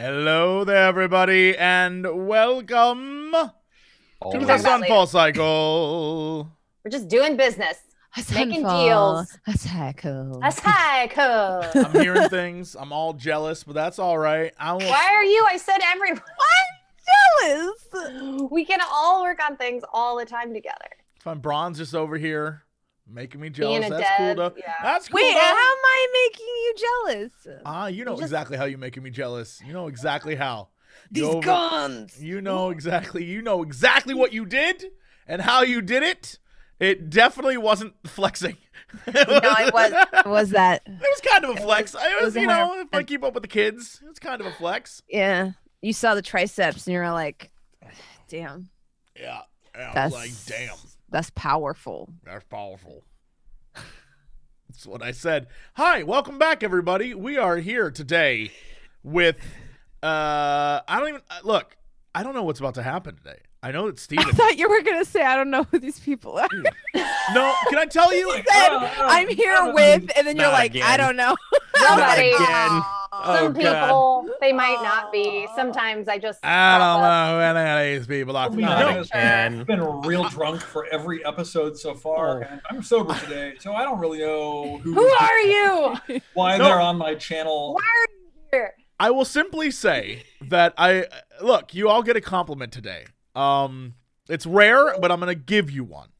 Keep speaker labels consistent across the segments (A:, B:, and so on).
A: Hello there, everybody, and welcome to the Sunfall Cycle.
B: We're just doing business, making deals.
C: A cycle.
B: A cycle.
A: I'm hearing things. I'm all jealous, but that's all right.
B: Why are you? I said everyone.
C: Jealous.
B: We can all work on things all the time together.
A: Fine. Bronze just over here making me jealous.
B: Being a
A: That's cool,
B: dev,
A: though.
B: yeah.
A: That's cool.
C: Wait,
A: though.
C: how am I making you jealous?
A: You know exactly how you're making me jealous. You know exactly how.
C: These guns.
A: You know exactly. You know exactly what you did and how you did it. It definitely wasn't flexing.
C: No, it was that.
A: It was kind of a flex. It was,
C: was
A: you know, if I keep up with the kids, it's kind of a flex.
C: Yeah. You saw the triceps and you're like, damn.
A: Yeah. I was like, damn.
C: That's powerful.
A: That's powerful. That's what I said. Hi, welcome back, everybody. We are here today with, I don't know what's about to happen today. I know that Steven.
C: I thought you were going to say, I don't know who these people are.
A: No, can I tell you?
C: You said, I'm here with, and then you're like,
D: again.
C: I don't know.
B: Somebody.
D: Again.
B: Some people, they might not be. Sometimes I just.
A: I don't know who any of these people are.
D: Again.
E: I've been real drunk for every episode so far, and I'm sober today, so I don't really know
B: Who are you?
E: why they're on my channel.
B: Why are you here?
A: I will simply say that you all get a compliment today. It's rare, but I'm going to give you one.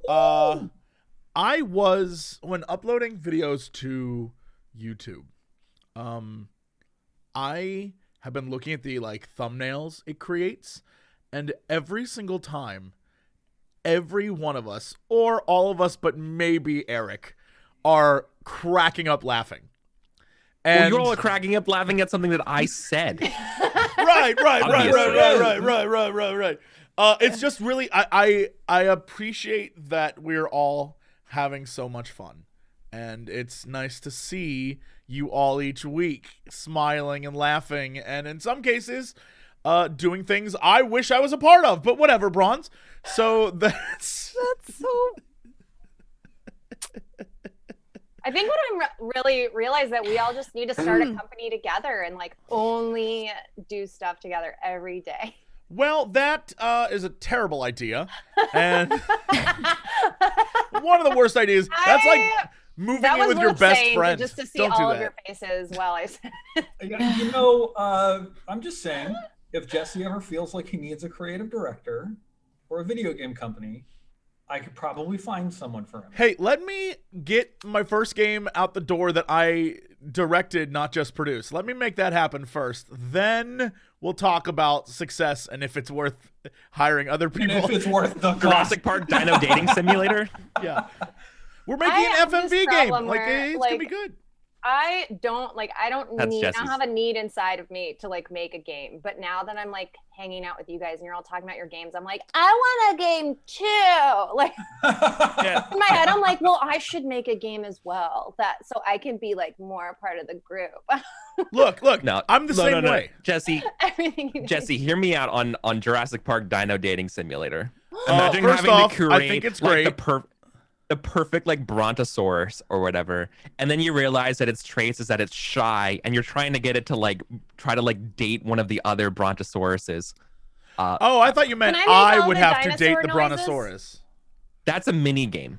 A: I was, when uploading videos to YouTube, I have been looking at the thumbnails it creates, and every single time, every one of us, or all of us but maybe Eric, are cracking up laughing. And
D: Well, you're all cracking up laughing at something that I said.
A: Right.
D: Obviously.
A: It's just really, I appreciate that we're all having so much fun, and it's nice to see you all each week smiling and laughing, and in some cases, doing things I wish I was a part of, but whatever, Bronze. So that's
C: so.
B: I think what I'm really realize that we all just need to start a company together and only do stuff together every day.
A: Well, that is a terrible idea, and one of the worst ideas. That's like moving in with your best friend.
B: Just to see
A: Don't do
B: all of
A: that.
B: your faces while I said.
E: You know, I'm just saying, if Jesse ever feels like he needs a creative director or a video game company, I could probably find someone for him.
A: Hey, let me get my first game out the door that I directed, not just produced. Let me make that happen first. Then we'll talk about success and if it's worth hiring other people.
E: And if it's worth the cost.
D: Jurassic Park Dino Dating Simulator.
A: Yeah. We're making an FMV game. It's going to be good.
B: I don't
D: That's Jesse's.
B: have a need inside of me to make a game. But now that I'm hanging out with you guys and you're all talking about your games, I'm like, I want a game too.
D: Yeah.
B: In my head, I'm like, well, I should make a game as well. So I can be more a part of the group.
A: Look,
D: No,
A: I'm the same way.
D: Jesse,
B: Everything.
D: hear me out on Jurassic Park Dino Dating Simulator. Imagine
A: First
D: having
A: off,
D: to curate
A: I think it's great.
D: the perfect brontosaurus or whatever, and then you realize that its traits is that it's shy, and you're trying to get it to try to date one of the other brontosauruses.
A: I thought you meant
B: Can I make all
A: would
B: the
A: have to date
B: dinosaur
A: the
B: noises?
A: Brontosaurus.
D: That's a mini game.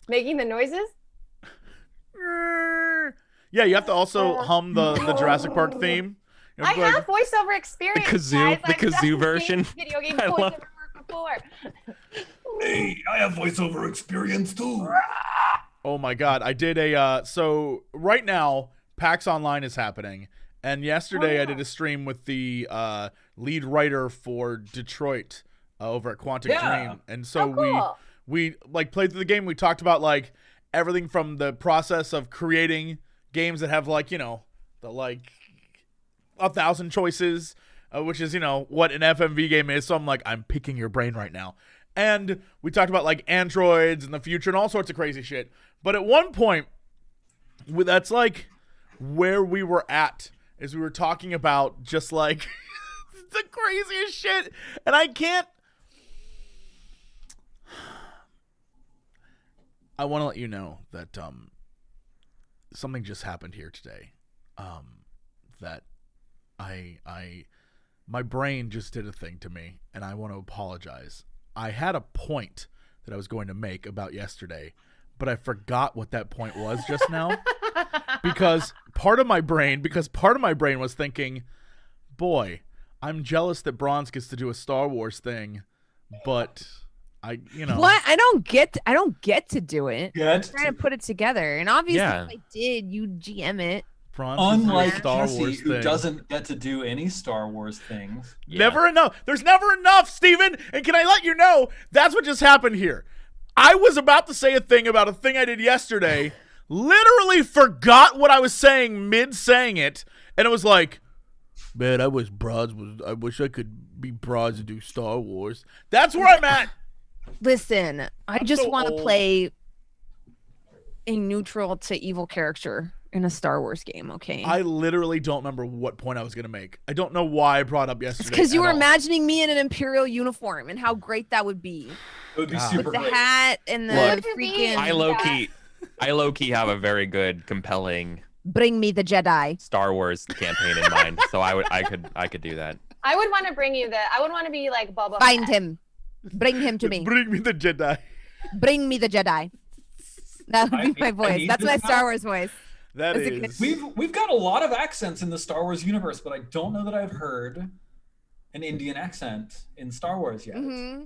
B: Making the noises?
A: Yeah, you have to also hum the Jurassic Park theme. You
B: I
A: have to
B: have voiceover experience.
D: kazoo-
B: guys.
D: the
B: I've
D: kazoo
B: done
D: version.
B: Video game
D: I love-
B: voiceover work before.
E: Hey, I have voiceover experience too.
A: Oh my god, I did so right now PAX Online is happening, and yesterday I did a stream with the lead writer for Detroit over at Quantic Dream, and so
B: cool.
A: we played through the game. We talked about everything from the process of creating games that have the 1,000 choices, which is what an FMV game is. So I'm picking your brain right now. And we talked about androids and the future and all sorts of crazy shit. But at one point, that's where we were at, is we were talking about just the craziest shit. And I want to let you know that something just happened here today. That my brain just did a thing to me, and I want to apologize. I had a point that I was going to make about yesterday, but I forgot what that point was just now. because part of my brain was thinking, boy, I'm jealous that Bronze gets to do a Star Wars thing, but
C: What? I don't get to do it.
E: Good.
C: I'm trying to put it together, and obviously,
D: Yeah.
C: if I did, you GM it.
A: Bronze gets to do a
E: Unlike
A: Star
E: Jesse,
A: Wars
E: who
A: thing.
E: doesn't get to do any Star Wars things.
D: Yeah.
A: Never enough. There's never enough, Steven. And can I let you know, that's what just happened here. I was about to say a thing about a thing I did yesterday, literally forgot what I was saying mid-saying it, and it was like, man, I wish I could be Bronze and do Star Wars. That's where I'm at.
C: Listen, I
A: I'm
C: just
A: so
C: want to
A: old.
C: play a neutral to evil character in a Star Wars game, okay?
A: I literally don't remember what point I was going to make. I don't know why I brought up yesterday.
C: It's because you
A: at
C: were
A: all.
C: imagining me in an Imperial uniform and how great that would be.
E: It would be
A: God.
E: super
C: With the
E: great.
C: hat and the
D: Look,
C: freaking
D: I low key have a very good, compelling
C: bring me the Jedi.
D: Star Wars campaign in mind. So I could do that.
B: I would want to bring you I would want to be like Boba
C: Find
B: Fett.
C: him. Bring him to me.
A: Bring me the Jedi.
C: Bring me the Jedi. That would be my
E: I
C: voice.
E: need
C: That's
E: this
C: my
E: now.
C: Star Wars voice.
A: That
C: That's a good-
A: is.
E: We've got a lot of accents in the Star Wars universe, but I don't know that I've heard an Indian accent in Star Wars yet.
C: Mm-hmm.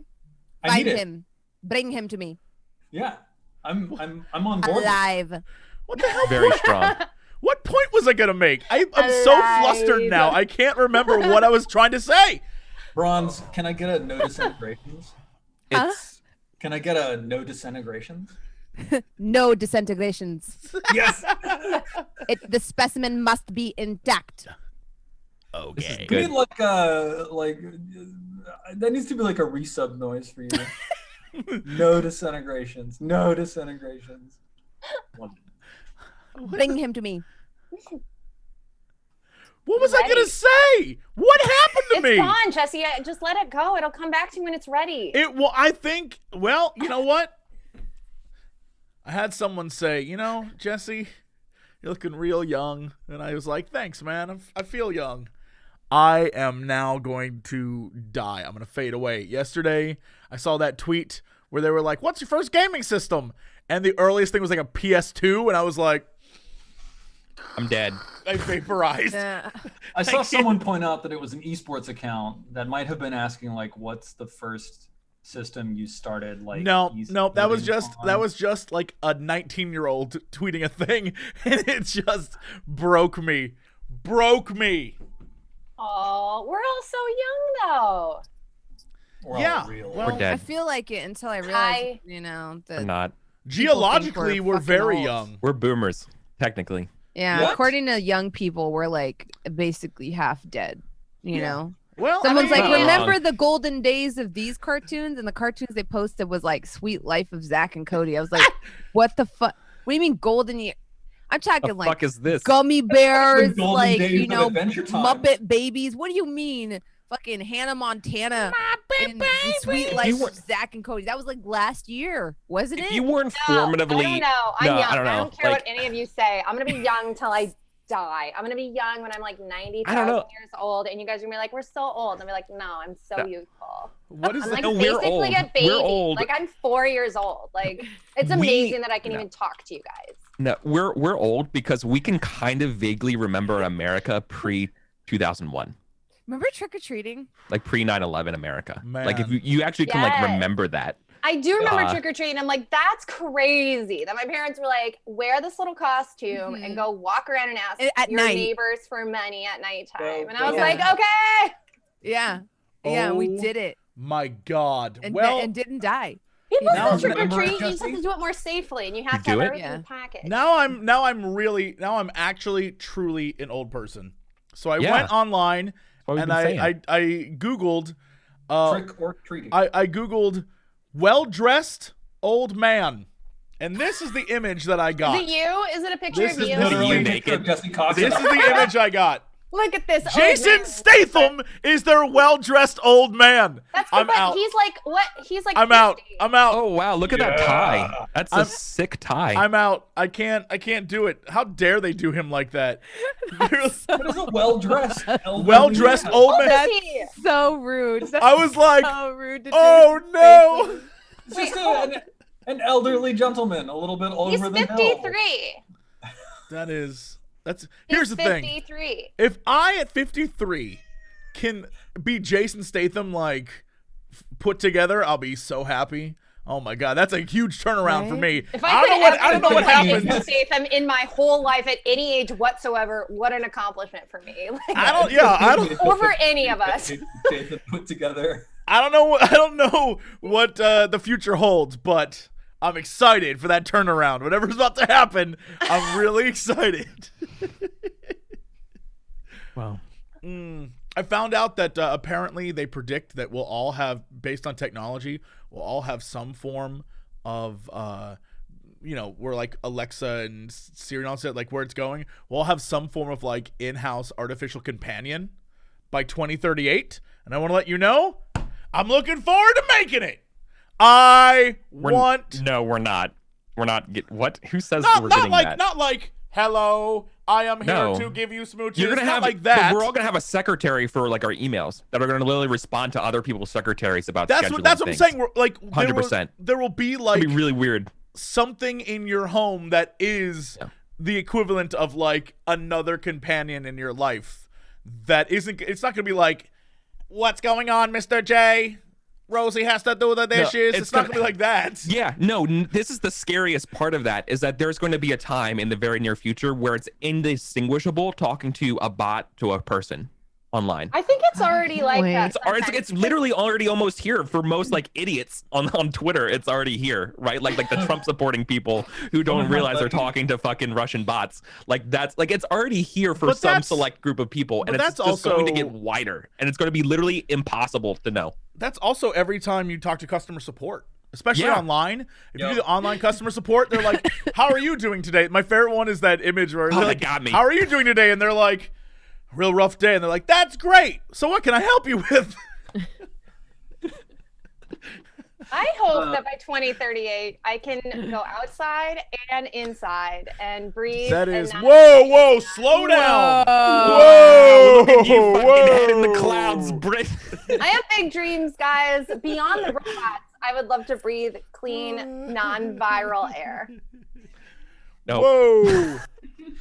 E: I
C: Find
E: need it.
C: him. Bring him to me.
E: Yeah, I'm on board.
C: Alive.
A: What the hell?
D: Very strong.
A: What point was I going to make? I'm so flustered now. I can't remember what I was trying to say.
E: Bronze, can I get a no disintegrations?
C: Huh?
D: It's
E: Can I get a no disintegrations?
C: No disintegrations.
E: Yes.
C: The specimen must be intact.
D: this is
A: Okay.
E: We need
D: good.
E: that needs to be like a resub noise for you. No disintegrations. No disintegrations.
C: Bring him to me.
A: What was I
B: Ready.
A: going to say? What happened to
B: It's
A: me?
B: gone, Jesse. Just let it go. It'll come back to you when it's ready.
A: I think, you know what? I had someone say, Jesse, you're looking real young. And I was like, thanks, man. I feel young. I am now going to die. I'm going to fade away. Yesterday, I saw that tweet where they were like, what's your first gaming system? And the earliest thing was like a PS2. And I was like,
D: I'm dead.
A: I vaporized.
E: I saw someone point out that it was an esports account that might have been asking like, what's the first system you started like?
A: No, that was
E: esporting
A: just
E: on?
A: like a 19-year-old tweeting a thing, and it just broke me.
B: Oh, we're all so young though.
E: We're all
A: Yeah,
E: real.
A: well,
D: We're
C: I
D: dead.
C: feel like it until I
B: Hi.
C: realized,
D: We're
C: that
D: not.
A: Geologically,
C: we're
A: we're
C: fucking
A: very
C: old.
A: young.
D: We're boomers, technically.
C: yeah,
E: What?
C: according to young people, we're like basically half dead. You know,
A: Well,
C: someone's
A: I mean,
C: like,
D: not
C: remember
D: wrong.
C: the golden days of these cartoons, and the cartoons they posted was like Sweet Life of Zach and Cody. I was like, what the fuck? What do you mean golden year? I'm talking
D: The
C: like
D: fuck is this?
C: gummy bears,
E: golden
C: like
E: days of Adventure Time.
C: Muppet babies. What do you mean? Fucking Hannah Montana and the Sweet
D: If
C: Life
D: you were-
C: of Zach and Cody. That was like last year, wasn't it?
D: If you weren't
B: No,
D: formatively,
B: I don't know. I'm
D: No,
B: young.
D: I don't know.
B: care
D: Like-
B: what any of you say. I'm gonna be young till I die. I'm gonna be young when I'm like 90,000
D: know.
B: years old, and you guys are gonna be like, "We're so old." I'm be like, "No, I'm so
D: No.
B: youthful."
A: what is
B: I'm
A: that?
B: like
D: No, we're
B: basically
D: old.
B: a baby.
D: We're old.
B: Like I'm 4 years old. Like it's amazing that I can even talk to you guys.
D: no, we're old because we can kind of vaguely remember America pre 2001,
C: Remember trick or treating?
D: like pre 9/11 America. Like if
A: Man.
D: you actually can like
B: Yes.
D: remember that.
B: I do remember
D: Uh,
B: trick or treating. I'm like, that's crazy that my parents were like, wear this little costume and go walk around and ask
C: At
B: your
C: night.
B: neighbors for money at nighttime.
E: Well,
B: And I was
C: yeah.
B: like, okay.
C: Yeah. Yeah, we
A: Oh,
C: did it.
A: My God.
C: And,
A: Well,
C: and didn't die.
B: People
A: Now
B: still trick or
E: remember it,
B: treat. You just have
E: Jesse?
B: to do it more safely, and you have
D: You
B: to have
D: do it?
B: everything
C: Yeah.
B: packaged.
A: now I'm actually truly an old person. So I
D: Yeah.
A: went online
D: What we've
A: and
D: been saying.
A: I googled
E: Trick or treating.
A: I googled well-dressed old man. And this is the image that I
B: Is
A: got.
B: it you? Is it a picture
A: This
B: of
A: is
B: you?
A: literally
E: Literally
D: you
E: a picture of
D: naked?
E: Jesse Cox.
A: This is the image I got.
B: Look at this. old
A: Jason
B: man.
A: Statham is their well-dressed old man.
B: That's
A: I'm
B: good, but
A: out.
B: he's like what? He's like
A: I'm out.
B: 50.
A: I'm out.
D: Oh wow, look at that tie. That's a sick tie.
A: I'm out. I can't do it. How dare they do him like that?
E: What is a well-dressed elderly
A: Well-dressed
E: man?
A: old man.
C: That's
B: he?
C: so rude. That's
A: I was like,
C: so rude to
A: oh
C: Jason
A: no.
C: Statham.
E: It's just an elderly gentleman, a little bit
B: He's
E: over the hill.
B: 53.
A: Here's the thing.
B: 53.
A: If I at 53 can be Jason Statham like put together, I'll be so happy. Oh my god, that's a huge turnaround for me.
B: If I don't
A: know what
B: Jason
A: happened.
B: Statham in my whole life at any age whatsoever, what an accomplishment for me. Like,
A: I don't
B: over any of us.
E: Jason put together.
A: I don't know what the future holds, but I'm excited for that turnaround. Whatever's about to happen, I'm really excited.
D: Wow.
A: I found out that apparently they predict that we'll all have, based on technology, we'll all have some form of, where like Alexa and Siri and all that, like where it's going, we'll all have some form of like in-house artificial companion by 2038. And I want to let you know, I'm looking forward to making it.
D: No, we're not. We're not. What? Who says we're getting that?
A: Not like, hello, I am here
D: No.
A: to give you smooches.
D: You're gonna
A: not
D: have
A: like that.
D: We're all gonna have a secretary for like our emails that are gonna literally respond to other people's secretaries about
A: That's
D: scheduling
A: what I'm
D: things.
A: saying. We're like
D: 100%.
A: There will be like
D: It'd be really weird.
A: something in your home that is the equivalent of like another companion in your life. That isn't. It's not gonna be like, what's going on, Mr. J? Rosie has to do the dishes. It's not gonna be like that.
D: Yeah, no, this is the scariest part of that, is that there's going to be a time in the very near future where it's indistinguishable talking to a bot to a person online.
B: I think it's already like that.
D: It's literally already almost here for most like idiots on Twitter. It's already here, right? Like the Trump supporting people who don't realize they're talking to fucking Russian bots. Like that's like it's already here for some select group of people, and it's just going to get wider, and it's going to be literally impossible to know.
A: That's also every time you talk to customer support, especially online. If you do the online customer support, they're like, "How are you doing today?" My favorite one is that image where they're like,
D: got me.
A: "How are you doing today?" And they're like, "Real rough day," and they're like, "That's great. So what can I help you with?"
B: I hope that by 2038 I can go outside and inside and breathe.
A: That is
B: and
A: whoa, slow down.
D: Whoa,
A: Whoa,
D: you fucking head in the clouds, Brit.
B: I have big dreams, guys. Beyond the robots, I would love to breathe clean, non-viral air.
D: No.
A: Whoa.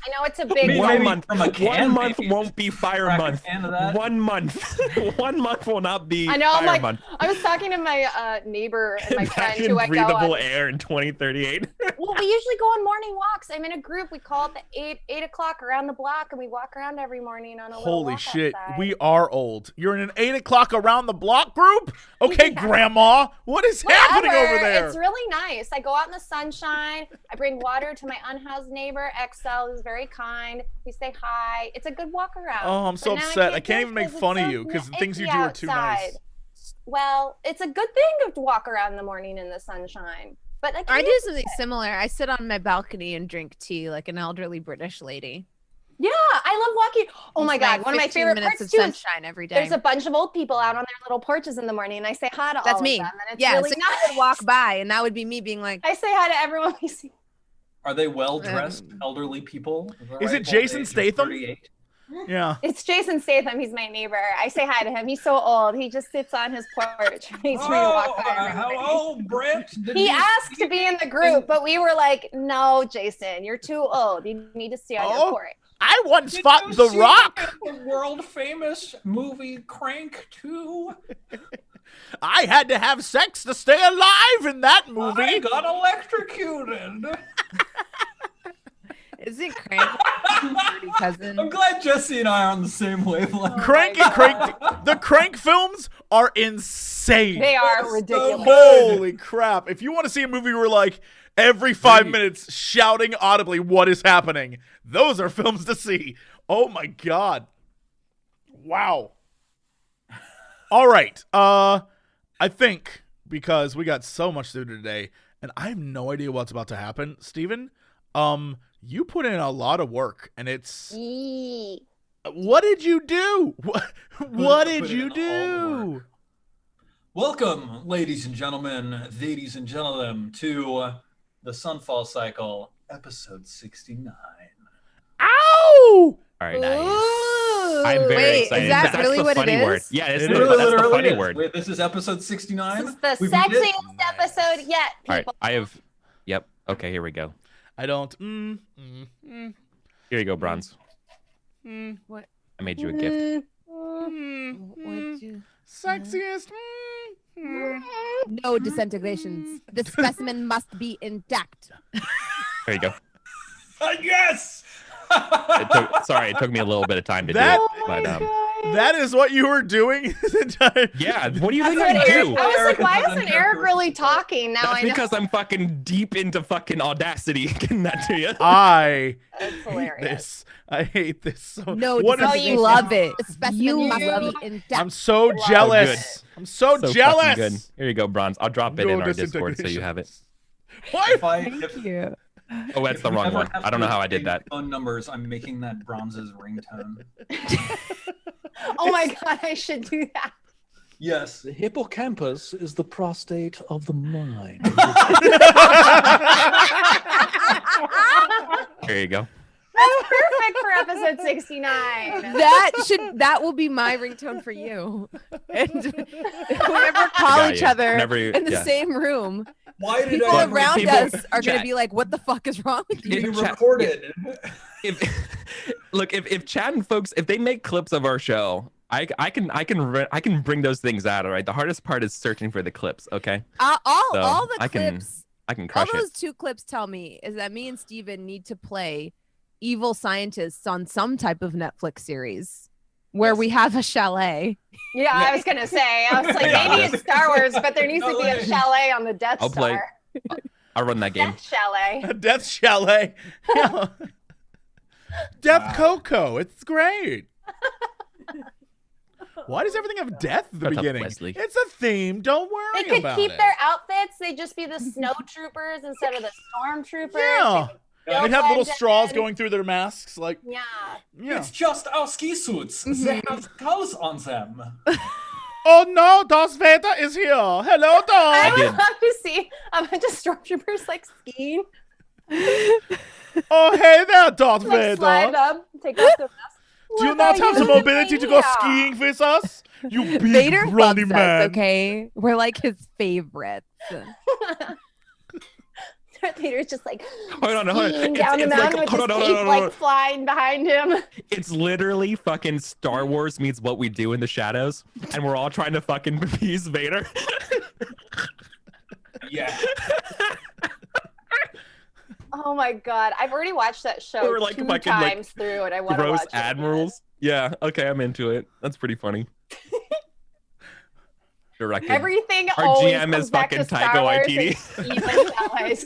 B: I know it's a big
E: Maybe
B: one.
E: from a can,
D: month
E: maybe.
D: won't be fire
E: Crack a
D: month.
E: can of that.
D: 1 month. 1 month will not be
B: I know.
D: fire
B: I'm like,
D: month.
B: I was talking to my neighbor and my friend
D: Imagine
B: who I go
D: breathable
B: on.
D: air in 2038.
B: Well, we usually go on morning walks. I'm in a group. We call it the 8 o'clock around the block, and we walk around every morning on a little
A: Holy
B: walk
A: shit,
B: outside.
A: we are old. You're in an 8 o'clock around the block group? Okay, Grandma, what is happening over there?
B: It's really nice. I go out in the sunshine. I bring water to my unhoused neighbor, Excel, who's very kind. We say hi. It's a good walk around.
A: Oh, I'm so
B: But now
A: upset. I
B: do
A: can't
B: it
A: even make
B: 'cause
A: fun
B: it's
A: of
B: so
A: you because the things you
B: icky
A: do are too nice.
B: outside. Well, it's a good thing to walk around in the morning in the sunshine. But I
C: I do something similar. I sit on my balcony and drink tea like an elderly British lady.
B: Yeah, I love walking. Oh my
C: It's
B: God,
C: like
B: one of my
C: 15
B: favorite
C: minutes
B: parts
C: of
B: too is
C: sunshine every day.
B: there's a bunch of old people out on their little porches in the morning, and I say hi to
C: That's
B: all
C: me.
B: of them. And it's
C: Yeah,
B: really
C: so
B: nice.
C: I would walk by, and that would be me being like,
B: I say hi to everyone we see.
E: Are they well-dressed elderly people?
A: Is it
E: Ripe
A: Jason
E: old age of
A: Statham?
E: 38?
A: Yeah.
B: It's Jason Statham. He's my neighbor. I say hi to him. He's so old. He just sits on his porch. He's trying to walk by everybody.
E: Hello, Brett. Did
B: He
E: you
B: asked
E: see
B: to be in the group, but we were like, no, Jason, you're too old. You need to stay on your porch.
A: I once
E: Did
A: fought
E: you
A: The
E: see
A: Rock.
E: the world-famous movie Crank 2?
A: I had to have sex to stay alive in that movie.
E: I got electrocuted.
C: "Is it Crank? Dirty cousin?"
E: I'm glad Jesse and I are on the same wavelength.
A: Crank and Crank. The Crank films are insane.
B: They are
E: so
B: ridiculous.
A: Holy crap. If you want to see a movie where like every 5 minutes shouting audibly what is happening, those are films to see. Oh my God. Wow. All right. I think because we got so much to do today and I have no idea what's about to happen, Steven, you put in a lot of work and it's
B: Yee.
A: What did you do? What did
E: put
A: you
E: in all the
A: do?
E: work. Welcome, ladies and gentlemen, to the Sunfall Cycle, episode 69.
A: Ow!
D: All right, nice.
C: Ooh.
D: I'm very
C: Wait,
D: excited.
C: is that
D: That's
C: really
D: the
C: what it
D: funny word.
C: is?
D: Yeah,
A: It
D: that's
A: is.
D: the funny word.
E: Wait, this is episode 69?
B: This is the
E: We beat it?
B: sexiest episode yet,
D: All right,
B: people.
D: I have. Yep. Okay, here we go.
A: I don't.
D: Here you go, Bronze.
C: What?
D: I made you a gift.
C: What'd you...
A: Sexiest.
C: No disintegrations. The specimen must be intact.
D: There you go.
E: Yes!
D: Sorry, it took me a little bit of time to
A: That-
D: do it, but
A: That is what you were doing this entire.
D: yeah. What do you think
B: That's
D: I
B: what Eric,
D: do?
B: I was like, why
E: Eric
B: isn't
E: is
B: Eric really talking? Now
D: That's
B: I know.
D: because I'm fucking deep into fucking Audacity. Getting that to you.
A: I
B: That's
A: hate
B: hilarious.
A: this. I hate this so.
C: No
A: What is-
C: disintegration.
B: you
C: Love it. The
B: You
C: specimen must
B: love
C: be
B: it.
C: intact.
A: I'm so
B: Wow.
A: jealous. I'm so,
D: So fucking
A: jealous.
D: good. Here you go, Bronze. I'll drop it
A: No
D: in our Discord so you
A: disintegration.
D: have it.
A: What?
C: Thank you.
D: Oh, that's the wrong one. I don't know how I did that.
E: Phone numbers. I'm making that Bronze's ringtone.
B: Oh my god, I should do that.
E: Yes.
F: The hippocampus is the prostate of the mind.
D: There you go.
B: That's perfect for episode 69.
C: That will be my ringtone for you. And whenever call
D: Got
C: each
D: you.
C: other
D: Whenever you-
C: in the
D: yeah.
C: same room,
E: Why did
C: people
E: I
C: around
D: people-
C: us are going
D: chat.
C: to be like, "What the fuck is wrong with you?"
E: being
D: Chat-
E: recorded?
D: If Chad and folks, if they make clips of our show, I can bring those things out. All right. The hardest part is searching for the clips. Okay.
C: all
D: So,
C: the
D: I can
C: clips,
D: I can
C: all
D: crush
C: those
D: it.
C: 2 clips tell me is that me and Steven need to play evil scientists on some type of Netflix series where
E: Yes.
C: we have a chalet.
B: Yeah, I was gonna say. I was like, maybe it's Star Wars, but there needs to be a chalet on the Death
D: I'll play.
B: Star.
D: I'll run that game.
B: Death chalet.
A: A Death Chalet. Yeah. Death
E: Wow.
A: Coco. It's great. Why does everything have death at the
D: Shut up,
A: beginning?
D: Wesley.
A: It's a theme. Don't worry
B: They could
A: about
B: keep
A: it.
B: their outfits. They'd just be the snow troopers instead of the stormtroopers.
A: Yeah. They'd have little
B: Legend.
A: straws going through their masks. Like,
B: Yeah.
A: yeah.
E: It's just our ski suits. They have skulls on them.
A: Oh no, Darth Vader is here. Hello,
B: I
A: Darth.
B: would
D: did.
B: love to see a bunch of stormtroopers like skiing,
A: Oh, hey there, Darth
B: like slide
A: Vader.
B: up, take off their mask.
A: Do you
B: What
A: not
B: are
A: have the
B: doing
A: mobility to go
B: here?
A: skiing with us? You big
C: Vader
A: brawny
C: loves
A: man.
C: us, okay? We're like his favorites.
B: Darth Vader's just like
D: Hold on, hold on.
B: skiing
D: It's-
B: down the
D: it's
B: mountain
D: like-
B: with
D: hold
B: his
D: on,
B: cape
D: hold on, hold on.
B: like flying behind him.
D: It's literally fucking Star Wars meets What We Do in the Shadows, and we're all trying to fucking appease Vader.
E: Yeah.
B: Oh my god, I've already watched that show
D: We're like
B: 2
D: fucking, like,
B: times through, and I want to
D: Gross
B: watch it
D: admirals. Yeah, okay, I'm into it. That's pretty funny. Directed.
B: again. Everything
D: Our
B: always
D: GM
B: comes
D: is
B: back to
D: fucking
B: Star
D: Taika
B: Wars
D: Waititi.
B: and even chalets.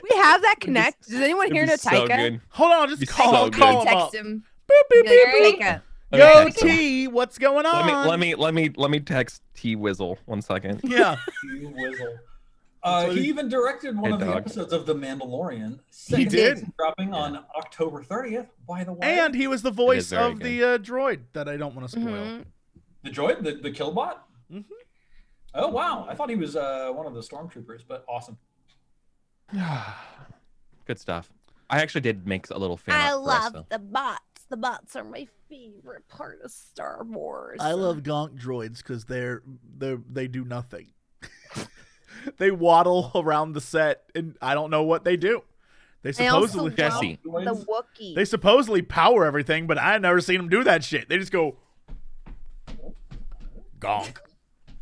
C: We have that connect. Does anyone
D: It'd
C: here
D: be
C: know
D: so
C: Taika?
D: good.
A: Hold on, just
D: Be
A: call
D: so
A: him.
D: good.
A: Call him
C: Text
A: up.
C: him.
A: Boop, beep,
C: Be
A: beep,
C: like,
A: beep.
C: Taika.
A: Yo,
D: Okay, text him.
A: T, what's going on?
D: Let me text T Wizzle 1 second.
A: Yeah.
E: You Wizzle.
A: That's what
E: He
A: he-
E: even directed one
D: Hey,
E: of the
D: dog.
E: episodes of The Mandalorian.
A: He did.
E: season dropping on October 30th, by the way.
A: And he was the voice
D: very
A: of the droid that I don't want to spoil.
C: Mhm.
E: The droid, the Killbot?
A: Mhm.
E: Oh, wow. I thought he was one of the stormtroopers, but awesome.
D: Good stuff. I actually did make a little fan art for us, though.
C: the bots. The bots are my favorite part of Star Wars.
A: I love gonk droids because they do nothing. They waddle around the set, and I don't know what they do. They
C: I also
A: supposedly
C: love
D: Jesse.
C: the Wookiee.
A: they supposedly power everything, but I've never seen them do that shit. They just go gonk.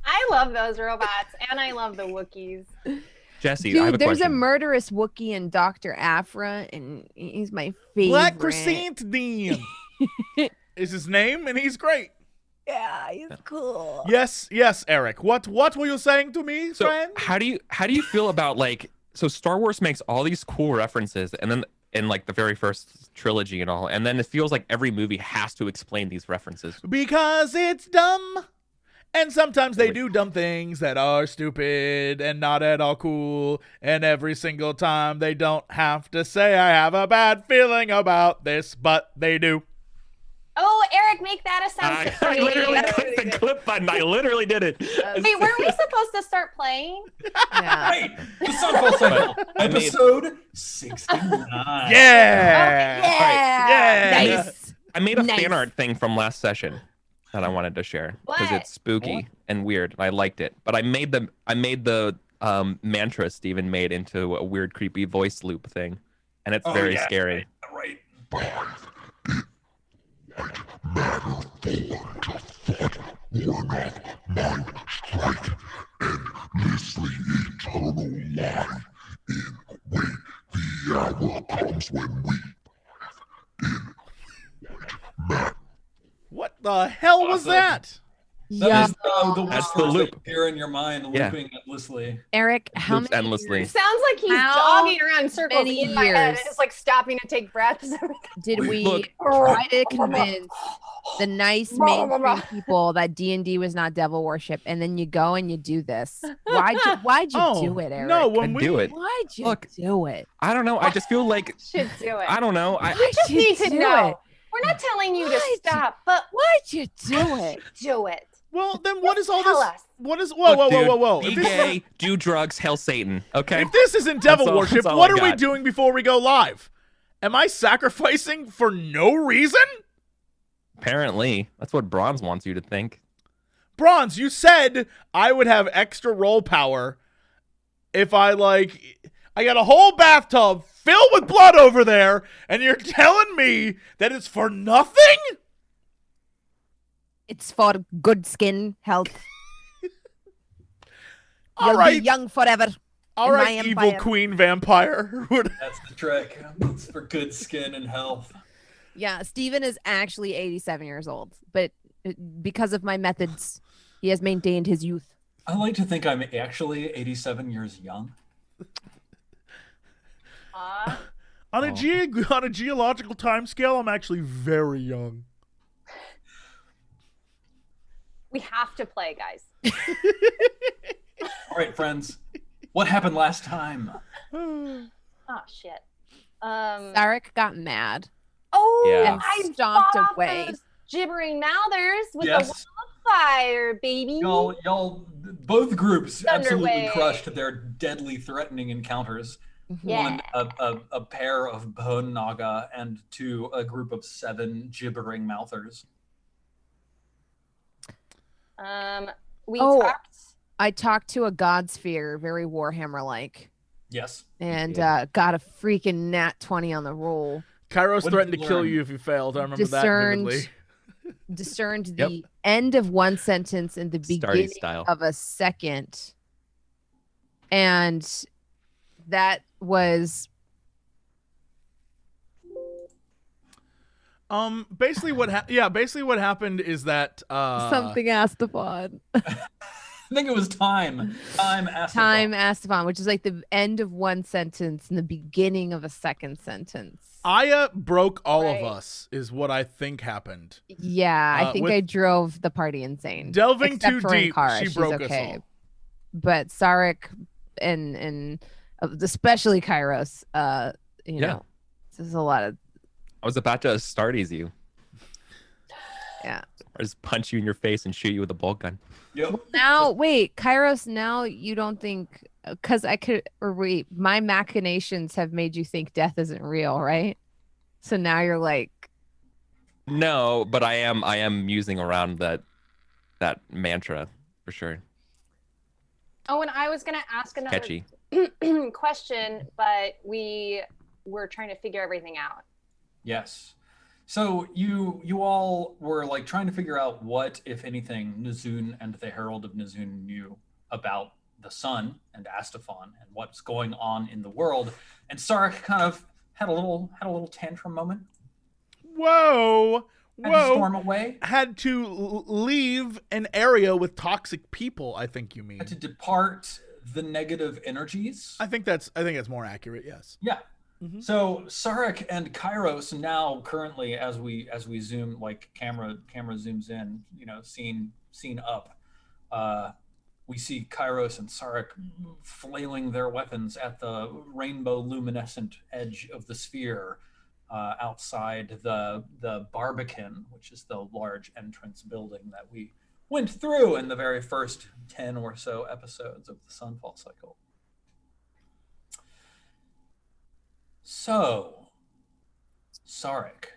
B: I love those robots, and I love the Wookiees.
D: Jesse, I have
C: Dude,
D: a
C: there's a
D: question.
C: murderous Wookiee in Dr. Afra, and he's my favorite.
A: Black Chrysanthemum is his name, and he's great.
C: Yeah, he's cool.
A: Yes, Eric. What were you saying to me,
D: So
A: friend?
D: how do you feel about, like, so Star Wars makes all these cool references, and then in like the very first trilogy and all, and then it feels like every movie has to explain these references.
A: Because it's dumb. And sometimes they do dumb things that are stupid and not at all cool. And every single time they don't have to say, I have a bad feeling about this, but they do.
B: Oh, Eric, make that a sound clip.
D: I literally
B: please.
D: clicked the clip button. I literally did it.
B: Wait, weren't we supposed to start playing?
C: Yeah.
E: Right. The Sunfall Cycle, episode 69.
A: Yeah.
C: Yeah. Nice.
D: I made a
C: Nice.
D: fan art thing from last session that I wanted to share because
B: What?
D: it's spooky
E: What?
D: and weird. I liked it, but I made the mantra Steven made into a weird, creepy voice loop thing, and it's very scary.
E: Right.
A: What the hell was
E: Awesome.
A: that?
E: That
C: Yeah.
E: is the
D: That's
E: worst
D: the
E: words
D: loop.
E: that appear in your mind,
D: Yeah.
E: looping endlessly.
C: Eric, how
D: Loops
C: many
D: endlessly.
C: years
B: Sounds like he's
C: How
B: jogging around in circles
C: many
B: in my head and
C: years?
B: just like stopping to take breaths.
C: did we
D: Look.
C: try to convince the nice mainstream people that D&D was not devil worship, and then you go and you do this? Why'd you
A: Oh,
C: do it, Eric?
A: no, when
D: And
A: we
D: do it.
C: Why'd you
D: Look.
C: do it?
D: I don't know. I just feel like
B: Should do it.
D: I don't know.
B: We
C: Why'd
B: just
C: you
B: need to
C: do
B: know.
C: it?
B: We're not telling you to
C: Why'd you-
B: stop, but
C: Why'd you do it?
B: do it.
A: Well, then what is all
B: Tell
A: this?
B: us.
A: What is? Whoa,
D: Look,
A: whoa, whoa,
D: dude,
A: whoa, whoa!
D: Be
A: If this,
D: gay, do drugs, hail Satan. Okay.
A: if this isn't devil
D: That's all-
A: worship,
D: that's all
A: what
D: I
A: are we
D: got.
A: doing before we go live? Am I sacrificing for no reason?
D: Apparently, that's what Bronze wants you to think.
A: Bronze, you said I would have extra roll power if I got a whole bathtub filled with blood over there, and you're telling me that it's for nothing?
C: It's for good skin health.
A: All
C: You'll
A: right,
C: be young forever.
A: all
C: in
A: right,
C: my
A: evil
C: empire.
A: queen vampire.
E: That's the trick. It's for good skin and health.
C: Yeah, Steven is actually 87 years old, but because of my methods, he has maintained his youth.
E: I like to think I'm actually 87 years young.
A: On a geological time scale, I'm actually very young.
B: We have to play, guys.
E: All right, friends. What happened last time?
B: Oh shit.
C: Sarrek got mad.
B: Oh,
D: Yeah.
C: And
B: I
C: stomped
B: fought off
C: away.
B: those gibbering mouthers with
E: Yes.
B: a wildfire, baby.
E: Y'all, both groups absolutely
B: Thunderwave.
E: crushed their deadly, threatening encounters.
B: Yeah.
E: One, a pair of bone naga, and two, a group of 7 gibbering mouthers.
B: We
C: Oh.
B: talked.
C: I talked to a god sphere, very Warhammer-like,
E: Yes.
C: and got a freaking nat 20 on the roll.
A: Kairos
E: What did
A: threatened to
E: you
A: kill
E: learn?
A: you if you failed. I remember
C: Discerned-
A: that vividly.
C: Discerned
D: Yep.
C: the end of one sentence and the
D: Starty
C: beginning
D: style.
C: of a second. And that was
A: Basically what happened is that
C: something Astapon.
E: I think it was time. Time asked.
C: Time Astapon, which is like the end of one sentence and the beginning of a second sentence.
A: Aya broke all
B: Right.
A: of us is what I think happened.
C: Yeah, I think
A: with-
C: I drove the party insane.
A: Delving
C: Except
A: too
C: for in
A: deep,
C: Kara,
A: she
C: she's
A: broke
C: okay.
A: us all.
C: But Sarrek and especially Kairos, you
D: Yeah.
C: know, this is a lot of
D: I was about to Starties you.
C: Yeah.
D: Or just punch you in your face and shoot you with a bolt gun.
E: Yep.
C: Now, wait, Kairos, now you don't think, because my machinations have made you think death isn't real, right? So now you're like,
D: No, but I am musing around that mantra for sure.
B: Oh, and I was gonna ask another
D: Catchy.
B: question, but we were trying to figure everything out.
E: Yes. So you all were like trying to figure out what, if anything, Nazoon and the Herald of Nazoon knew about the sun and Astafon and what's going on in the world. And Sarrek kind of had a little tantrum moment.
A: Whoa.
E: Had to storm
A: Whoa.
E: away.
A: Had to leave an area with toxic people, I think you mean.
E: Had to depart the negative energies.
A: I think that's more accurate, yes.
E: Yeah.
A: Mhm.
E: So Sarrek and Kairos now currently, as we zoom, like camera zooms in, you know, scene up, we see Kairos and Sarrek flailing their weapons at the rainbow luminescent edge of the sphere, outside the Barbican, which is the large entrance building that we went through in the very first 10 or so episodes of the Sunfall Cycle. So, Sarrek,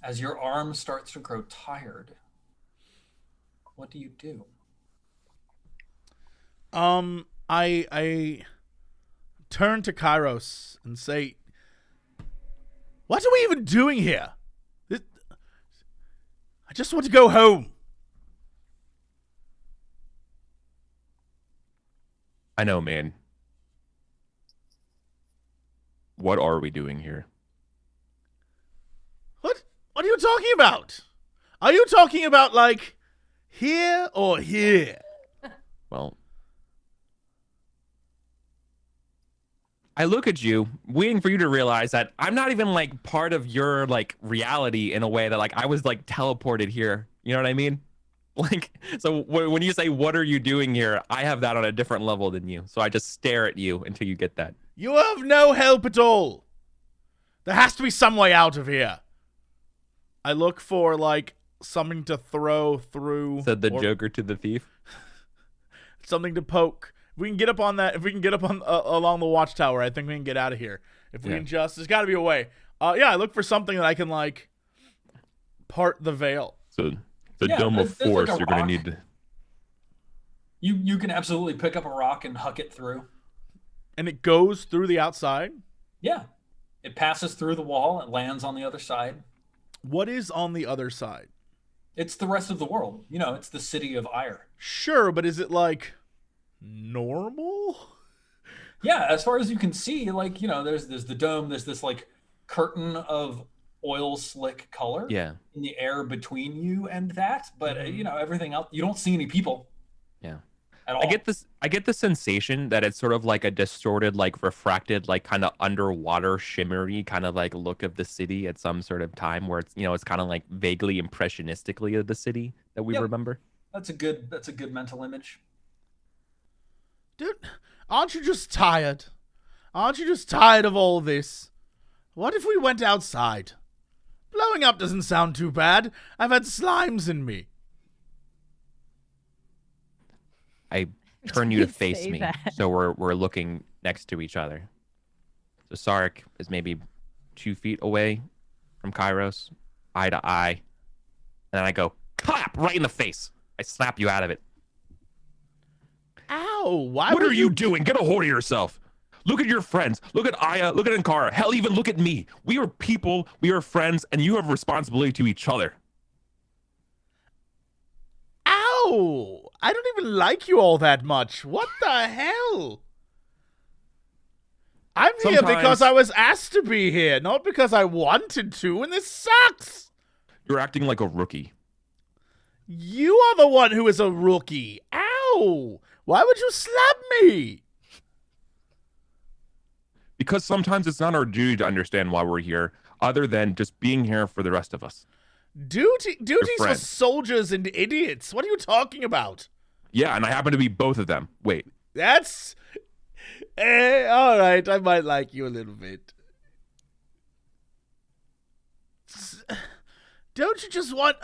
E: as your arm starts to grow tired, what do you do?
A: I turn to Kairos and say, what are we even doing here? I just want to go home.
D: I know, man. What are we doing here?
A: What are you talking about? Are you talking about, like, here or here?
D: Well, I look at you, waiting for you to realize that I'm not even like part of your like reality in a way that like I was like teleported here. You know what I mean? Like, so when you say, what are you doing here? I have that on a different level than you. So I just stare at you until you get that.
A: You have no help at all. There has to be some way out of here. I look for, like, something to throw through.
D: Said the Joker to the thief.
A: Something to poke. If we can get up on that, if we can get up on along the watchtower, I think we can get out of here. If we can just, there's got to be a way. Yeah, I look for something that I can, like, part the veil.
D: So the Dome of Force,
E: like
D: you're going to need to...
E: You can absolutely pick up a rock and huck it through.
A: And it goes through the outside?
E: Yeah. It passes through the wall and lands on the other side.
A: What is on the other side?
E: It's the rest of the world. You know, it's the city of Ire.
A: Sure, but is it, like, normal?
E: Yeah, as far as you can see, like, you know, there's the dome, there's this, like, curtain of oil slick color in the air between you and that, but you know, everything else, you don't see any people.
D: Yeah.
E: At all.
D: I get the sensation that it's sort of like a distorted, like refracted, like kind of underwater shimmery kind of like look of the city at some sort of time where it's, you know, it's kind of like vaguely impressionistically of the city that we remember.
E: That's a good mental image.
A: Dude, aren't you just tired? Aren't you just tired of all this? What if we went outside? Blowing up doesn't sound too bad. I've had slimes in me.
D: I turn you to face me, so we're looking next to each other. So Sarrek is maybe 2 feet away from Kairos, eye to eye, and then I go clap right in the face. I slap you out of it.
A: Ow!
D: What are you doing? Get a hold of yourself. Look at your friends. Look at Aya. Look at Ankara. Hell, even look at me. We are people. We are friends, and you have responsibility to each other.
A: Ow! I don't even like you all that much. What the hell? I'm here because I was asked to be here, not because I wanted to, and this sucks.
D: You're acting like a rookie.
A: You are the one who is a rookie. Ow! Why would you slap me?
D: Because sometimes it's not our duty to understand why we're here, other than just being here for the rest of us.
A: Duties for soldiers and idiots. What are you talking about?
D: Yeah, and I happen to be both of them. Wait.
A: That's... all right, I might like you a little bit. Don't you just want...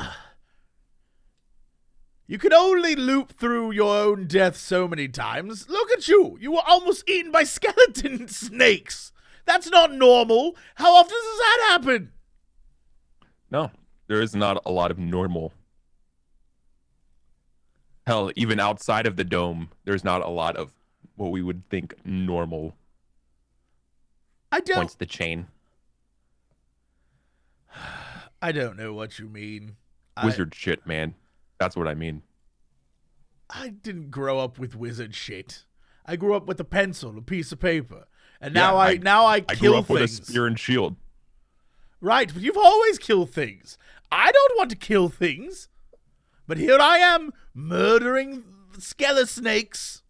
A: You can only loop through your own death so many times. Look at you. You were almost eaten by skeleton snakes. That's not normal. How often does that happen?
D: No, there is not a lot of normal. Hell, even outside of the dome, there's not a lot of what we would think normal.
A: I don't...
D: Points the chain.
A: I don't know what you mean.
D: Wizard shit, man. That's what I mean.
A: I didn't grow up with wizard shit. I grew up with a pencil, a piece of paper, and now I kill
D: grew up
A: things.
D: with a spear and shield.
A: Right, but you've always killed things. I don't want to kill things, but here I am murdering skeleton snakes.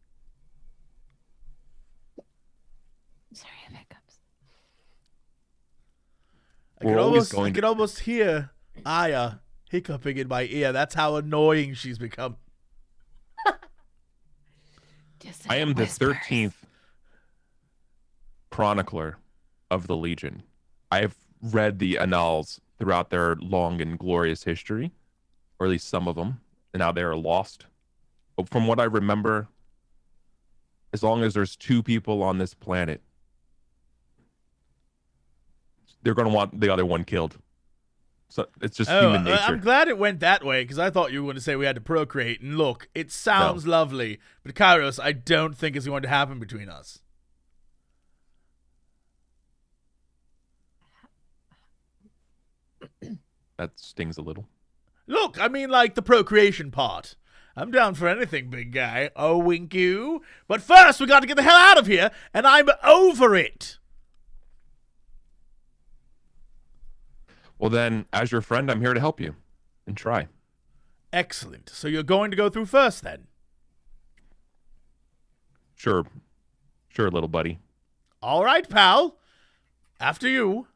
C: Sorry, I have hiccups.
A: I could almost hear Aya hiccuping in my ear. That's how annoying she's become.
D: I am the 13th Chronicler of the Legion. I've read the annals throughout their long and glorious history, or at least some of them, and now they are lost. But from what I remember, as long as there's two people on this planet, they're going to want the other one killed. So it's just human nature.
A: I'm glad it went that way, because I thought you were going to say we had to procreate. And look, it sounds lovely, but Kairos, I don't think is going to happen between us.
D: That stings a little.
A: Look, I mean like the procreation part. I'm down for anything, big guy. Oh, wink you. But first, we got to get the hell out of here, and I'm over it.
D: Well, then, as your friend, I'm here to help you and try.
A: Excellent. So you're going to go through first, then?
D: Sure. Sure, little buddy.
A: All right, pal. After you.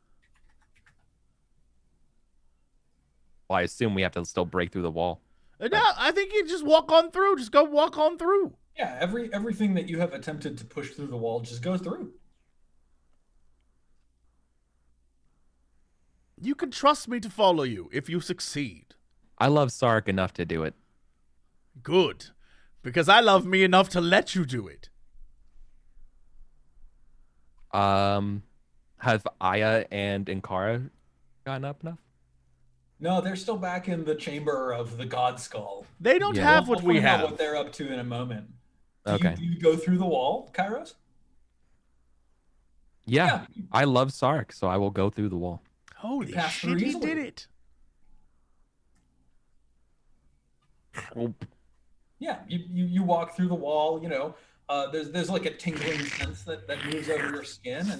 D: Well, I assume we have to still break through the wall.
A: No, I think you just walk on through. Just go walk on through.
E: Yeah, everything that you have attempted to push through the wall just goes through.
A: You can trust me to follow you if you succeed.
D: I love Sarrek enough to do it.
A: Good. Because I love me enough to let you do it.
D: Have Aya and Inkara gotten up enough?
E: No, they're still back in the chamber of the God Skull.
A: They don't
D: Yeah.
A: have what
E: We'll
A: we
E: find out
A: have.
E: what they're up to in a moment. Do
D: Okay.
E: you go through the wall, Kairos?
D: Yeah. I love Sarrek, so I will go through the wall.
A: Holy
E: pass
A: shit,
E: through
A: he
E: easily.
A: did it.
E: Yeah, you walk through the wall. You know, there's like a tingling sense that moves over your skin,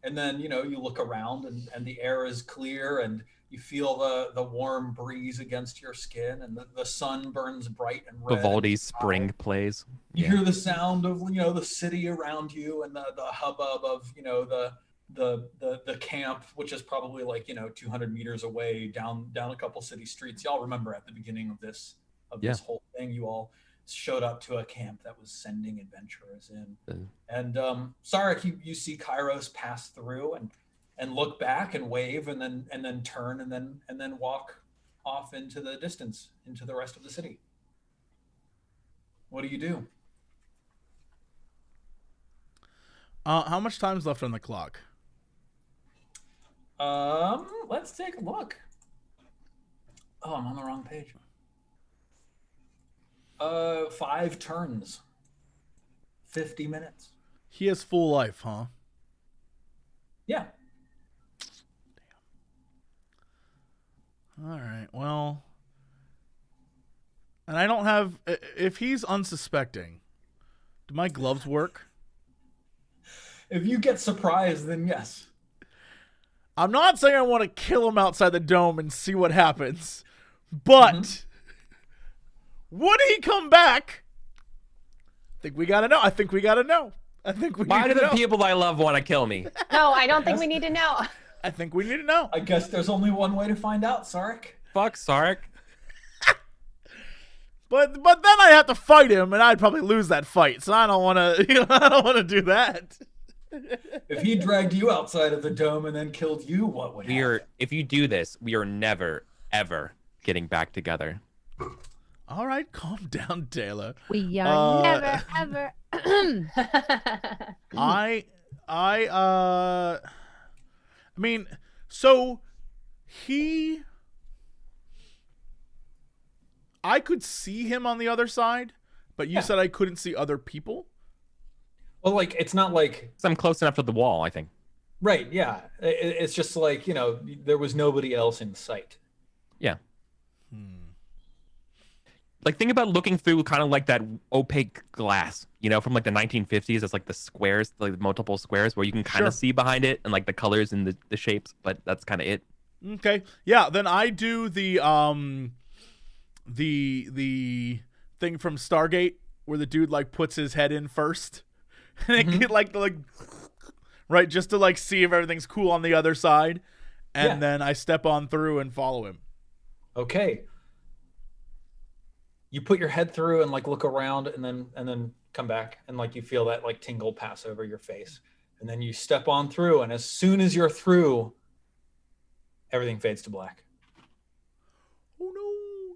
E: and then you know you look around and the air is clear and you feel the warm breeze against your skin and the sun burns bright and red.
D: Vivaldi's Spring plays.
E: You hear the sound of the city around you and the hubbub of the camp, which is probably like 200 meters away down a couple city streets. Y'all remember at the beginning of this whole thing, you all showed up to a camp that was sending adventurers in. And Sarrek, you see Kairos pass through and look back and wave and then turn and then walk off into the distance, into the rest of the city. What do you do?
A: How much time's left on the clock?
E: Let's take a look. Oh, I'm on the wrong page. 5 turns. 50 minutes.
A: He has full life, huh?
E: Yeah.
A: All right, well. And I don't have... If he's unsuspecting, do my gloves work?
E: If you get surprised, then yes.
A: I'm not saying I want to kill him outside the dome and see what happens, but would he come back? I think we gotta know. I think we need
D: Why do
A: to
D: the
A: know.
D: people I love want to kill me?
B: No, I don't think we need to know.
A: I think we need to know.
E: I guess there's only one way to find out, Sarrek.
D: Fuck Sarrek.
A: But then I have to fight him, and I'd probably lose that fight. So I don't want to. I don't want to do that.
E: If he dragged you outside of the dome and then killed you, what would happen?
D: If you do this, we are never, ever getting back together.
A: All right, calm down, Taylor.
C: We are never ever.
A: I mean, so I could see him on the other side, but you said I couldn't see other people?
E: Well, like, it's not like...
D: So I'm close enough to the wall, I think.
E: Right, yeah. It's just like, there was nobody else in sight.
D: Yeah. Like, think about looking through kind of like that opaque glass, from like the 1950s. It's like the squares, like multiple squares where you can kind of see behind it and like the colors and the shapes, but that's kind of it.
A: Okay. Yeah, then I do the thing from Stargate where the dude like puts his head in first. And it get like right, just to like see if everything's cool on the other side. And then I step on through and follow him.
E: Okay. You put your head through and like look around and then come back and like you feel that like tingle pass over your face. And then you step on through, and as soon as you're through, everything fades to black.
A: Oh no.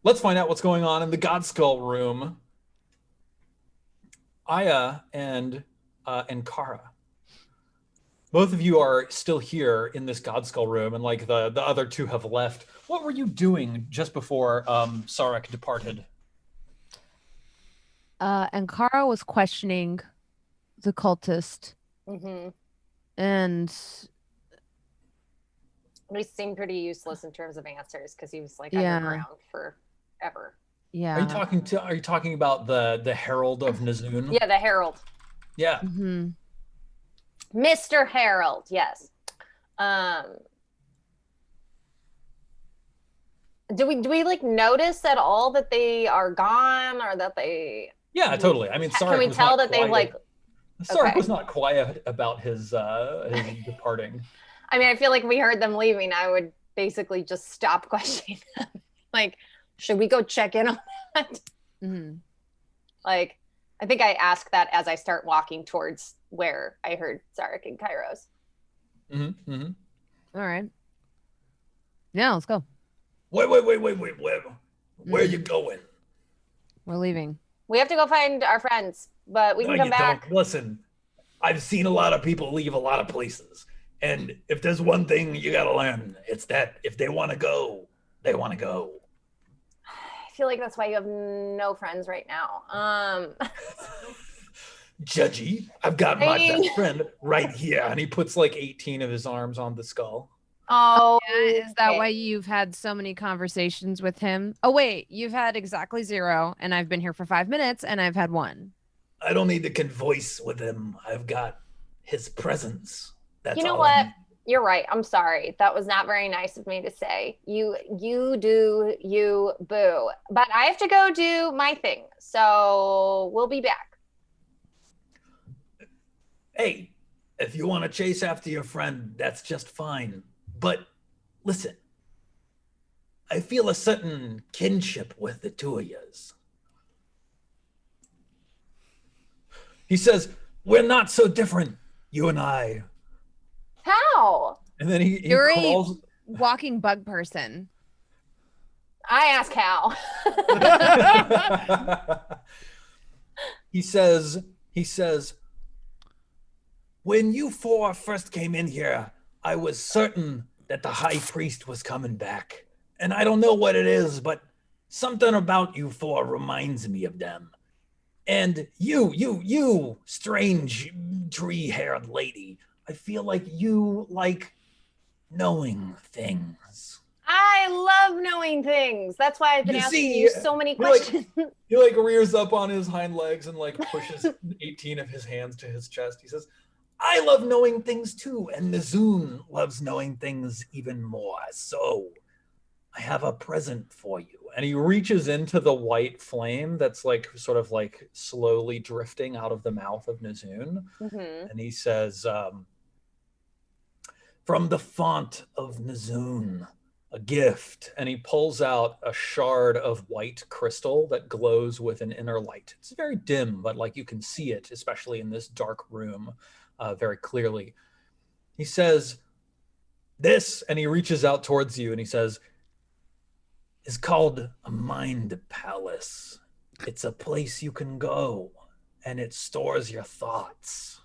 E: Let's find out what's going on in the Godskull room. Aya and Kara. Both of you are still here in this Godskull room, and like the other two have left. What were you doing just before Sarrek departed?
C: And Kara was questioning the cultist, and
B: he seemed pretty useless in terms of answers because he was like
C: Yeah.
B: underground forever.
C: yeah.
E: Are you talking about the Herald of Nazoon?
B: Yeah, the Herald.
E: Yeah.
C: Mm-hmm.
B: Mr. Harold, yes. Do we like notice at all that they are gone or that they?
E: Yeah, totally. I mean, Sarrek
B: Can we
E: was
B: tell
E: not
B: that they've
E: quiet.
B: like?
E: Sarrek
B: Okay.
E: was not quiet about his departing.
B: I mean, I feel like if we heard them leaving, I would basically just stop questioning them. Like, should we go check in on that?
C: Mm-hmm.
B: Like, I think I ask that as I start walking towards where I heard Sarrek and Kairos.
E: Mm-hmm. Mm-hmm.
C: All right. Yeah, let's go.
F: Wait. Where you going?
C: We're leaving.
B: We have to go find our friends, but we can come back.
F: Don't. Listen, I've seen a lot of people leave a lot of places. And if there's one thing you gotta learn, it's that if they want to go, they want to go.
B: I feel like that's why you have no friends right now.
F: Judgy, I've got my
B: Hey.
F: best friend right here.
E: And he puts like 18 of his arms on the skull.
B: Oh,
C: Yeah, is that
B: okay.
C: why you've had so many conversations with him? Oh, wait, you've had exactly 0, and I've been here for 5 minutes, and I've had 1.
F: I don't need to converse with him. I've got his presence. That's
B: You know
F: all I
B: what?
F: need.
B: You're right. I'm sorry. That was not very nice of me to say. You do you, boo. But I have to go do my thing. So we'll be back.
F: Hey, if you want to chase after your friend, that's just fine. But listen, I feel a certain kinship with the two of yous. He says, we're not so different, you and I.
B: How?
E: And then he
C: You're a
E: crawls.
C: walking bug person.
B: I ask how.
E: He says,
F: When you four first came in here, I was certain that the high priest was coming back. And I don't know what it is, but something about you four reminds me of them. And you, strange tree-haired lady, I feel like you like knowing things.
B: I love knowing things. That's why I've been
F: You
B: asking
F: see,
B: you so many
E: you're like-
B: questions.
E: he like rears up on his hind legs and like pushes 18 of his hands to his chest. He says,
F: I love knowing things too, and Nazoon loves knowing things even more. So I have a present for you.
E: and he reaches into the white flame that's like sort of like slowly drifting out of the mouth of Nazoon.
B: Mm-hmm.
E: And he says,
F: From the font of Nazoon.
E: a gift. And he pulls out a shard of white crystal that glows with an inner light. It's very dim, but like you can see it, especially in this dark room, very clearly. He says, this, and he reaches out towards you and he says,
F: Is called a mind palace. It's a place you can go, and it stores your thoughts.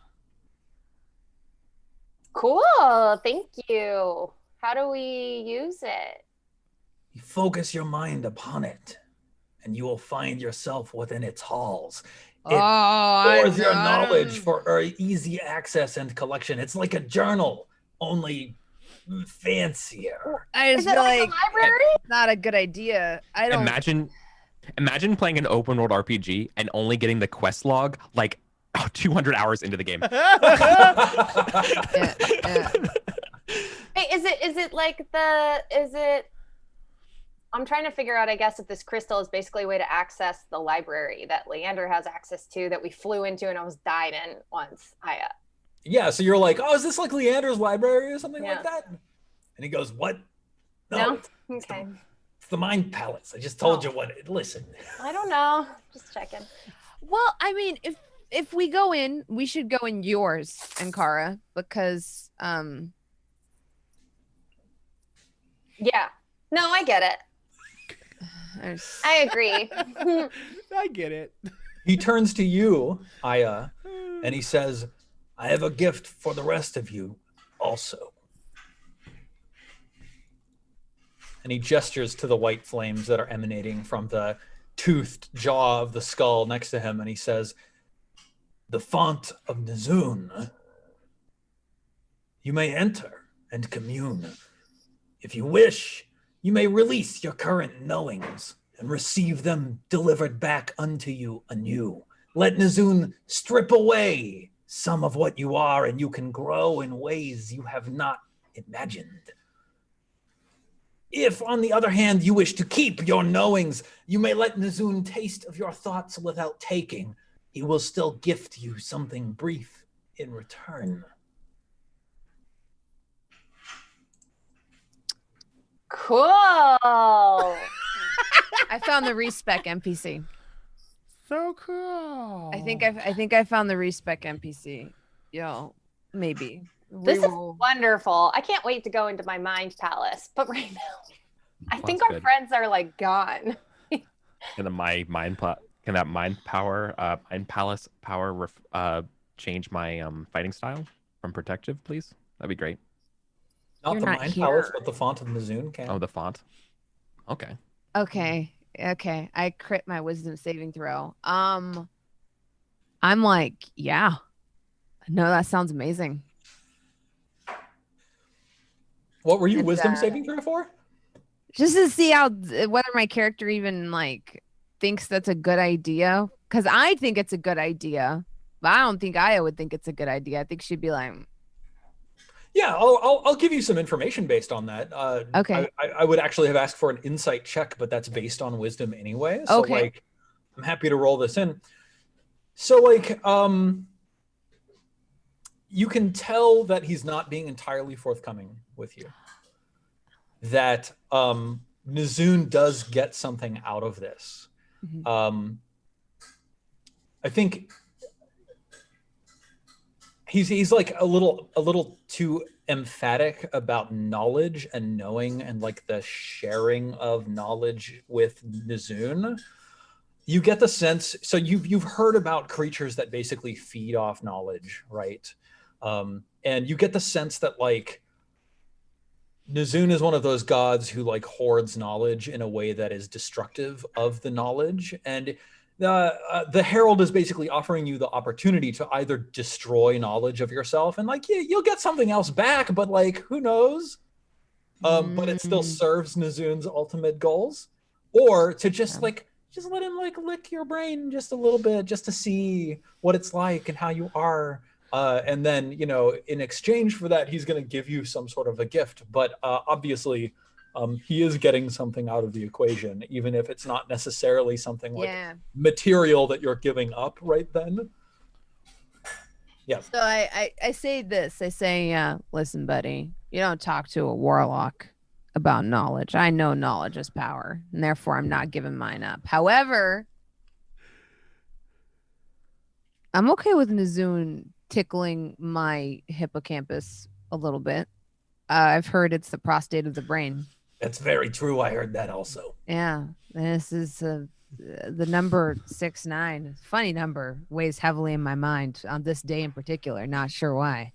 B: Cool. Thank you. How do we use it?
F: You focus your mind upon it, and you will find yourself within its halls. It stores your knowledge for easy access and collection. It's like a journal, only fancier.
C: I just
B: Is it
C: feel
B: like
C: like
B: a library?
C: it's not a good idea. I don't.
D: Imagine playing an open world RPG and only getting the quest log like 200 hours into the game.
C: Yeah, yeah.
B: Hey, is it like I'm trying to figure out, I guess, if this crystal is basically a way to access the library that Leander has access to, that we flew into and almost died in once.
E: yeah, so you're like, oh, is this like Leander's library or something
B: Yeah.
E: like that?
F: And he goes, What?
B: No? Okay.
F: It's the mind palace. I just told you what. Listen.
B: I don't know. Just checking.
C: Well, I mean, if if we go in, we should go in yours, Ankara, because
B: Yeah. No, I get it. I agree.
A: I get it.
E: He turns to you, Aya, and he says, I have a gift for the rest of you also. And he gestures to the white flames that are emanating from the toothed jaw of the skull next to him, and he says, the font of Nizun. You may enter and commune. If you wish, you may release your current knowings and receive them delivered back unto you anew. Let Nizun strip away some of what you are, and you can grow in ways you have not imagined. If, on the other hand, you wish to keep your knowings, you may let Nizun taste of your thoughts without taking. He will still gift you something brief in return.
B: Cool.
C: I found the respec NPC.
A: So cool.
C: I think I found the respec NPC. Yo, maybe.
B: This is wonderful. I can't wait to go into my mind palace. But right now, I think our friends are like gone.
D: Can that mind palace power change my fighting style from protective, please? That'd be great.
E: Not
C: You're
E: the
C: not
E: mind
C: here.
E: palace, but the font of Nizun can.
D: Oh, the font. Okay.
C: Okay. I crit my wisdom saving throw. I'm like, yeah. No, that sounds amazing.
E: What were you wisdom saving throw for?
C: Just to see whether my character even like thinks that's a good idea. Because I think it's a good idea, but I don't think Aya would think it's a good idea. I think she'd be like,
E: yeah, I'll give you some information based on that.
C: Okay.
E: I would actually have asked for an insight check, but that's based on wisdom anyway. So
C: Okay.
E: like, I'm happy to roll this in. So like, you can tell that he's not being entirely forthcoming with you. That Nizun does get something out of this.
C: Mm-hmm.
E: I think he's like a little too emphatic about knowledge and knowing and like the sharing of knowledge with Nizun. You get the sense, so you've heard about creatures that basically feed off knowledge, right? And you get the sense that like Nizun is one of those gods who like hoards knowledge in a way that is destructive of the knowledge, and the Herald is basically offering you the opportunity to either destroy knowledge of yourself and like you'll get something else back, but like who knows? But it still serves Nizun's ultimate goals, or to just let him like lick your brain just a little bit, just to see what it's like and how you are. And then, in exchange for that, he's going to give you some sort of a gift. But obviously, he is getting something out of the equation, even if it's not necessarily something like material that you're giving up right then. Yeah.
C: So I say this. I say, listen, buddy, you don't talk to a warlock about knowledge. I know knowledge is power, and therefore I'm not giving mine up. However, I'm okay with Nizun tickling my hippocampus a little bit. I've heard it's the prostate of the brain.
F: That's very true. I heard that also.
C: Yeah, this is the number 69. Funny number, weighs heavily in my mind on this day in particular. Not sure why.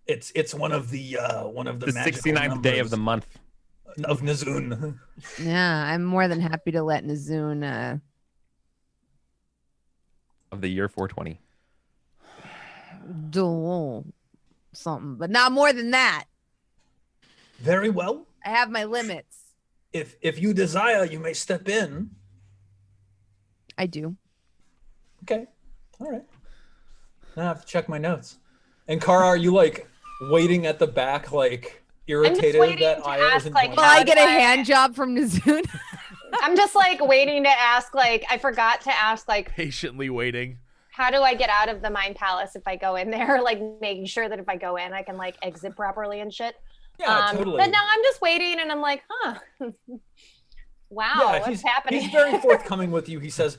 F: It's one of the
D: The 69th day of the month
F: of Nizun.
C: Yeah, I'm more than happy to let Nizun
D: of the year 420.
C: do something, but not more than that.
F: Very well.
C: I have my limits.
F: If you desire, you may step in.
C: I do.
E: Okay. All right. Now I have to check my notes. And Kara, are you like waiting at the back, like irritated that Aya isn't
B: like,
E: joining?
C: Will I get a hand job from Nizun?
B: I'm just like waiting to ask, like, I forgot to ask, like,
A: Patiently waiting.
B: how do I get out of the Mind Palace if I go in there? Like, making sure that if I go in, I can, like, exit properly and shit.
E: Yeah, totally.
B: But now I'm just waiting and I'm like, huh. Wow,
E: Yeah,
B: what's happening?
E: He's very forthcoming with you. He says,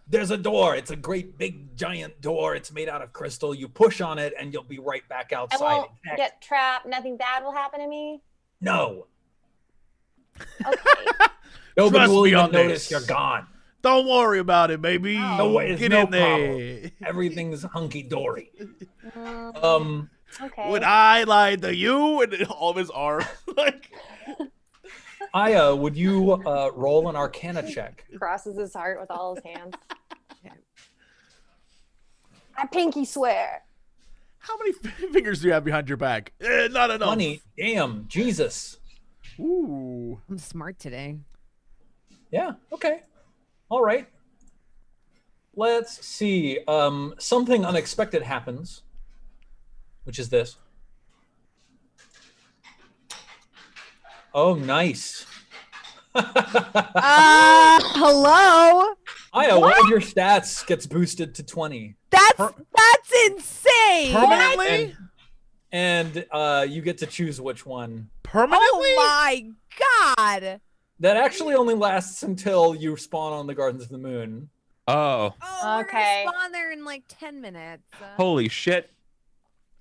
F: there's a door. It's a great big giant door. It's made out of crystal. You push on it and you'll be right back
B: I
F: outside.
B: won't
F: In fact,
B: get trapped. Nothing bad will happen to me.
F: no.
B: Okay.
F: Nobody
A: Trust
F: will
A: me
F: even
A: on
F: notice
A: this.
F: you're gone.
A: Don't worry about it, baby.
F: No way, it's
A: Get
F: no
A: in there.
F: Everything's hunky dory.
B: Okay.
A: Would I lie to you? And then all of his arms. Like,
F: Aya, would you roll an Arcana check?
B: Crosses his heart with all his hands. I pinky swear.
A: how many fingers do you have behind your back? Not enough.
F: 20. Damn, Jesus.
A: Ooh.
C: I'm smart today.
F: Yeah, okay. All right. Let's see. Something unexpected happens, which is this. Oh, nice.
C: Hello?
F: Aya, one of your stats gets boosted to 20.
C: That's insane.
A: Permanently?
F: And you get to choose which one.
A: Permanently?
C: Oh my god.
F: That actually only lasts until you spawn on the Gardens of the Moon.
D: Oh,
C: Oh,
B: Okay.
C: we're gonna spawn there in like 10 minutes.
D: holy shit.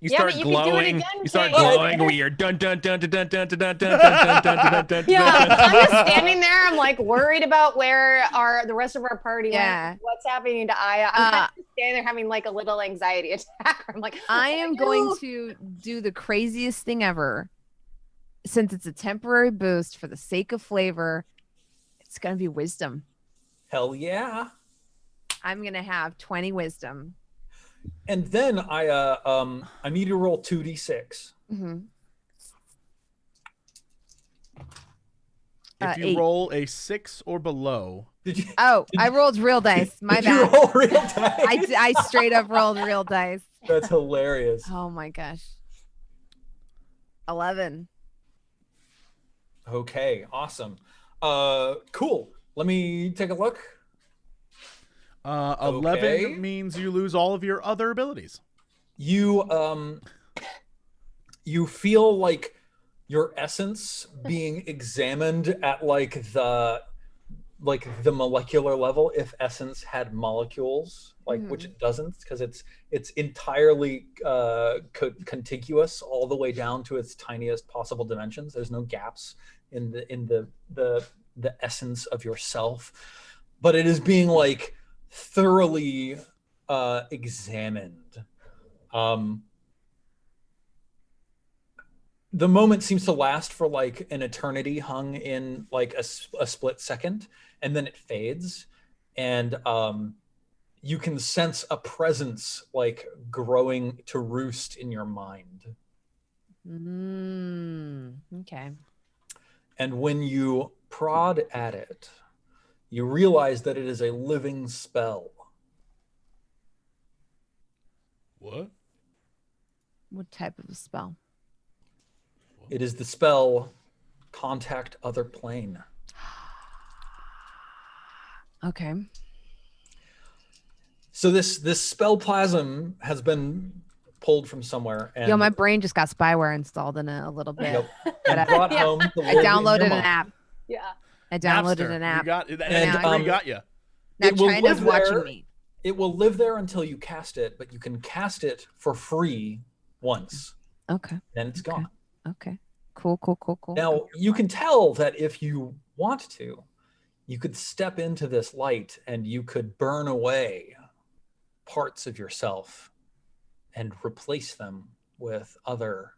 D: You
B: Yeah,
D: start
B: but you can do it
D: glowing.
B: again,
D: You start
B: Kate.
D: glowing weird. Dun dun dun dun dun dun dun dun dun dun dun dun.
B: Yeah, I'm just standing there. I'm like worried about where the rest of our party
C: Yeah.
B: went. What's happening to Aya? I'm kind of just standing there having like a little anxiety attack. I'm like,
C: I
B: what
C: am
B: do
C: going to do the craziest thing ever. Since it's a temporary boost for the sake of flavor, it's going to be wisdom.
F: Hell yeah.
C: I'm going to have 20 wisdom.
F: And then I need to roll 2d6.
C: Mm-hmm.
A: If you
C: 8.
A: roll a 6 or below,
F: Did you?
C: Oh, I rolled real dice. My
F: Did you
C: bad.
F: roll real dice?
C: I straight up rolled real dice.
F: That's hilarious.
C: Oh my gosh. 11.
F: Okay, awesome. Cool. Let me take a look.
A: 11
F: Okay.
A: means you lose all of your other abilities.
F: You you feel like your essence being examined at the molecular level, if essence had molecules, which it doesn't, because it's entirely contiguous all the way down to its tiniest possible dimensions. There's no gaps in the essence of yourself, but it is being thoroughly examined. The moment seems to last for an eternity, hung in a split second, and then it fades, and you can sense a presence growing to roost in your mind.
C: Okay.
F: And when you prod at it, you realize that it is a living spell.
A: What?
C: What type of a spell?
F: It is the spell Contact Other Plane.
C: Okay.
F: So this spell plasm has been pulled from somewhere. And
C: Yo, my brain just got spyware installed in it a little bit.
F: Yep. And brought home to
C: I
F: live in
C: downloaded
F: your
C: an
F: mind.
C: app.
B: Yeah.
C: I downloaded
A: Napster.
C: an app.
A: You got, and
F: And,
A: we got you.
C: Now
F: It will
C: China's
F: live
C: watching
F: there.
C: me.
F: It will live there until you cast it, but you can cast it for free once.
C: Okay.
F: Then it's gone.
C: Okay. Cool.
F: Now, you can tell that if you want to, you could step into this light and you could burn away parts of yourself and replace them with other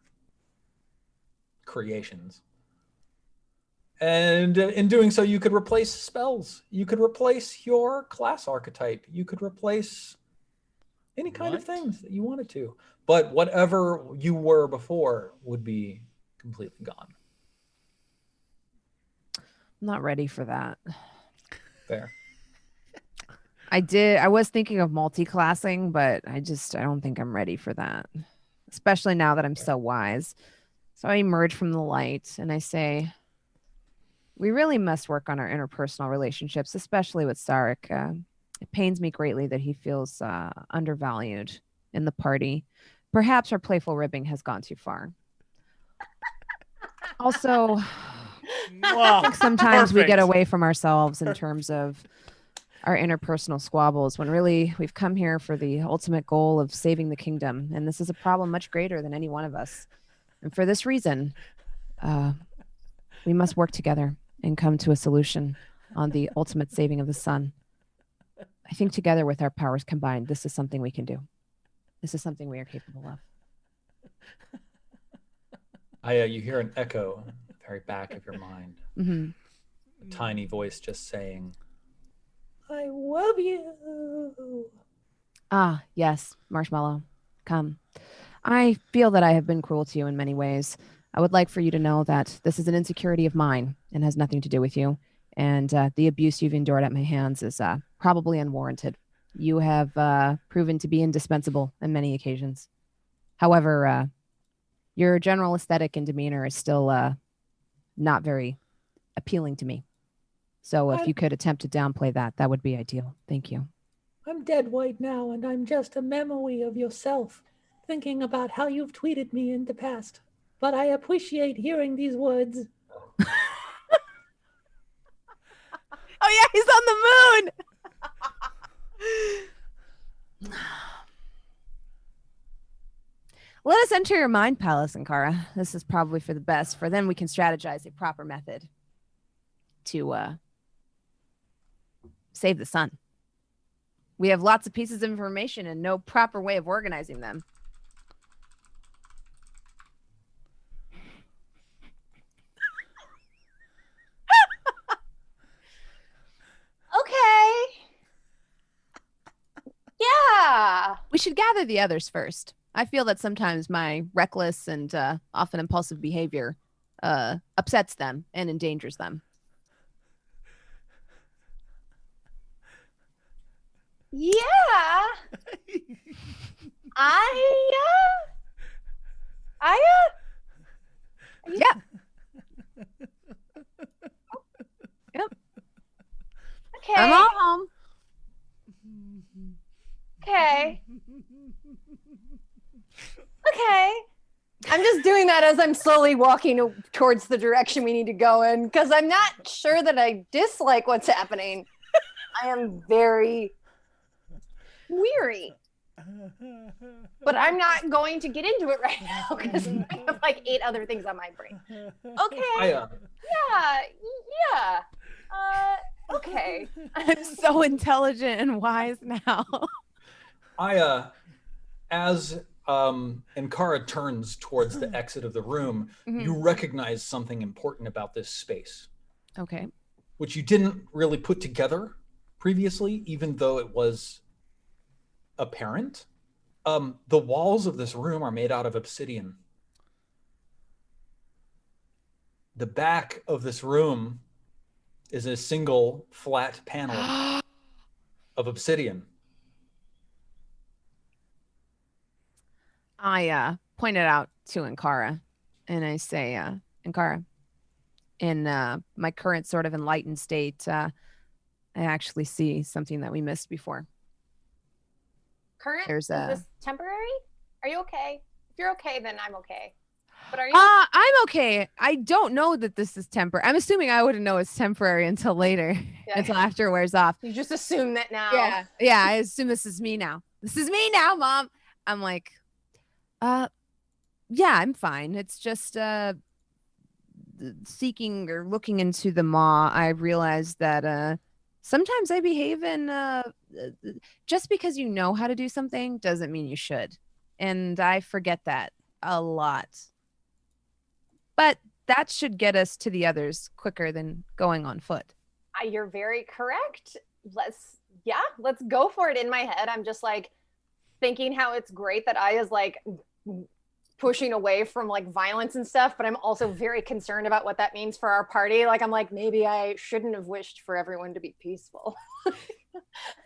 F: creations. And in doing so, you could replace spells. You could replace your class archetype. You could replace any kind of
A: What?
F: things that you wanted to. But whatever you were before would be completely gone.
C: I'm not ready for that.
F: There.
C: I was thinking of multi-classing, but I don't think I'm ready for that. Especially now that I'm so wise. So I emerge from the light and I say, we really must work on our interpersonal relationships, especially with Sarrek. It pains me greatly that he feels undervalued in the party. Perhaps our playful ribbing has gone too far. Also, I think sometimes we get
A: Perfect.
C: away from ourselves in terms of our interpersonal squabbles when really we've come here for the ultimate goal of saving the kingdom. And this is a problem much greater than any one of us. And for this reason, we must work together and come to a solution on the ultimate saving of the sun. I think together with our powers combined, this is something we can do. This is something we are capable of.
E: You hear an echo at the very back of your mind.
C: Mm-hmm.
E: A tiny voice just saying,
F: I love you.
C: Ah, yes, Marshmallow, come. I feel that I have been cruel to you in many ways. I would like for you to know that this is an insecurity of mine and has nothing to do with you. And the abuse you've endured at my hands is probably unwarranted. You have proven to be indispensable on many occasions. However, your general aesthetic and demeanor is still not very appealing to me. So if you could attempt to downplay that, that would be ideal. Thank you.
F: I'm dead white now, and I'm just a memory of yourself, thinking about how you've tweeted me in the past. But I appreciate hearing these words.
C: Oh yeah, he's on the moon. Let us enter your mind palace, Ankara. This is probably for the best, for then we can strategize a proper method to save the sun. We have lots of pieces of information and no proper way of organizing them.
B: Okay. Yeah.
C: We should gather the others first. I feel that sometimes my reckless and often impulsive behavior upsets them and endangers them.
B: Yeah.
C: Yeah. Yep.
B: Okay.
C: I'm all home.
B: Okay. Okay. I'm just doing that as I'm slowly walking towards the direction we need to go in, because I'm not sure that I dislike what's happening. I am very weary. But I'm not going to get into it right now because I have like 8 other things on my brain. Okay. Yeah. Okay.
C: I'm so intelligent and wise now.
E: As Ankara turns towards the exit of the room, you recognize something important about this space.
C: Okay.
E: Which you didn't really put together previously, even though it was apparent. The walls of this room are made out of obsidian. The back of this room is a single flat panel of obsidian.
C: I point it out to Ankara and I say, Ankara, in my current sort of enlightened state, I actually see something that we missed before.
B: Is this temporary? Are you okay? If you're okay, then I'm okay. But are you?
C: I'm okay. I don't know that this is temporary. I'm assuming I wouldn't know it's temporary until later, until after it wears off.
B: You just assume that now.
C: Yeah. I assume this is me now. This is me now, Mom. I'm like, yeah, I'm fine. It's just seeking or looking into the maw. I realized that sometimes I behave in just because you know how to do something doesn't mean you should. And I forget that a lot. But that should get us to the others quicker than going on foot.
B: You're very correct. Let's go for it. In my head, I'm just like thinking how it's great that Aya's like pushing away from like violence and stuff, but I'm also very concerned about what that means for our party. Like, I'm like, maybe I shouldn't have wished for everyone to be peaceful.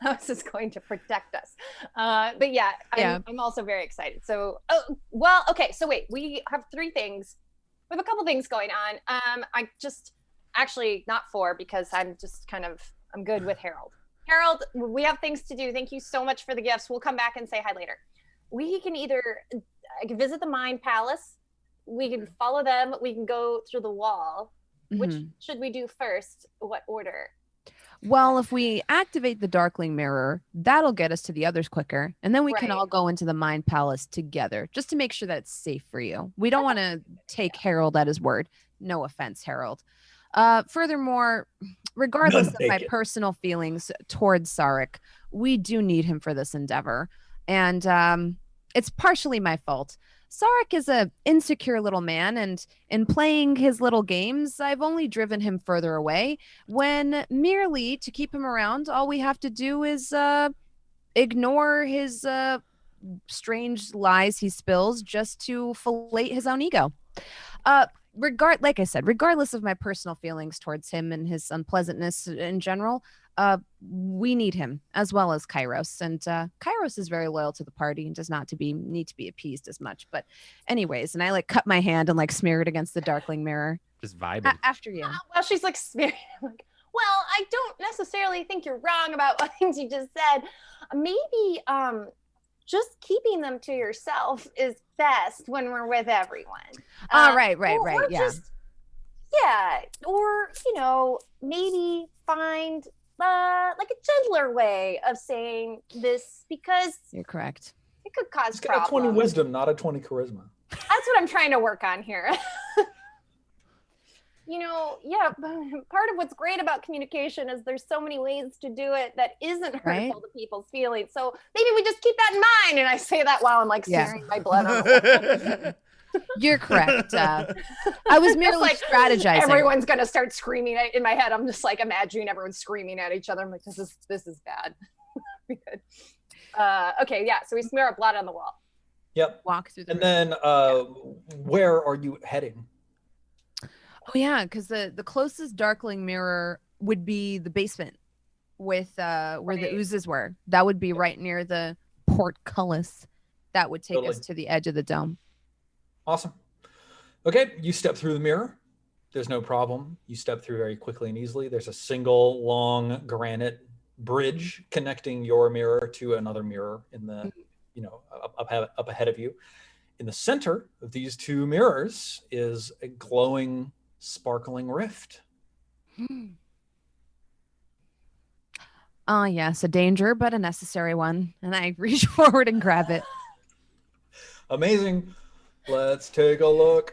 B: This is going to protect us. But yeah, I'm also very excited. So, okay. So wait, we have 3 things. We have a couple things going on. I just actually not 4 because I'm good with Harold. Harold, we have things to do. Thank you so much for the gifts. We'll come back and say hi later. We can I can visit the Mind Palace. We can follow them. We can go through the wall. Which should we do first? What order?
C: Well, if we activate the Darkling Mirror, that'll get us to the others quicker. And then we can
B: Right.
C: all go into the Mind Palace together just to make sure that it's safe for you. We don't want to take Harold at his word. No offense, Harold. Furthermore, regardless
F: None
C: of my
F: taken.
C: personal feelings towards Sarrek, we do need him for this endeavor. And it's partially my fault. Sarrek is a insecure little man, and in playing his little games, I've only driven him further away, when merely to keep him around, all we have to do is ignore his strange lies he spills just to fillet his own ego. Like I said, regardless of my personal feelings towards him and his unpleasantness in general, we need him as well as Kairos. And Kairos is very loyal to the party and does not need to be appeased as much. But anyways, and I like cut my hand and like smear it against the Darkling Mirror.
D: Just vibing.
C: After you.
B: Well, she's like, I'm like, well, I don't necessarily think you're wrong about what things you just said. Maybe just keeping them to yourself is best when we're with everyone.
C: Right.
B: Or
C: Yeah.
B: Or, maybe find like a gentler way of saying this, because
C: You're correct.
B: it could cause
E: It's got a 20
B: problems.
E: wisdom, not a 20 charisma.
B: That's what I'm trying to work on here. Part of what's great about communication is there's so many ways to do it that isn't hurtful
C: Right.
B: to people's feelings. So maybe we just keep that in mind. And I say that while I'm like
C: Yeah.
B: smearing my blood on the wall.
C: You're correct. I was merely
B: like
C: strategizing.
B: Everyone's gonna start screaming in my head. I'm just like imagining everyone screaming at each other. I'm like, this is bad. Good. Okay, yeah. So we smear our blood on the wall.
E: Yep.
C: Walk through the
E: And
C: room.
E: then where are you heading?
C: Oh yeah, because the closest Darkling Mirror would be the basement with where the
B: Right.
C: oozes were. That would be right near the portcullis. That would take us
E: Totally.
C: to the edge of the dome.
E: Awesome. Okay, you step through the mirror. There's no problem. You step through very quickly and easily. There's a single long granite bridge connecting your mirror to another mirror in the, up ahead of you. In the center of these two mirrors is a glowing, sparkling rift.
C: Yes, a danger, but a necessary one. And I reach forward and grab it.
E: Amazing. Let's take a look.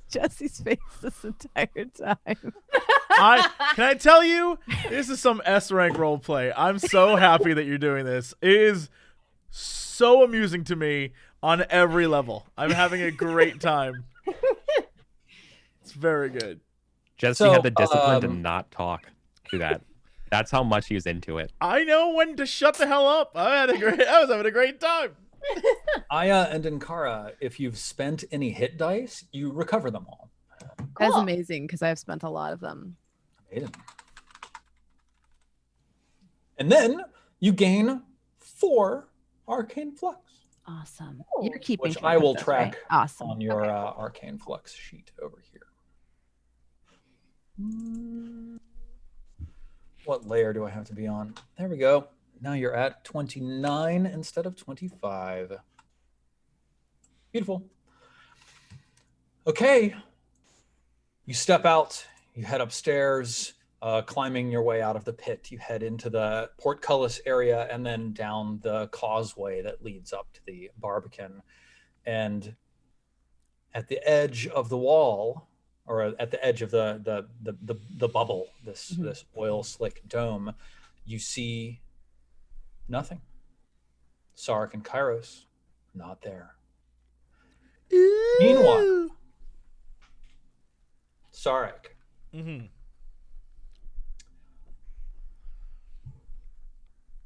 C: Jesse's face this entire time.
A: Can I tell you, this is some S-rank role play. I'm so happy that you're doing this. It is so amusing to me on every level. I'm having a great time. It's very good.
D: Jesse
E: So,
D: had the discipline to not talk through that. That's how much he was into it.
A: I know when to shut the hell up. I was having a great time.
E: Aya and Ankara, if you've spent any hit dice, you recover them all.
C: That's
B: Cool.
C: amazing because I've spent a lot of them.
E: Amazing. And then you gain 4 arcane flux
C: Awesome.
B: Ooh.
C: You're keeping
E: Which
C: track
E: I
C: of
E: will
C: those,
E: track
C: right? Awesome.
E: on your
B: Okay.
E: arcane flux sheet over here. What layer do I have to be on? There we go. Now you're at 29 instead of 25. Beautiful. Okay. You step out, you head upstairs, climbing your way out of the pit. You head into the portcullis area and then down the causeway that leads up to the Barbican. And at the edge of the wall, or at the edge of the bubble, this oil slick dome, you see nothing. Sarrek and Kairos, not there. Meanwhile, Sarrek,
A: Mm-hmm.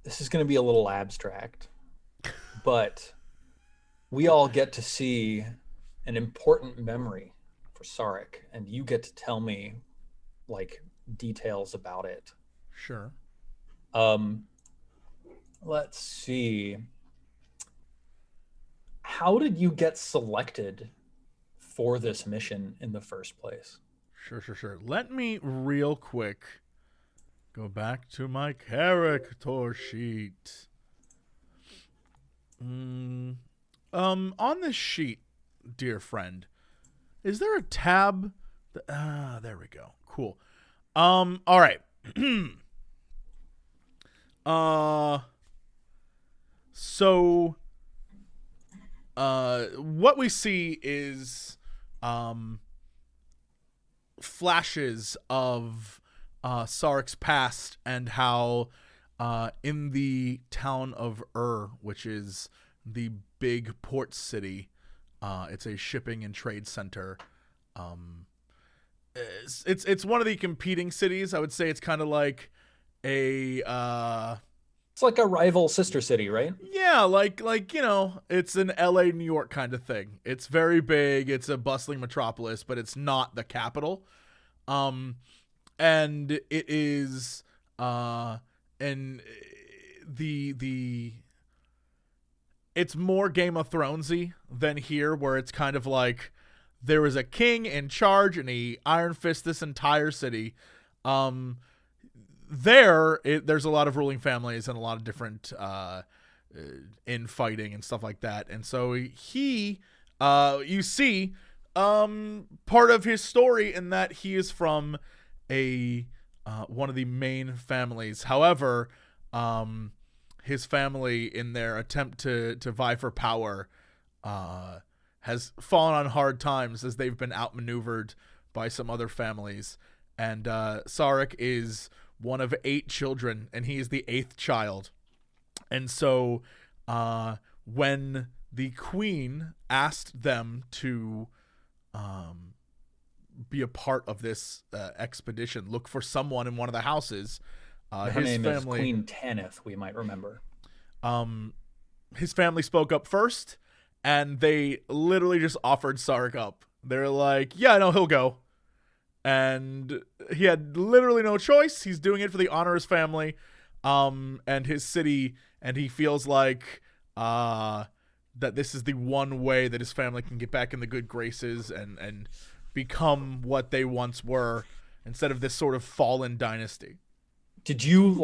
E: this is going to be a little abstract, but we all get to see an important memory for Sarrek, and you get to tell me like details about it.
A: Sure.
E: Let's see. How did you get selected for this mission in the first place?
A: Sure. Let me real quick go back to my character sheet. On this sheet, dear friend, is there a tab? There we go. Cool. All right. So what we see is flashes of Sarrek's past and how in the town of which is the big port city, it's a shipping and trade center. It's one of the competing cities. I would say it's kind of like a
E: It's like a rival sister city, right?
A: yeah, like it's an LA, New York kind of thing. It's very big. It's a bustling metropolis, but it's not the capital. And it is and the it's more Game of Thronesy than here, where it's kind of like there is a king in charge and he iron fist this entire city. There's a lot of ruling families and a lot of different infighting and stuff like that. And so he you see part of his story in that he is from a one of the main families. However, his family, in their attempt to vie for power, has fallen on hard times as they've been outmaneuvered by some other families. And Sarrek is one of 8 children, and he is the 8th child. And so when the queen asked them to be a part of this expedition, look for someone in one of the houses,
E: Her name is Queen Tanith, we might remember.
A: His family spoke up first, and they literally just offered Sarrek up. They're like, yeah, no, he'll go. And he had literally no choice. He's doing it for the honor of his family and his city, and he feels like that this is the one way that his family can get back in the good graces and become what they once were, instead of this sort of fallen dynasty.
E: Did you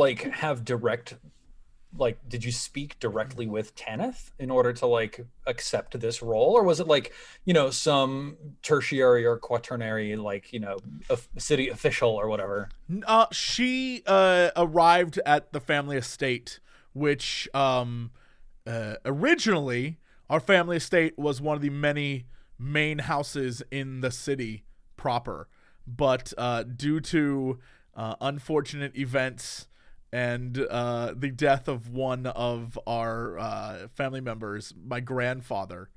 E: did you speak directly with Tanith in order to accept this role, or was it some tertiary or quaternary a city official or whatever?
A: She arrived at the family estate, which originally our family estate was one of the many main houses in the city proper, but due to unfortunate events and the death of one of our family members, my grandfather,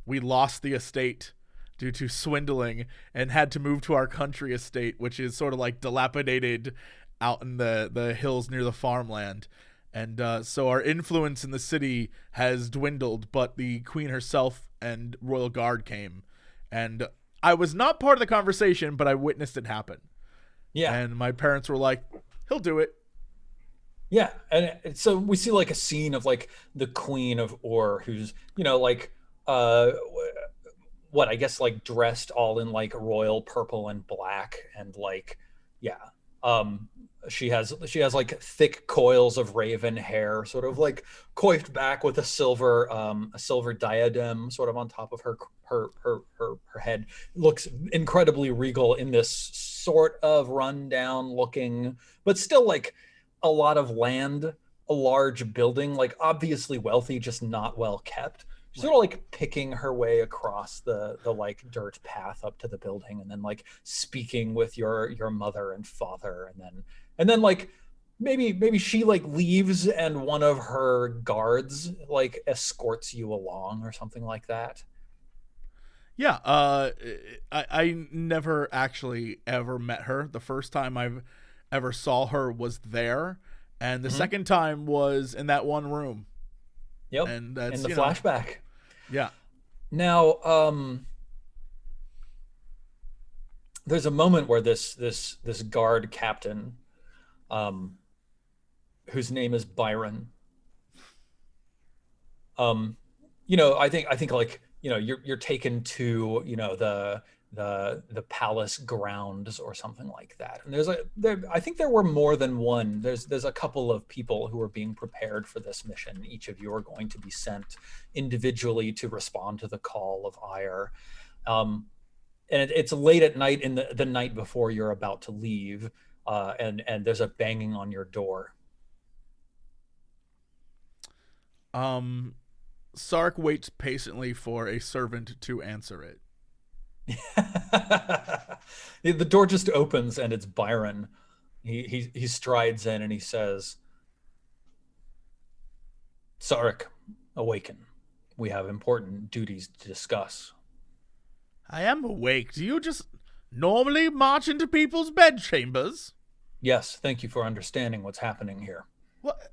A: we lost the estate due to swindling and had to move to our country estate, which is sort of like dilapidated out in the hills near the farmland. And so our influence in the city has dwindled, but the queen herself and royal guard came. And I was not part of the conversation, but I witnessed it happen. Yeah. And my parents were like, he'll do it.
E: Yeah. And so we see a scene of the Queen of who's, what I guess dressed all in royal purple and black and she has thick coils of raven hair, sort of coiffed back with a silver diadem sort of on top of her head. Looks incredibly regal in this sort of rundown looking, but still a lot of land, a large building, obviously wealthy, just not well kept. She's sort of picking her way across the dirt path up to the building, and then speaking with your mother and father, and then maybe she leaves and one of her guards escorts you along or something like that.
A: Yeah, I never actually ever met her. The first time I've ever saw her was there, and the second time was in that one room.
E: Yep,
A: and that's
E: in the flashback.
A: Yeah.
E: Now, there's a moment where this guard captain, whose name is Byron, I think you're taken to the palace grounds or something like that, and I think there were more than one. There's a couple of people who are being prepared for this mission. Each of you are going to be sent individually to respond to the call of ire, and it's late at night in the night before you're about to leave. and there's a banging on your door.
A: Sark waits patiently for a servant to answer it.
E: The door just opens and it's Byron. He strides in and he says, Sarrek, awaken. We have important duties to discuss.
A: I am awake. Do you just normally march into people's bedchambers?
E: Yes, thank you for understanding what's happening here.
A: What?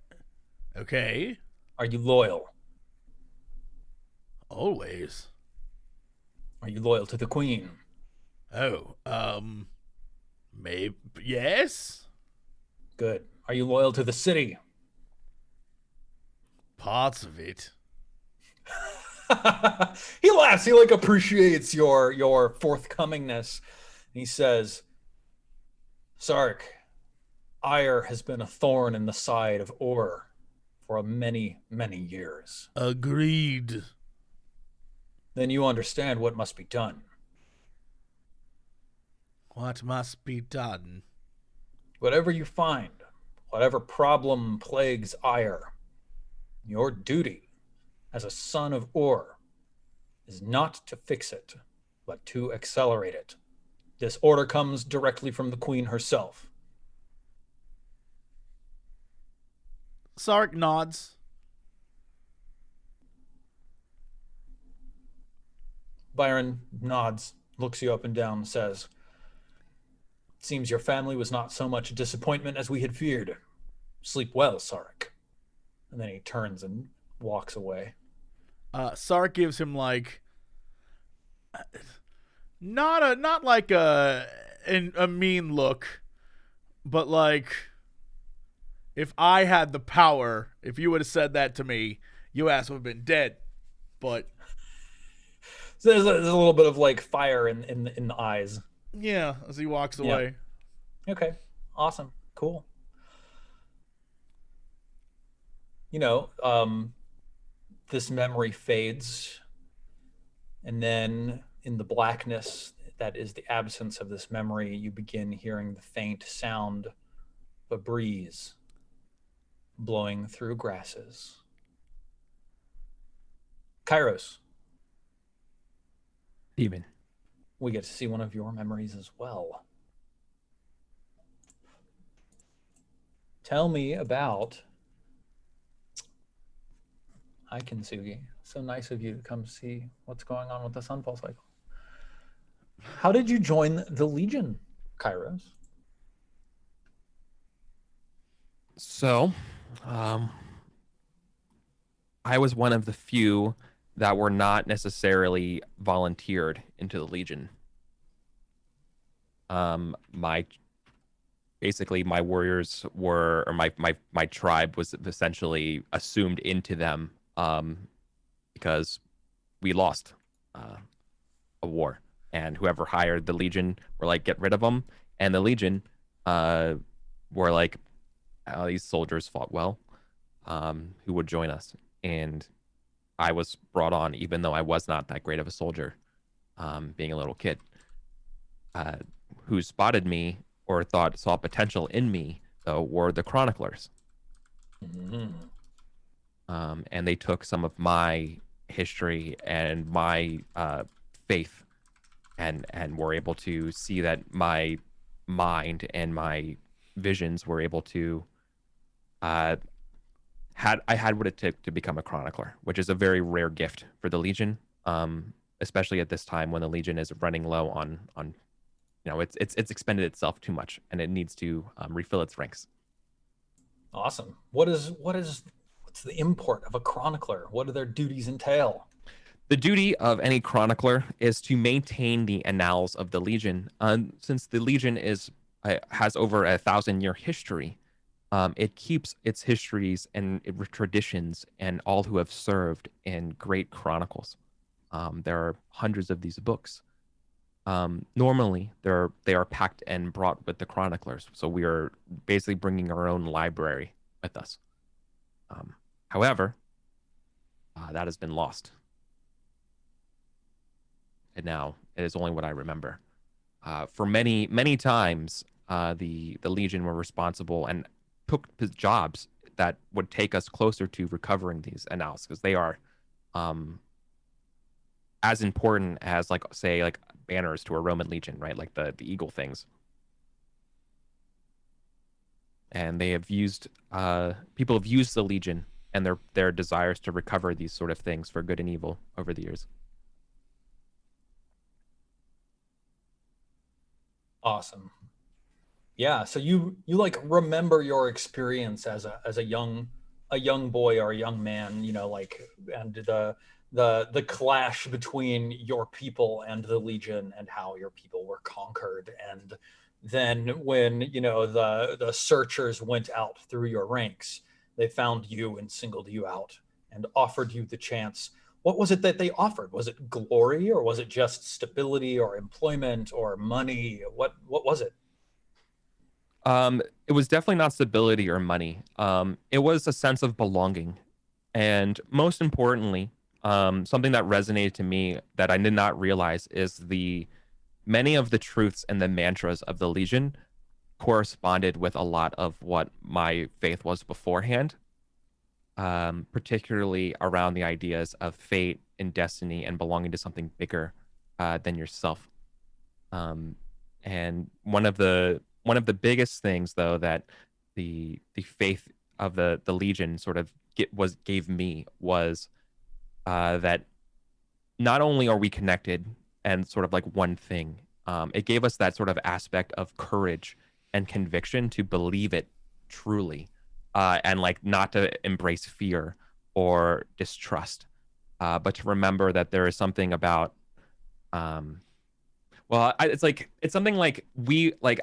A: Okay.
E: Are you loyal?
A: Always.
E: Are you loyal to the Queen?
A: Oh, maybe, yes?
E: Good. Are you loyal to the city?
A: Parts of it.
E: He laughs. He like appreciates your forthcomingness. And he says, Sark, ire has been a thorn in the side of Ur for many, many years.
A: Agreed.
E: Then you understand what must be done.
A: What must be done?
E: Whatever you find, whatever problem plagues ire, your duty as a son of Ur is not to fix it, but to accelerate it. This order comes directly from the Queen herself.
A: Sark nods.
E: Byron nods, looks you up and down, and says, it seems your family was not so much a disappointment as we had feared. Sleep well, Sarrek. And then he turns and walks away.
A: Sark gives him like not like a mean look, but like, if I had the power, if you would have said that to me, your ass would have been dead. But
E: so there's a little bit of like fire in the eyes.
A: Yeah, as he walks away.
E: Okay, awesome, cool. You know, this memory fades, and then in the blackness that is the absence of this memory, you begin hearing the faint sound of a breeze blowing through grasses. Kairos.
D: Demon.
E: We get to see one of your memories as well. Tell me about Hi, Kintsugi. So nice of you to come see what's going on with the Sunfall Cycle. How did you join the Legion, Kairos?
D: So, I was one of the few that were not necessarily volunteered into the Legion. Basically my warriors were, or my tribe was essentially assumed into them, because we lost a war, and whoever hired the Legion were like, get rid of them, and the Legion were like, oh, these soldiers fought well, who would join us? And I was brought on, even though I was not that great of a soldier, being a little kid. Who spotted me or saw potential in me, though, were the Chroniclers.
E: Mm-hmm.
D: And they took some of my history and my faith, and were able to see that my mind and my visions were able to I had what it took to become a Chronicler, which is a very rare gift for the Legion, especially at this time when the Legion is running low on it's expended itself too much, and it needs to refill its ranks.
E: Awesome. What's the import of a Chronicler? What do their duties entail?
D: The duty of any Chronicler is to maintain the annals of the Legion. Since the Legion has over 1,000-year history, it keeps its histories and traditions and all who have served in great chronicles. There are hundreds of these books. Normally, they are packed and brought with the Chroniclers, so we are basically bringing our own library with us. However, that has been lost. And now it is only what I remember. For many, many times, the Legion were responsible and took jobs that would take us closer to recovering these analyses, because they are as important as, like, say, like banners to a Roman legion, right? Like the eagle things. And they have used people have used the Legion and their desires to recover these sort of things for good and evil over the years.
E: Awesome. Yeah, so you like remember your experience as a young boy or a young man, you know, like, and the clash between your people and the Legion, and how your people were conquered. And then when, you know, the searchers went out through your ranks, they found you and singled you out and offered you the chance. What was it that they offered? Was it glory, or was it just stability or employment or money? What was it?
D: It was definitely not stability or money. It was a sense of belonging. And most importantly, something that resonated to me that I did not realize is many of the truths and the mantras of the Legion corresponded with a lot of what my faith was beforehand, particularly around the ideas of fate and destiny and belonging to something bigger than yourself. And one of the biggest things, though, that the faith of the Legion sort of gave me was that not only are we connected and sort of like one thing, it gave us that sort of aspect of courage and conviction to believe it truly, and like not to embrace fear or distrust, but to remember that there is something about it's something like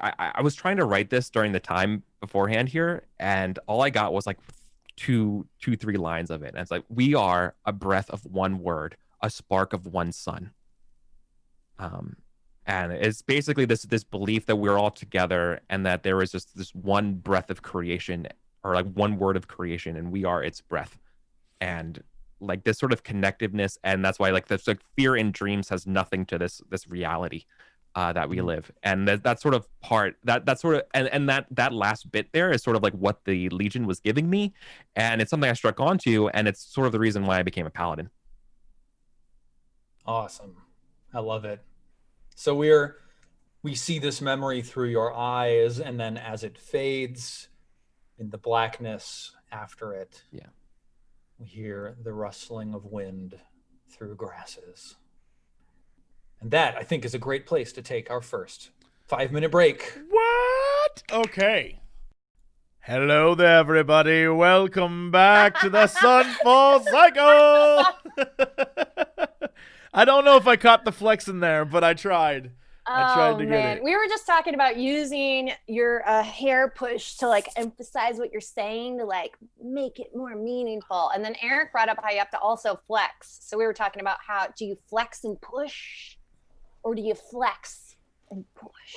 D: I was trying to write this during the time beforehand here, and all I got was like two, 3 lines of it. And it's like, we are a breath of one word, a spark of one sun. And it's basically this belief that we're all together, and that there is just this one breath of creation, or like one word of creation, and we are its breath. And like this sort of connectiveness, and that's why like this like fear in dreams has nothing to this reality that we live. And that sort of part, that sort of, and that last bit there is sort of like what the Legion was giving me, and it's something I struck onto, and it's sort of the reason why I became a paladin.
E: Awesome. I love it. So we see this memory through your eyes, and then as it fades in the blackness after it,
D: yeah,
E: we hear the rustling of wind through grasses. And that, I think, is a great place to take our first 5-minute break.
A: What? Okay. Hello there, everybody. Welcome back to the Sunfall Cycle. I don't know if I caught the flex in there, but I tried. I tried to get it.
B: We were just talking about using your hair push to like emphasize what you're saying, to like make it more meaningful. And then Eric brought up how you have to also flex. So we were talking about how, do you flex and push, or do you flex and push?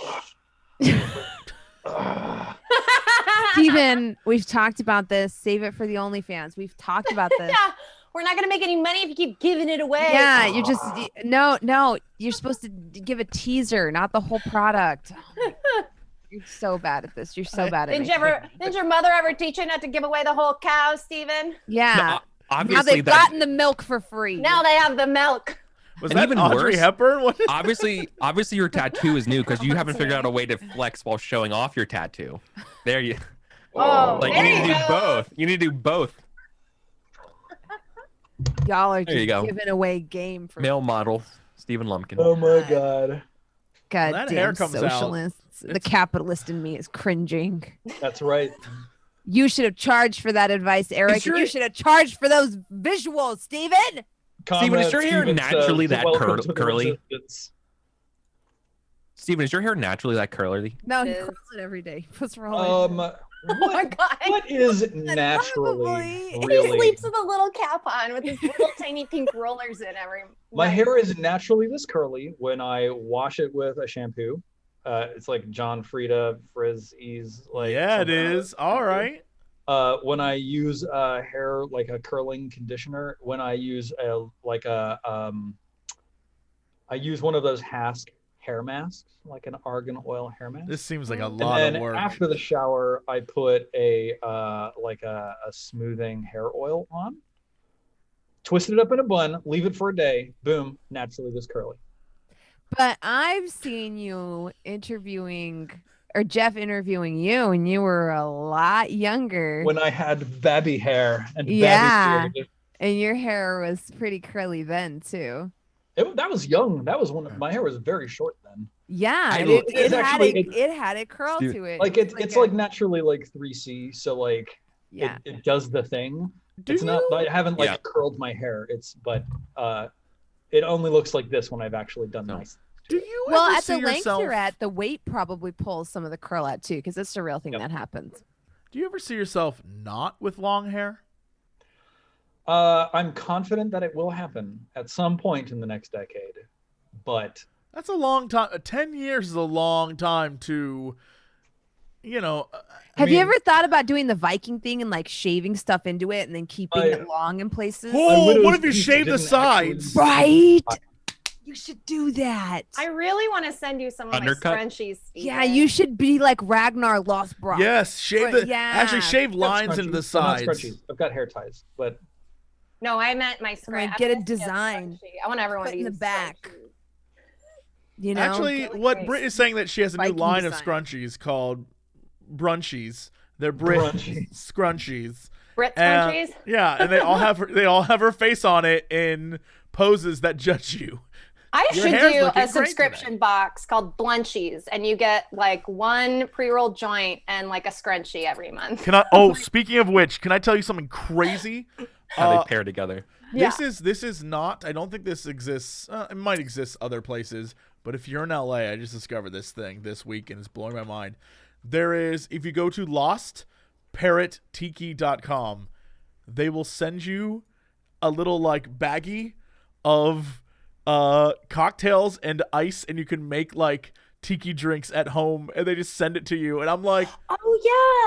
C: Steven, we've talked about this. Save it for the OnlyFans. We've talked about this.
B: Yeah. We're not going to make any money if you keep giving it away.
C: Yeah, you're just no. You're supposed to give a teaser, not the whole product. Oh, you're so bad at this. You're so bad at it.
B: Did your mother ever teach you not to give away the whole cow, Steven?
C: Yeah.
D: No, obviously
C: now they've gotten the milk for free.
B: Now they have the milk.
A: Was
D: and
A: that
D: even
A: Audrey
D: worse,
A: Hepburn? What is
D: obviously your tattoo is new because you haven't figured out a way to flex while showing off your tattoo. There you.
B: Oh,
D: like
B: there
D: you need to
B: you
D: do
B: go.
D: both. You need to do both.
C: Y'all are
D: There you
C: just
D: go.
C: giving away game for
D: Male model, Stephen Lumpkin.
E: Oh my God.
A: that hair
C: goddamn
A: comes out,
C: socialists. The capitalist in me is cringing.
E: That's right.
C: You should have charged for that advice, Eric.
D: Is your-
C: You should have charged for those visuals, Steven.
D: Steven, is your hair
E: Steven
D: naturally
E: says,
D: that
E: "Welcome to the
D: curly?"
E: resistance."
D: Steven, is your hair naturally that curly?
C: No, he
B: Is-
C: curls it every day. What's wrong?
B: Oh my God.
E: What is naturally
C: Probably.
E: really?
B: He sleeps with a little cap on with his little tiny pink rollers in every
E: My
B: night.
E: hair is naturally this curly when I wash it with a shampoo. It's like John Frieda Frizz Ease. Like
A: yeah, it
E: something like
A: is.
E: that.
A: All right.
E: When I use hair like a curling conditioner, when I use I use one of those hair mask, like an argan oil hair mask.
A: This seems like a
E: And
A: lot
E: then
A: of work.
E: after the shower, I put a smoothing hair oil on, twisted it up in a bun, leave it for a day, boom, naturally this curly.
C: But I've seen you interviewing, or Jeff interviewing you, and you were a lot younger.
E: When I had babby hair and
C: Yeah.
E: babby beard.
C: And your hair was pretty curly then too.
E: That was young. That was when my hair was very short then.
C: Yeah,
D: I
C: and
D: will-
C: it had
E: actually-
C: it had a curl
D: Dude,
C: to it.
E: Like it's like naturally like 3C, so like
C: yeah.
E: it does the thing.
A: Do
E: It's not.
A: you-
E: I haven't like
D: Yeah.
E: curled my hair. It only looks like this when I've actually done
D: No.
E: nice.
A: Do you
C: Well,
A: ever
C: at
A: see
C: the length
A: yourself?
C: you're at, the weight probably pulls some of the curl out too, because it's a real thing
E: Yep.
C: that happens.
A: Do you ever see yourself not with long hair?
E: I'm confident that it will happen at some point in the next decade, but
A: That's a long time. 10 years is a long time to, you know.
C: Have you
E: mean-
C: ever thought about doing the Viking thing and like shaving stuff into it and then keeping it long in places?
A: Oh,
E: widow's
A: what if you
E: peak
A: shave the
E: didn't actually-
A: sides?
C: Right. You should do that.
B: I really want to send you some of
D: Undercut?
B: my scrunchies.
C: Yeah,
B: Steven.
C: you should be like Ragnar Lothbrok.
A: Yes, shave
C: But
A: the.
C: yeah.
A: Actually, shave
E: I've got
A: lines into the
E: scrunchies, but not
A: sides.
E: scrunchies. I've got hair ties, but
B: No, I meant my scrunchie.
C: Like, get a design.
B: I want everyone
C: Put
B: to
C: in the
B: use
C: back.
B: scrunchies.
C: You know.
A: Actually,
B: Really
A: what
B: great.
A: Britt is saying that she has a new
C: Viking
A: line of
C: design.
A: scrunchies called brunchies. They're Brit
E: Brunchies.
A: scrunchies.
B: Brit
A: And-
B: scrunchies.
A: Yeah, and they all have her face on it in poses that judge you.
B: I
A: Your
B: should
A: hair's
B: do
A: looking
B: a
A: great
B: subscription
A: today.
B: box called Blunchies, and you get like one pre-rolled joint and like a scrunchie every month.
A: Can I? Oh, speaking of which, can I tell you something crazy?
D: How they pair together.
A: This is not. I don't think this exists. It might exist other places, but if you're in LA, I just discovered this thing this week and it's blowing my mind. There is, if you go to lostparrottiki.com, they will send you a little like baggie of cocktails and ice, and you can make like tiki drinks at home, and they just send it to you. And I'm like,
B: Oh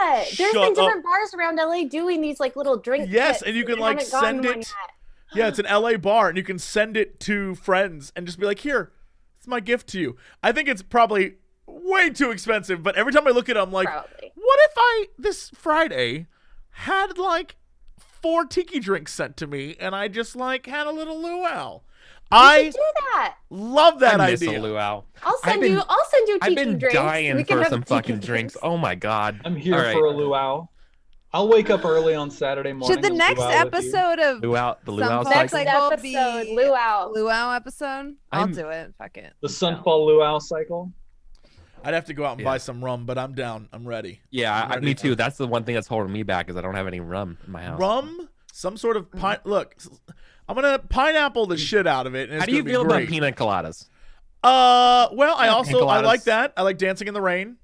B: yeah, there's
A: Shut
B: been
A: up.
B: different bars around LA doing these like little drink.
A: Yes,
B: kits,
A: and you can,
B: I
A: like,
B: haven't gotten
A: send
B: one
A: it-
B: yet.
A: yeah, it's an LA bar, and you can send it to friends and just be like, here, it's my gift to you. I think it's probably way too expensive, but every time I look at it, I'm like,
B: Probably.
A: what if I, this Friday, had like 4 tiki drinks sent to me, and I just like had a little luau?
B: You
A: I
B: should do that.
A: love that
D: I miss
A: idea.
D: a luau.
B: I'll send
D: been-
B: you. I'll send you
D: I've
B: tiki
D: been
B: drinks.
D: dying
B: We can
D: for
B: have
D: some
B: tiki
D: fucking drinks. Oh my god.
E: I'm here
D: All right.
E: for a luau. I'll wake up early on Saturday morning.
C: Should the
E: and
C: next
E: luau with you.
C: episode of
D: Luau, the luau
C: Sunfall
B: Next
D: cycle.
C: Cycle
B: episode,
C: be
B: luau.
C: luau episode? I'll
D: I'm-
C: do it. Fuck it.
E: The Sunfall luau cycle.
A: I'd have to go out and
D: Yeah.
A: buy some rum, but I'm down. I'm ready.
D: Yeah,
A: Ready
D: me
A: to-
D: too. That's the one thing that's holding me back is I don't have any rum in my house.
A: Rum, some sort of pine. Look, I'm gonna pineapple the shit out of it. And it's
D: How do you
A: gonna be
D: feel
A: great.
D: about pina coladas?
A: Well, I
D: Yeah,
A: also
D: pina
A: I like
D: coladas.
A: that. I like dancing in the rain.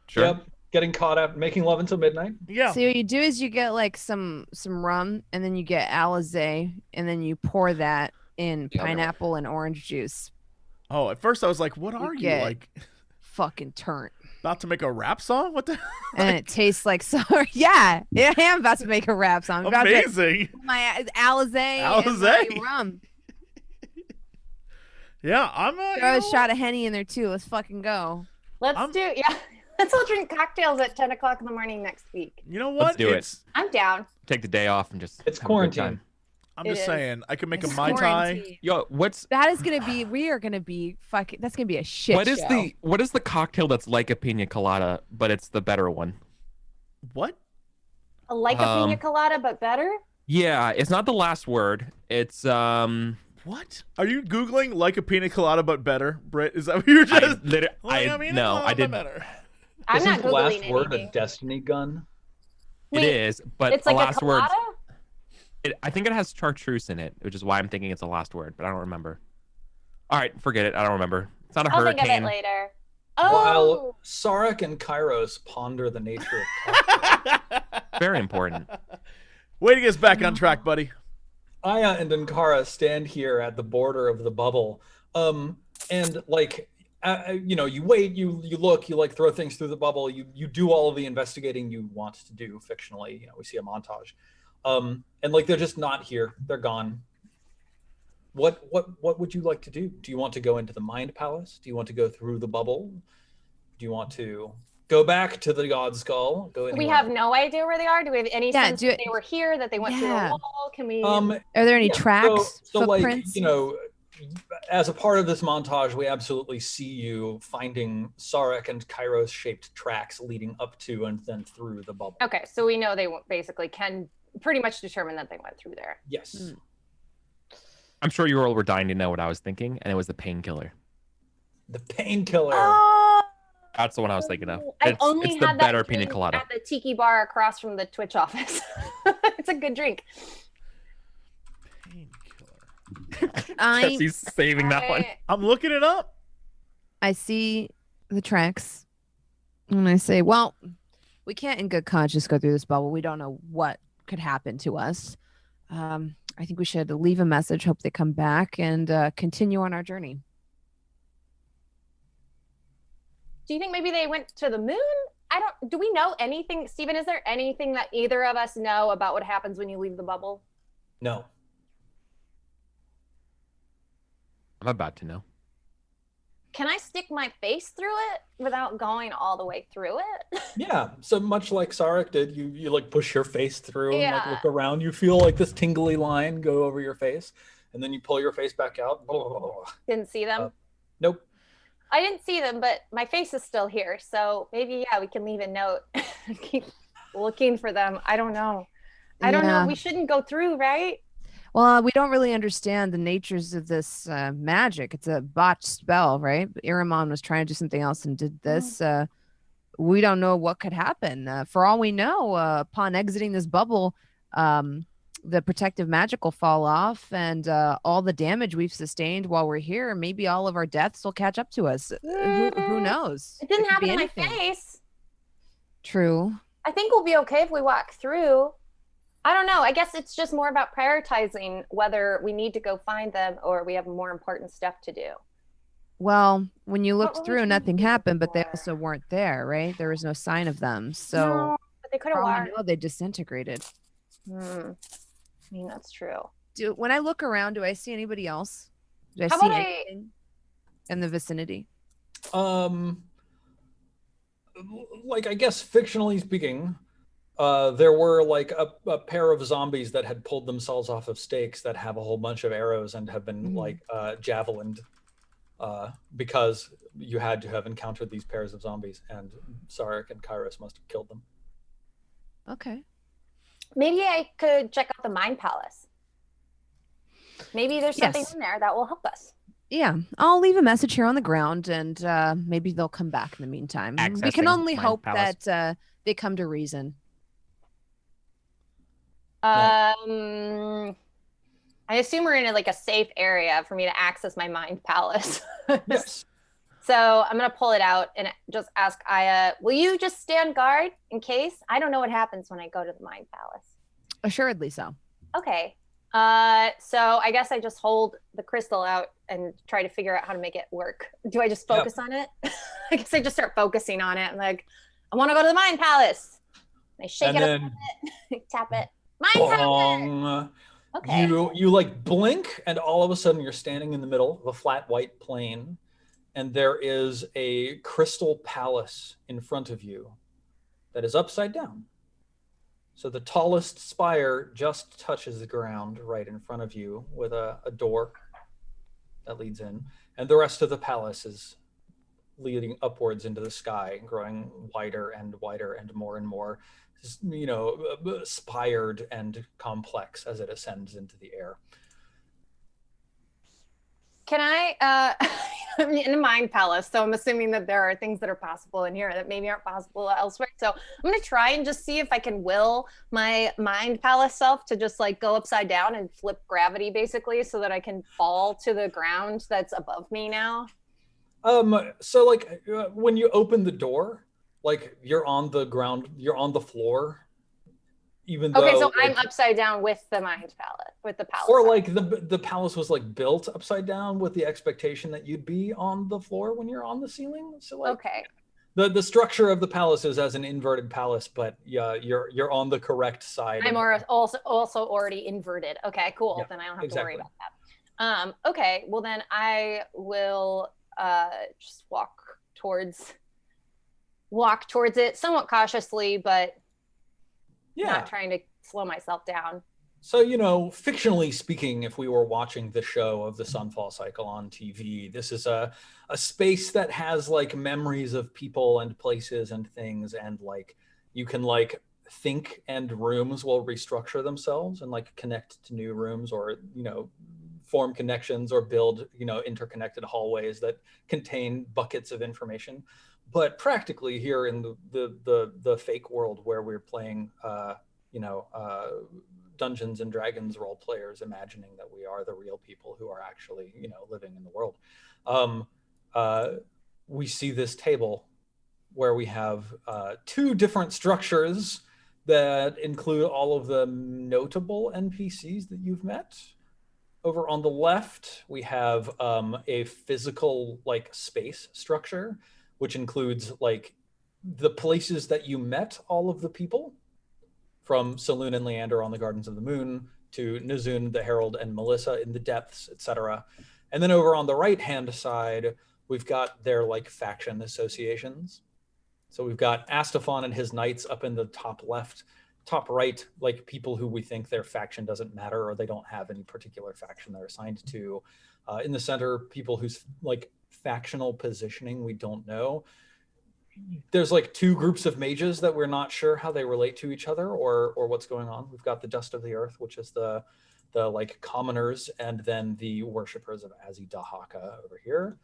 D: Sure.
E: Yep. Getting caught up, making love until midnight.
A: Yeah.
C: So what you do is you get like some rum, and then you get Alizé, and then you pour that in
D: Yeah.
C: pineapple and orange juice.
A: Oh, at first I was like, "What are you
C: get-
A: like?
C: Fucking turnt.
A: About to make a rap song? What the?
C: And it tastes like so. Yeah, I am about to make a rap song. I'm about to
A: Amazing.
C: my Alizé and
A: Alizé.
C: my rum.
A: Yeah, I'm.
C: Throw a shot of Henny in there too. Let's fucking go.
B: Let's
A: I'm-
B: do. Yeah, let's all drink cocktails at 10 o'clock in the morning next week.
A: You know what?
D: Let's do it.
A: It's,
B: I'm down.
D: Take the day off and just
E: It's
D: have a good
E: quarantine.
D: time.
A: I'm
B: It
A: just
B: is.
A: saying, I could make a
C: It's
A: mai tai.
C: quarantine.
D: Yo, what's
C: That is gonna be. We are gonna be fucking. That's gonna be a shit
D: what is
C: show.
D: what is the cocktail that's like a pina colada, but it's the better one?
A: What?
B: Like a pina
D: Um,
B: colada, but better.
D: Yeah, it's not the last word. It's
A: What? Are you googling like a pina colada but better, Britt? Is that what you were
D: I,
A: just?
D: liter-
A: Like
D: I
A: a pina
D: no,
A: colada
D: I
A: but
D: did.
A: Better.
B: I'm
E: Isn't
B: not
E: the last
B: googling
E: word
B: anything.
E: a destiny gun?
D: It
B: Wait,
D: is, but
B: It's
D: the
B: like a
D: last word.
B: colada.
D: I think it has chartreuse in it, which is why I'm thinking it's the last word, but I don't remember. All right, forget it. I don't remember. It's not a
B: I'll think of it
D: hurricane.
B: later. Oh,
E: While Sarrek and Kairos ponder the nature of cocktails,
D: Very important.
A: Way to get us back on track, buddy.
E: Aya and Ankara stand here at the border of the bubble, and like, you wait, you look, you like throw things through the bubble, you do all of the investigating you want to do fictionally. We see a montage, and like they're just not here, they're gone. What would you like to do? Do you want to go into the Mind Palace? Do you want to go through the bubble? Do you want to go back to the God Skull?
B: We have no idea where they are. Do we have any sense that they were here, that they went through the wall? Can we?
C: Are there any tracks,
E: so
C: footprints?
E: like, as a part of this montage, we absolutely see you finding Sarrek and Kairos-shaped tracks leading up to and then through the bubble.
B: Okay, so we know they basically can pretty much determine that they went through there.
E: Yes.
D: I'm sure you all were dying to know what I was thinking, and it was the painkiller.
E: The painkiller.
B: Oh,
D: That's the one I was thinking of.
B: I only
D: it's the
B: had
D: better
B: that
D: pina
B: drink
D: colada.
B: at the tiki bar across from the Twitch office. It's a good drink.
D: Jesse's saving that one.
A: I'm looking it up.
C: I see the tracks, and I say, well, we can't in good conscience go through this bubble. We don't know what could happen to us. I think we should leave a message, hope they come back, and continue on our journey.
B: Do you think maybe they went to the moon? Do we know anything? Steven, is there anything that either of us know about what happens when you leave the bubble?
E: No.
D: I'm about to know.
B: Can I stick my face through it without going all the way through it?
E: Yeah. So much like Sarrek did, you like push your face through and like
B: Yeah.
E: look around. You feel like this tingly line go over your face, and then you pull your face back out.
B: Didn't see them?
E: Nope.
B: I didn't see them, but my face is still here. So maybe, yeah, we can leave a note. Keep looking for them. I don't know. I don't know. We shouldn't go through, right?
C: Well, we don't really understand the natures of this magic. It's a botched spell, right? Iramon was trying to do something else and did this. We don't know what could happen. For all we know, upon exiting this bubble, the protective magic will fall off, and all the damage we've sustained while we're here, maybe all of our deaths will catch up to us. Who knows?
B: It didn't
C: could
B: happen
C: be
B: in my
C: anything.
B: face.
C: True.
B: I think we'll be okay if we walk through. I don't know. I guess it's just more about prioritizing whether we need to go find them or we have more important stuff to do.
C: Well, when you
B: What
C: looked
B: were we
C: through,
B: trying
C: nothing
B: to do
C: happened, but they
B: before?
C: also weren't there, right? There was no sign of them. So
B: No, but they could
C: for
B: have
C: all we
B: walked.
C: know, they disintegrated.
B: I mean, that's true.
C: When I look around, do I see anybody else? Do I
B: How
C: see
B: about
C: anything in the vicinity?
E: Like I guess fictionally speaking, there were like a pair of zombies that had pulled themselves off of stakes that have a whole bunch of arrows and have been like javelined because you had to have encountered these pairs of zombies, and Sarrek and Kairos must have killed them.
C: Okay.
B: Maybe I could check out the Mind Palace. Maybe there's something
C: Yes.
B: in there that will help us.
C: Yeah, I'll leave a message here on the ground, and maybe they'll come back in the meantime. We
D: Accessing
C: can only
D: Mind
C: hope
D: Palace.
C: that they come to reason.
B: I assume we're in like a safe area for me to access my Mind Palace.
E: Yes.
B: So I'm gonna pull it out and just ask Aya, will you just stand guard in case? I don't know what happens when I go to the Mind Palace.
C: Assuredly so.
B: Okay. So I guess I just hold the crystal out and try to figure out how to make it work. Do I just focus on it? I guess I just start focusing on it. I'm like, I want to go to the Mind Palace. And I shake
E: And
B: it
E: then
B: up, tap it. Mind Palace.
E: bong,
B: Okay.
E: you like blink, and all of a sudden you're standing in the middle of a flat white plain, and there is a crystal palace in front of you that is upside down. So the tallest spire just touches the ground right in front of you with a door that leads in. And the rest of the palace is leading upwards into the sky, growing wider and wider and more, spired and complex as it ascends into the air.
B: Can I, I'm in a Mind Palace, so I'm assuming that there are things that are possible in here that maybe aren't possible elsewhere. So I'm going to try and just see if I can will my Mind Palace self to just like go upside down and flip gravity basically so that I can fall to the ground that's above me now.
E: So like when you open the door, like you're on the ground, you're on the floor, even though.
B: Okay, so I'm upside down with the Mind Palace, with the palace.
E: Or like the palace was like built upside down with the expectation that you'd be on the floor when you're on the ceiling. So like
B: Okay.
E: the structure of the palace is as an inverted palace, but yeah, you're on the correct side.
B: I'm also already inverted. Okay, cool.
E: Yeah,
B: Then I don't have to worry
E: exactly.
B: about that. Okay, well then I will just walk towards it somewhat cautiously, but not trying to slow myself down.
E: So, you know, fictionally speaking, if we were watching the show of the Sunfall Cycle on TV, this is a space that has like memories of people and places and things, and like you can like think, and rooms will restructure themselves and like connect to new rooms, or, you know, form connections or build, you know, interconnected hallways that contain buckets of information. But practically here in the fake world where we're playing, Dungeons and Dragons role players, imagining that we are the real people who are actually, you know, living in the world. We see this table where we have two different structures that include all of the notable NPCs that you've met. Over on the left, we have a physical like space structure, which includes like the places that you met all of the people, from Saloon and Leander on the Gardens of the Moon to Nizun, the Herald, and Melissa in the Depths, etc. And then over on the right-hand side, we've got their like faction associations. So we've got Astafon and his knights up in the top left, top right, like people who we think their faction doesn't matter, or they don't have any particular faction they're assigned to. In the center, people whose like factional positioning we don't know. There's like two groups of mages that we're not sure how they relate to each other, or what's going on. We've got the Dust of the Earth, which is the like commoners, and then the worshippers of Azidahaka over here.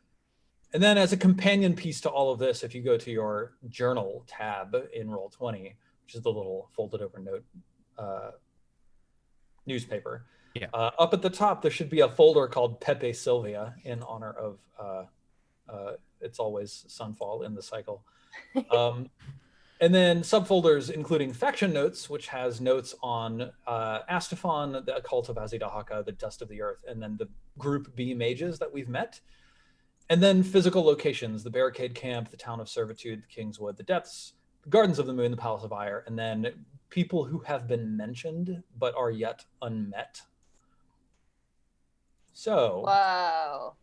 E: And then as a companion piece to all of this, if you go to your journal tab in Roll20, which is the little folded over note newspaper, up at the top there should be a folder called Pepe Sylvia in honor of It's Always Sunfall in the cycle. And then subfolders including faction notes, which has notes on Astafon, the Occult of Azidahaka, the Dust of the Earth, and then the Group B mages that we've met. And then physical locations, the Barricade Camp, the Town of Servitude, the Kingswood, the Depths, the Gardens of the Moon, the Palace of Ire, and then people who have been mentioned but are yet unmet. So,
B: whoa.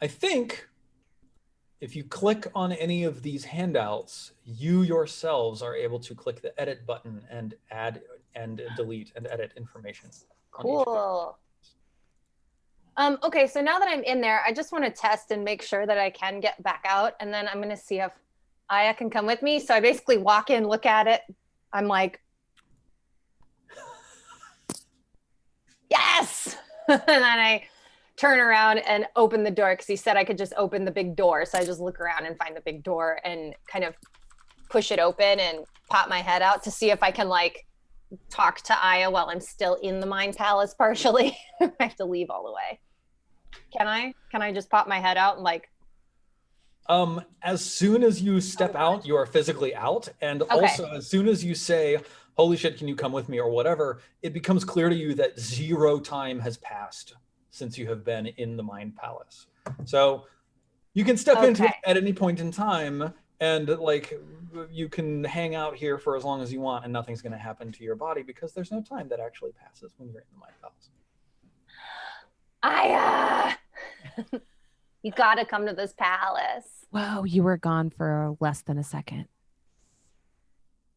E: I think if you click on any of these handouts, you yourselves are able to click the edit button and add and delete and edit information.
B: Cool. Okay, so now that I'm in there, I just want to test and make sure that I can get back out, and then I'm going to see if Aya can come with me. So I basically walk in, look at it. I'm like, yes! And then I turn around and open the door, because he said I could just open the big door. So I just look around and find the big door and kind of push it open and pop my head out to see if I can like talk to Aya while I'm still in the Mind Palace partially. I have to leave all the way. Can I just pop my head out and like?
E: As soon as you step out, you are physically out. And also as soon as you say, holy shit, can you come with me or whatever, it becomes clear to you that 0 time has passed since you have been in the Mind Palace. So you can step into it at any point in time, and like you can hang out here for as long as you want, and nothing's going to happen to your body because there's no time that actually passes when you're in the Mind Palace.
B: Aya, you got to come to this palace.
C: Whoa, you were gone for less than a second.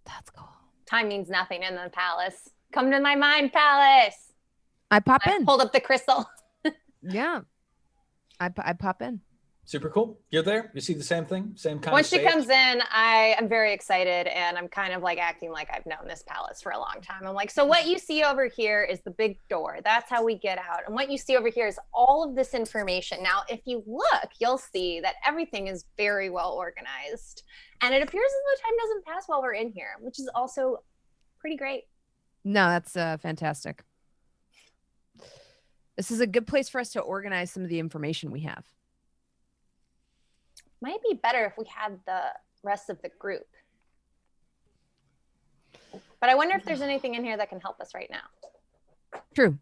C: That's cool.
B: Time means nothing in the palace. Come to my Mind Palace.
C: I pop in.
B: Hold up the crystal.
C: Yeah, I pop in.
E: Super cool. You're there. You see the same thing, same kind
B: Once
E: of space.
B: she comes in, I am very excited, and I'm kind of like acting like I've known this palace for a long time. I'm like, so what you see over here is the big door. That's how we get out. And what you see over here is all of this information. Now, if you look, you'll see that everything is very well organized. And it appears as though time doesn't pass while we're in here, which is also pretty great.
C: No, that's fantastic. This is a good place for us to organize some of the information we have.
B: Might be better if we had the rest of the group. But I wonder if there's anything in here that can help us right now.
C: True.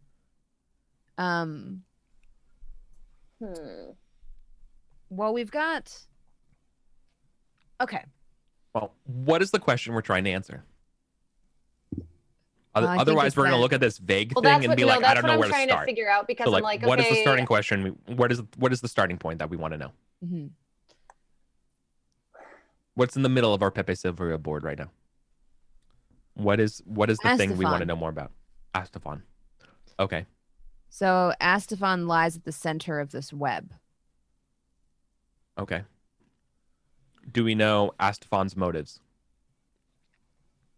C: Well, we've got... Okay.
D: Well, what is the question we're trying to answer?
C: I think
D: Otherwise,
C: it's
D: we're gonna
C: that.
D: look at this vague
B: Well,
D: thing
B: that's
D: and
B: what
D: be
B: no,
D: like, I
B: that's
D: don't
B: what
D: know
B: I'm
D: where to
B: trying to
D: start.
B: figure out because
D: So,
B: I'm
D: like,
B: like,
D: what is the
B: okay,
D: starting question? What is the starting point that we want to know?
C: Mhm.
D: What's in the middle of our Pepe Silveria board right now? What is the thing we want to
C: Astafon.
D: know more about? Astafon. Okay.
C: So Astafon lies at the center of this web.
D: Okay. Do we know Astafon's motives?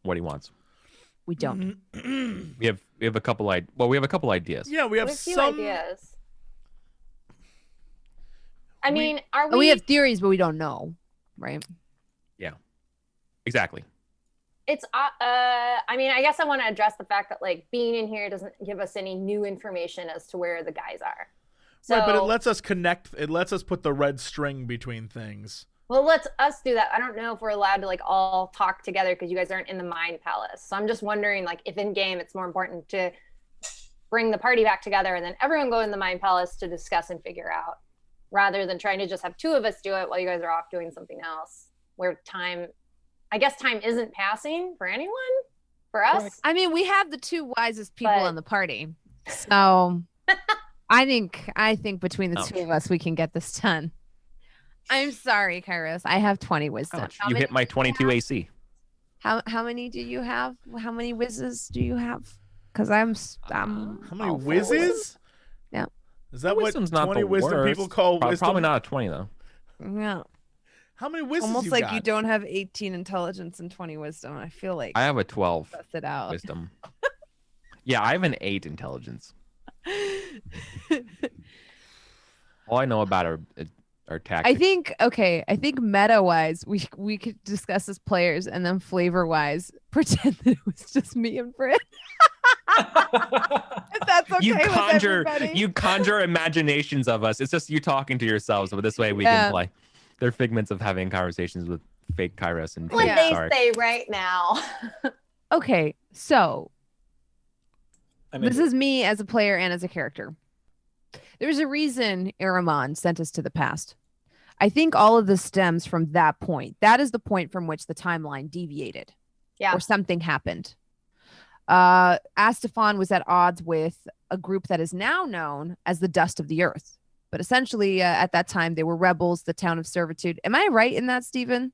D: What he wants?
C: We don't.
D: We have a couple ideas.
A: Yeah, we have
B: we have a few
A: some
B: ideas. I mean, are
C: We have theories, but we don't know, right?
D: Yeah. Exactly.
B: It's I mean, I guess I want to address the fact that like being in here doesn't give us any new information as to where the guys are. So,
A: right, but it lets us connect. It lets us put the red string between things.
B: well, let's us do that. I don't know if we're allowed to like all talk together because you guys aren't in the Mind Palace. So I'm just wondering, like, if in game it's more important to bring the party back together and then everyone go in the Mind Palace to discuss and figure out, rather than trying to just have two of us do it while you guys are off doing something else. Where time, I guess, time isn't passing for anyone. For us,
C: I mean, we have the two wisest people
B: But-
C: in the party, so I think between the two of us, we can get this done. I'm sorry, Kairos. I have 20 wisdom.
D: Ouch.
C: How
D: You
C: many
D: hit my
C: do you
D: 22
C: have?
D: AC.
C: How many do you have? How many whizzes do you have? Because I'm
A: How many
C: all for
A: whizzes?
C: Yeah.
A: Is that what
D: Wisdom's not
A: 20
D: the
A: wisdom
D: worst.
A: people call wisdom?
D: Probably not a 20 though.
C: Yeah.
A: How many whizzes
C: Almost
A: you
C: like
A: got?
C: you don't have 18 intelligence and 20 wisdom. I feel like
D: I have a 12
C: suss it out.
D: wisdom. Yeah, I have an 8 intelligence. All I know about are tactics.
C: I think meta wise, we could discuss as players, and then flavor wise, pretend that it was just me and Britt. If that's okay with everybody.
D: you conjure imaginations of us. It's just you talking to yourselves, but this way we
C: Yeah.
D: can play. They're figments of having conversations with fake Kairos and
B: what
D: fake
B: they
D: Sarrek.
B: say right now.
C: Okay, so
E: I mean,
C: this is me as a player and as a character. There's a reason Aramon sent us to the past. I think all of this stems from that point. That is the point from which the timeline deviated.
B: Yeah.
C: Or something happened. Astafon was at odds with a group that is now known as the Dust of the Earth. But essentially, at that time, they were rebels, the town of servitude. Am I right in that, Stephen?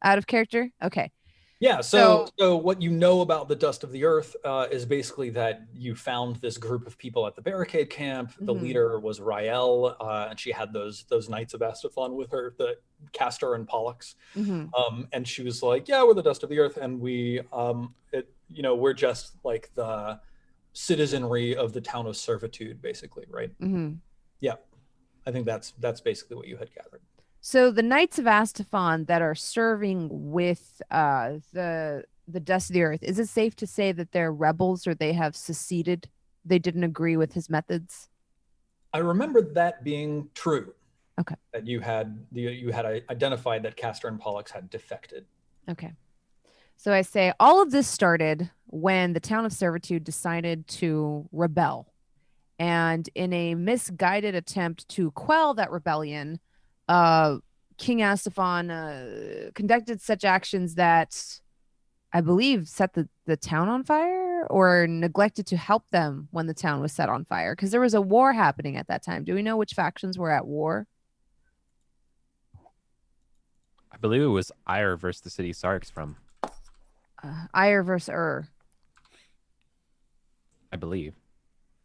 C: Out of character? Okay.
E: yeah. So what you know about the Dust of the Earth is basically that you found this group of people at the barricade camp. The
C: Mhm.
E: leader was Rael, and she had those Knights of Astafon with her, the Castor and Pollux.
C: Mhm.
E: And she was like, "Yeah, we're the Dust of the Earth, and we're just like the citizenry of the town of servitude, basically, right?"
C: Mhm.
E: Yeah, I think that's basically what you had gathered.
C: So the Knights of Astafon that are serving with the Dust of the Earth, is it safe to say that they're rebels or they have seceded? They didn't agree with his methods?
E: I remember that being true.
C: Okay.
E: That you had identified that Castor and Pollux had defected.
C: Okay. So I say all of this started when the town of servitude decided to rebel. And in a misguided attempt to quell that rebellion, King Astafon conducted such actions that I believe set the town on fire or neglected to help them when the town was set on fire because there was a war happening at that time. Do we know which factions were at war?
D: I believe it was Ire versus the city Sark's from.
C: Ire versus Ur.
D: I believe.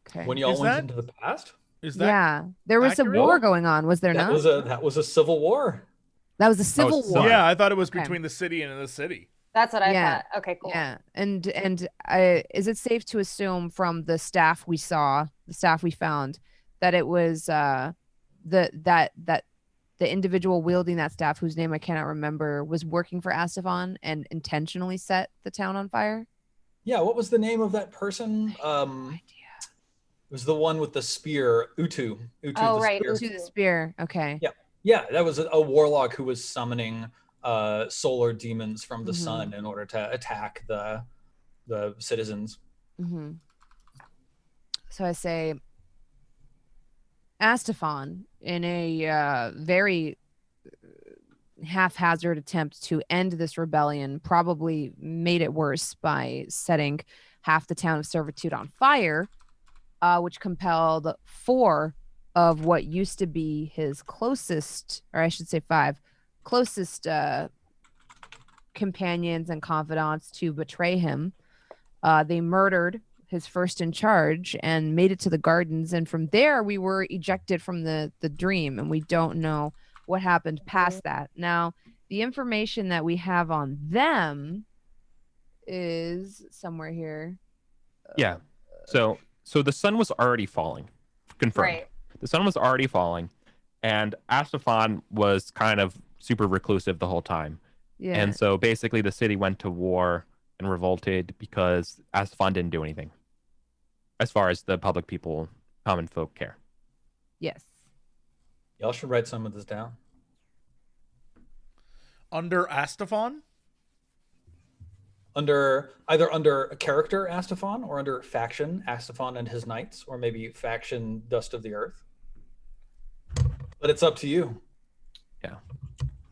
C: Okay.
E: When y'all
A: Is
E: went
A: that-
E: into the past,
A: Is that
C: Yeah, there was
A: accurate?
C: a war going on, was there
E: that
C: not?
E: was a civil war.
C: That was a civil
D: so-
C: war.
A: Yeah, I thought it was
C: Okay.
A: between the city and the city.
B: That's what I
C: Yeah.
B: thought. Okay, cool.
C: Yeah, and is it safe to assume from the staff we saw, the staff we found, that it was the individual wielding that staff, whose name I cannot remember, was working for Astafon and intentionally set the town on fire?
E: Yeah, what was the name of that person? It was the one with the spear, Utu.
B: Oh,
E: the
B: right,
E: spear.
C: To the spear. Okay.
E: Yeah, that was a warlock who was summoning solar demons from the
C: Mhm.
E: sun in order to attack the citizens.
C: Mm-hmm. So I say, Astafon, in a very haphazard attempt to end this rebellion, probably made it worse by setting half the town of Servitude on fire, which compelled 4 of what used to be his closest, or I should say 5, closest companions and confidants to betray him. They murdered his first in charge and made it to the gardens. And from there, we were ejected from the dream, and we don't know what happened past that. Now, the information that we have on them is somewhere here.
D: Yeah. So the sun was already falling. Confirmed.
B: Right.
D: The sun was already falling, and Astafon was kind of super reclusive the whole time.
C: Yeah.
D: And so basically the city went to war and revolted because Astafon didn't do anything as far as the public people, common folk care.
C: Yes.
E: Y'all should write some of this down.
A: Under Astafon?
E: Either under a character Astafon or under faction Astafon and his knights, or maybe faction Dust of the Earth. But it's up to you.
D: Yeah.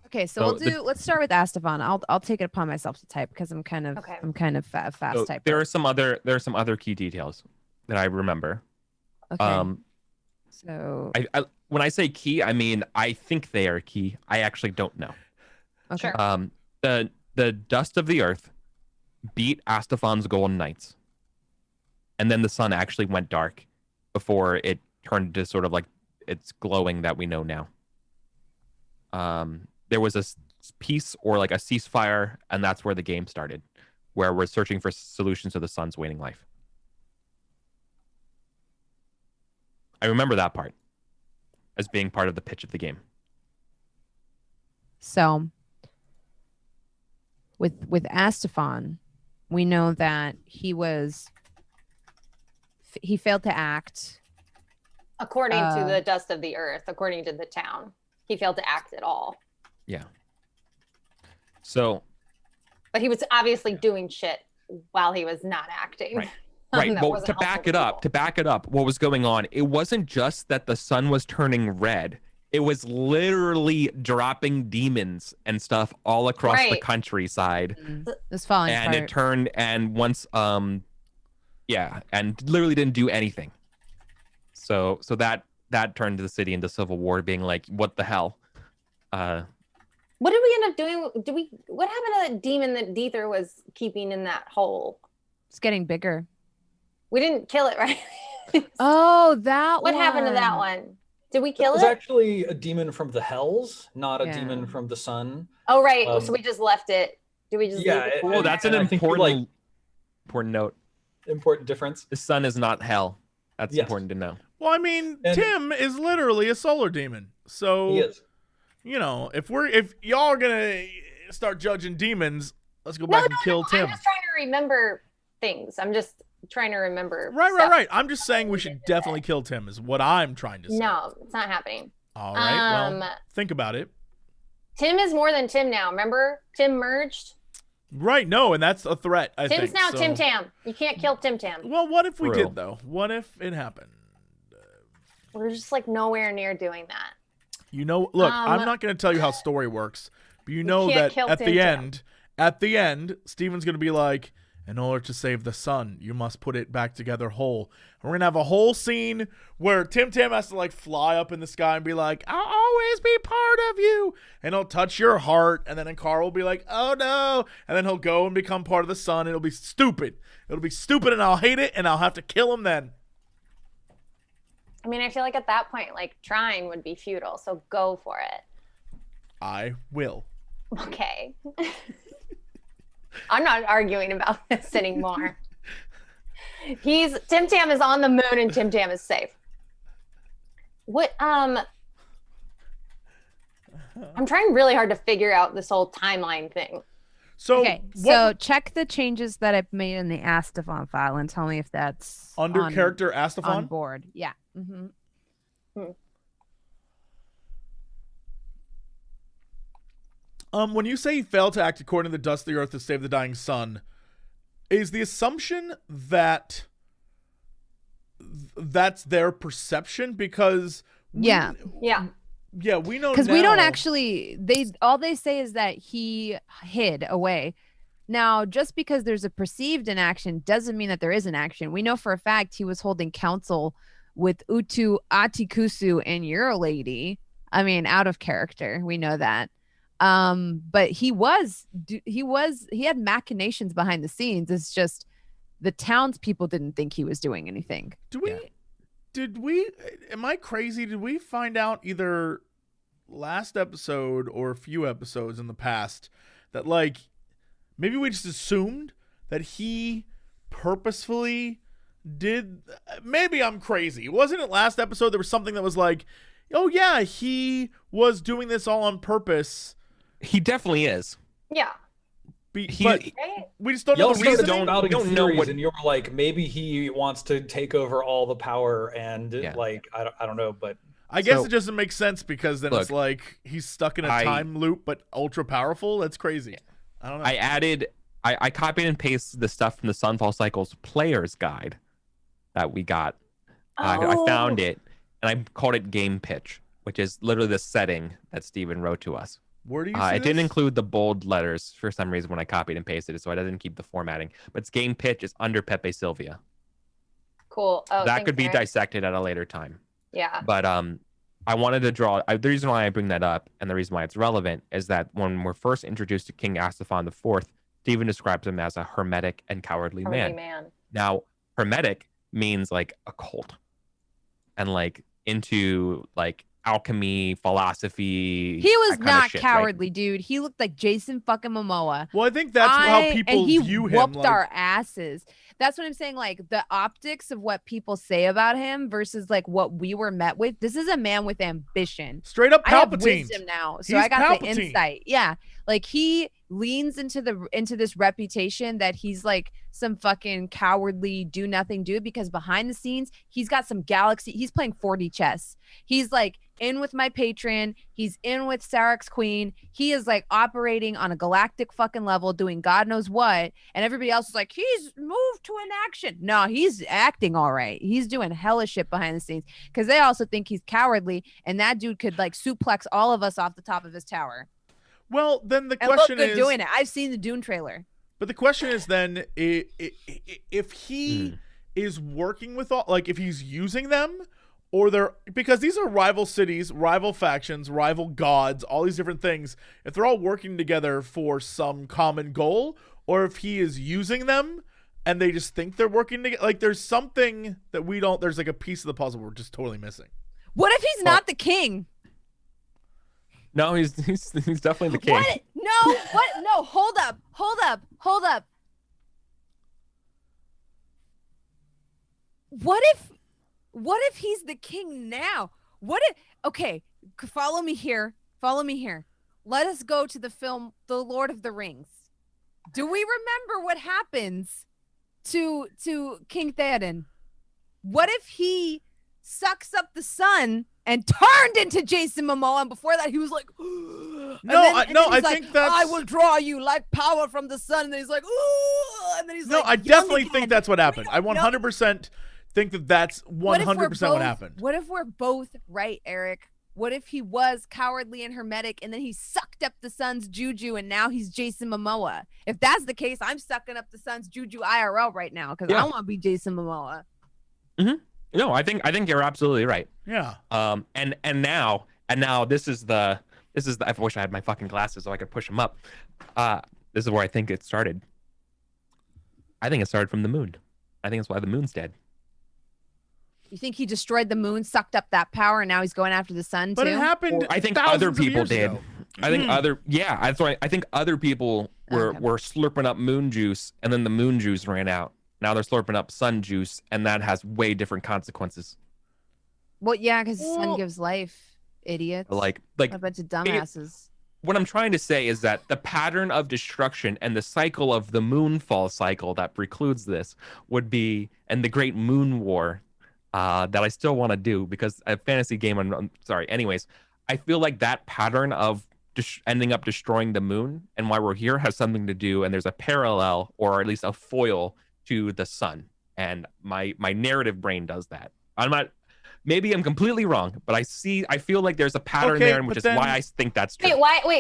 C: Okay, so let's start with Astafon. I'll take it upon myself to type because I'm kind of fast
D: So
C: typer.
D: there are some other key details that I remember.
C: Okay. So
D: I when I say key, I mean I think they are key. I actually don't know.
C: okay.
B: Sure.
D: The Dust of the Earth beat Astafon's Golden Knights, and then the sun actually went dark before it turned to sort of like its glowing that we know now. There was a peace or like a ceasefire, and that's where the game started, where we're searching for solutions to the sun's waning life. I remember that part as being part of the pitch of the game.
C: So with Astafon, we know that he failed to act
B: According to the Dust of the Earth, according to the town, he failed to act at all.
D: Yeah. So.
B: But he was obviously doing shit while he was not acting.
D: Right. Right.
B: That
D: Well,
B: wasn't
D: to back it
B: helpful
D: up, what was going on? It wasn't just that the sun was turning red. It was literally dropping demons and stuff all across the
B: Right.
D: countryside.
C: this falling
D: And
C: apart.
D: it turned, and once and literally didn't do anything. So that turned the city into civil war, being like, what the hell?
B: What did we end up doing? What happened to that demon that Deether was keeping in that hole?
C: It's getting bigger.
B: We didn't kill it, right?
C: Oh, that
B: What happened to that one? Did we kill
E: It was
B: it?
E: actually a demon from the hells, not a
C: Yeah.
E: demon from the sun.
B: Oh, right.
E: Um,
B: So we just left it. Do we just
E: yeah,
B: leave it?
E: it-
D: Oh, that's an
E: And I think you,
D: important note.
E: Important difference.
D: The sun is not hell. That's
E: Yes.
D: important to know.
A: Well, I mean,
E: And-
A: Tim is literally a solar demon. So,
E: He is.
A: you know, if y'all are gonna start judging demons, let's go back and kill Tim.
B: I'm just trying to remember things. I'm just trying to remember.
A: Right.
B: stuff.
A: I'm just saying we should definitely kill Tim is what I'm trying to say.
B: No, it's not happening.
A: All right. Well,
B: Um,
A: think about it.
B: Tim is more than Tim now. Remember? Tim merged.
A: Right. No, and that's a threat. I
B: Tim's
A: think.
B: now
A: So-
B: Tim Tam. You can't kill Tim Tam.
A: Well, what if we
D: True.
A: did though? What if it happened?
B: We're just like nowhere near doing that.
A: You know, look, I'm not going to tell you how story works, but you know
B: can't
A: that
B: kill
A: at
B: Tim
A: the
B: Tam.
A: end, Steven's going to be like, in order to save the sun, you must put it back together whole. And we're going to have a whole scene where Tim Tam has to like fly up in the sky and be like, I'll always be part of you. And he'll touch your heart. And then Carl will be like, oh no. And then he'll go and become part of the sun. And it'll be stupid. It'll be stupid and I'll hate it and I'll have to kill him then.
B: I mean, I feel like at that point, like trying would be futile. So go for it.
A: I will.
B: Okay. I'm not arguing about this anymore. Tim Tam is on the moon and Tim Tam is safe. What I'm trying really hard to figure out this whole timeline thing.
A: So,
C: Okay, so check the changes that I've made in the Astafon file and tell me if that's
A: under character
C: on
A: Astafon?
C: board. Yeah. Mm-hmm.
A: When you say he failed to act according to the dust of the earth to save the dying sun, is the assumption that that's their perception? Because
C: Yeah.
A: we know
C: Because we don't
A: now-
C: actually all they say is that he hid away Now, just because there's a perceived inaction doesn't mean that there is an action. We know for a fact he was holding counsel with Utu Atikusu and Eurolady. I mean, out of character. We know that. But he had machinations behind the scenes. It's just the townspeople didn't think he was doing anything.
A: Am I crazy? Did we find out either last episode or a few episodes in the past that, like, maybe we just assumed that he purposefully did? Maybe I'm crazy. Wasn't it last episode there was something that was like, oh yeah, he was doing this all on purpose?
D: He definitely is.
B: Yeah.
A: But we just don't know the reason.
E: We don't know what, and you're like, maybe he wants to take over all the power, and like I don't know, but
A: I guess it doesn't make sense because then it's like he's stuck in a time loop, but ultra powerful. That's crazy. I don't know.
D: I copied and pasted the stuff from the Sunfall Cycles player's guide that we got. I found it and I called it game pitch, which is literally the setting that Steven wrote to us.
A: Where do you see
D: it
A: this?
D: didn't include the bold letters for some reason when I copied and pasted it, so I didn't keep the formatting. But it's game pitch is under Pepe Silvia.
B: Cool. Oh,
D: that could be dissected at a later time.
B: Yeah.
D: But I wanted to draw. The reason why I bring that up and the reason why it's relevant is that when we're first introduced to King Astafon IV, Stephen describes him as a hermetic and cowardly man. Now, hermetic means like occult and like into like alchemy, philosophy.
C: He was not
D: shit,
C: cowardly,
D: right?
C: Dude. He looked like Jason fucking Momoa.
A: Well, I think that's how people view him.
C: He whooped our asses. That's what I'm saying. Like the optics of what people say about him versus like what we were met with. This is a man with ambition.
A: Straight up Palpatine.
C: I have wisdom now, so I got
A: Palpatine.
C: the insight. Yeah, like he leans into this reputation that he's like some fucking cowardly do nothing dude, because behind the scenes he's got some galaxy. He's playing 4D chess. He's like in with my patron. He's in with Sarrek's queen. He is like operating on a galactic fucking level, doing God knows what. And everybody else is like, he's moved to inaction. No, he's acting all right. He's doing hella shit behind the scenes because they also think he's cowardly. And that dude could like suplex all of us off the top of his tower.
A: Well, then the
C: and
A: question
C: look good
A: is
C: doing it. I've seen the Dune trailer.
A: But the question is then if he is working with all, like if he's using them, or they're, because these are rival cities, rival factions, rival gods, all these different things, if they're all working together for some common goal, or if he is using them and they just think they're working together, like there's something that we don't, there's like a piece of the puzzle we're just totally missing.
C: What if he's not the king?
D: No, he's definitely the king.
C: What? No, what? No, hold up. What if he's the king now? Okay, follow me here. Let us go to the film The Lord of the Rings. Do we remember what happens to King Theoden? What if he sucks up the sun and turned into Jason Momoa, and before that he was like, I think that's, I will draw you like power from the sun, and then he's like, ooh, and then he's like,
A: I definitely think that's what happened. I 100% think that's 100% what happened.
C: What if we're both right, Eric? What if he was cowardly and hermetic, and then he sucked up the sun's juju, and now he's Jason Momoa? If that's the case, I'm sucking up the sun's juju IRL right now because I want to be Jason Momoa.
D: Mm-hmm. No, I think you're absolutely right.
A: Yeah.
D: And now this is the I wish I had my fucking glasses so I could push them up. This is where I think it started. I think it started from the moon. I think that's why the moon's dead.
C: You think he destroyed the moon, sucked up that power, and now he's going after the sun too?
A: But it happened.
D: I think other people did. I think that's why I think other people were slurping up moon juice, and then the moon juice ran out. Now they're slurping up sun juice, and that has way different consequences.
C: Well, yeah, because the sun gives life, idiots.
D: Like
C: a bunch of dumbasses.
D: What I'm trying to say is that the pattern of destruction and the cycle of the moonfall cycle that precludes this would be, and the Great Moon War that I still want to do because a fantasy game. I'm sorry. Anyways, I feel like that pattern of ending up destroying the moon and why we're here has something to do, and there's a parallel or at least a foil to the sun, and my narrative brain does that. I'm not Maybe I'm completely wrong, but I feel like there's a pattern
A: Okay,
D: there, and
A: but
D: which is
A: then-
D: why I think that's true.
B: Wait, why do we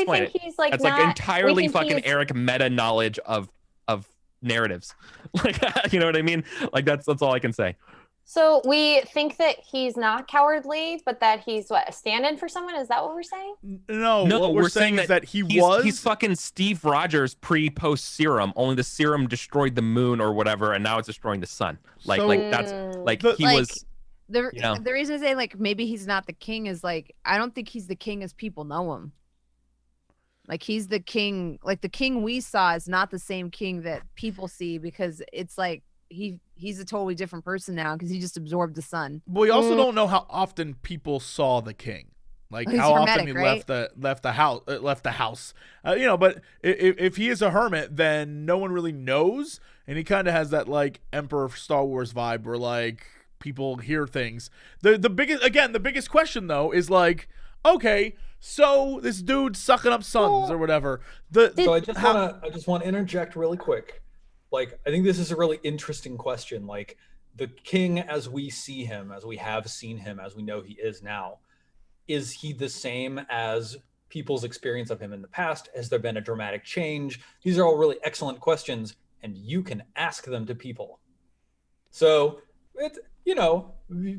D: explain
B: think he's like
D: That's
B: not?
D: like entirely
B: we think
D: fucking
B: he's-
D: Eric meta knowledge of narratives. Like, you know what I mean? Like that's all I can say.
B: So we think that he's not cowardly, but that he's a stand-in for someone. Is that what we're saying?
A: No,
D: No,
A: what we're saying is that
D: he's fucking Steve Rogers pre-post serum. Only the serum destroyed the moon or whatever, and now it's destroying the sun. Like that's like
A: The-
D: he
C: Like,
D: was.
C: The
D: You know.
C: the reason I say like maybe he's not the king is like I don't think he's the king as people know him. Like he's the king, like the king we saw is not the same king that people see because it's like he's a totally different person now because he just absorbed the sun.
A: But we also don't know how often people saw the king, like
C: He's
A: how often
C: hermetic,
A: he
C: right?
A: left the house. But if he is a hermit, then no one really knows, and he kind of has that like Emperor Star Wars vibe where like people hear things. The biggest question though is like, okay, so this dude's sucking up suns or whatever.
E: So I just want to interject really quick. Like, I think this is a really interesting question. Like, the king as we see him, as we have seen him, as we know he is now, is he the same as people's experience of him in the past? Has there been a dramatic change? These are all really excellent questions, and you can ask them to people. So,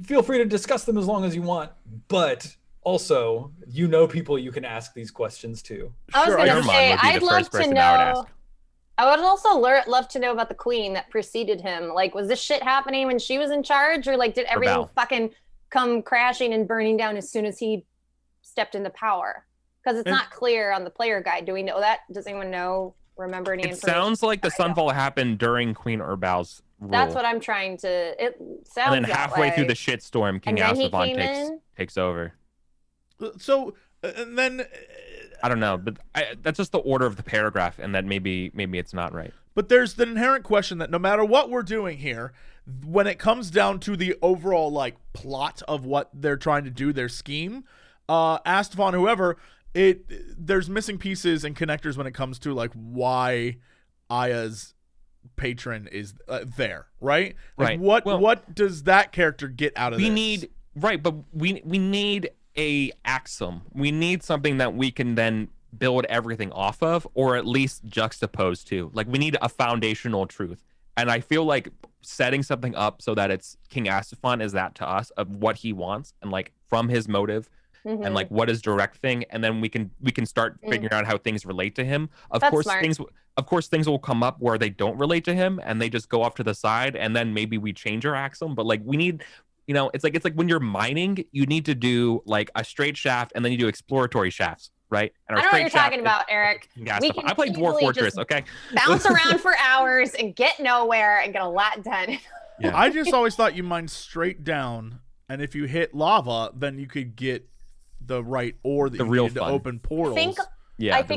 E: feel free to discuss them as long as you want, but also, people you can ask these questions to.
B: I was
A: Sure,
B: going to
D: Irmon
B: say,
D: would be the
B: I'd love
D: first
B: to
D: person I would
B: know.
D: ask.
B: I would also love to know about the queen that preceded him. Like, was this shit happening when she was in charge, or like did everything
D: Val.
B: fucking come crashing and burning down as soon as he stepped into power? Because it's not clear on the player guide. Do we know that? Does anyone know? Remember any
D: It
B: information?
D: sounds like the
B: I don't.
D: Sunfall happened during Queen Urbal's rule.
B: That's what I'm trying to. It sounds.
D: And then
B: that
D: halfway
B: way.
D: through the shitstorm, King
B: And then he
D: Astafon
B: came
D: takes over.
A: So and then.
D: I don't know, but that's just the order of the paragraph, and that maybe it's not right.
A: But there's the inherent question that no matter what we're doing here, when it comes down to the overall like plot of what they're trying to do, their scheme, Astafon, whoever, there's missing pieces and connectors when it comes to like why Aya's patron is there, right? Like
D: Right.
A: what does that character get out of this?
D: But we need a axiom. We need something that we can then build everything off of, or at least juxtapose to. Like, we need a foundational truth. And I feel like setting something up so that it's King Astafon is that to us of what he wants and like from his motive and like what his direct thing, and then we can start figuring out how things relate to him. Of
B: That's
D: course
B: smart.
D: things will come up where they don't relate to him and they just go off to the side, and then maybe we change our axiom. But like we need, it's like when you're mining, you need to do like a straight shaft and then you do exploratory shafts, right? And
B: I know what you're talking about, Eric. We can
D: I played Dwarf
B: easily
D: Fortress,
B: just
D: okay?
B: bounce around for hours and get nowhere and get a lot done.
D: Yeah.
A: I just always thought you mined straight down, and if you hit lava, then you could get the right ore that
D: The
A: you
D: real
A: needed to
B: I
D: fun.
A: open portals.
B: think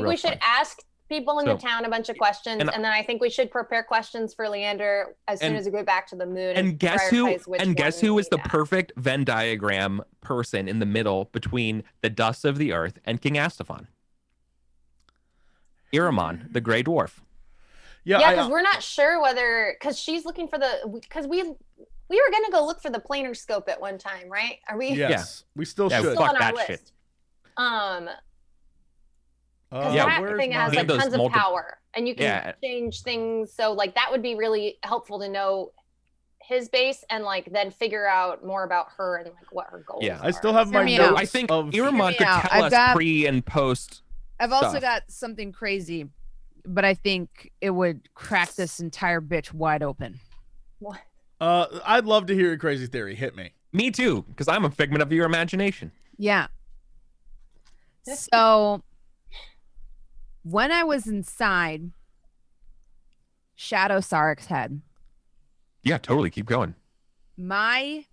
B: we should ask people in the town a bunch of questions,
D: and-
B: and then I think we should prepare questions for Leander as soon
D: And-
B: as we go back to the moon.
D: And guess who
B: prioritize which
D: who
B: one
D: is the
B: we ask.
D: perfect Venn diagram person in the middle between the dust of the earth and King Astafon? Iramon, the Grey Dwarf.
B: Yeah, because we're not sure whether she's looking for because we were gonna go look for the planar scope at one time, right? Are we?
A: Yes, we still
D: Yeah,
A: should.
B: Still
D: fuck
B: on our
D: that shit.
B: list. Because
D: Yeah,
B: that
A: where's
B: thing has
A: my-
B: like
D: those
B: tons of power, and you can
D: Yeah.
B: change things. So like that would be really helpful to know his base, and like then figure out more about her and like what her goals
D: Yeah.
B: are.
A: I still have my
C: Hear me
A: notes
C: out.
D: I think
A: of
D: Iramon could
C: out.
D: tell
C: I've
D: us
C: got-
D: pre and post.
C: I've also
D: stuff.
C: got something crazy, but I think it would crack this entire bitch wide open.
B: What?
A: I'd love to hear your crazy theory. Hit me.
D: Me too, because I'm a figment of your imagination.
C: Yeah. So when I was inside Shadow Sarrek's head,
D: Yeah, totally. Keep going.
C: I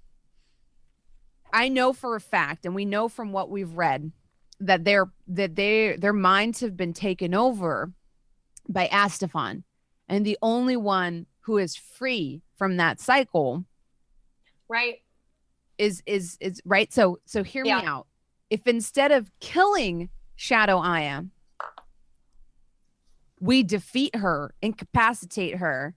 C: know for a fact, and we know from what we've read, that their minds have been taken over by Astafon, and the only one who is free from that cycle
B: Right.
C: is right. So hear me
B: Yeah.
C: out. If instead of killing Shadow Aya, we defeat her, incapacitate her,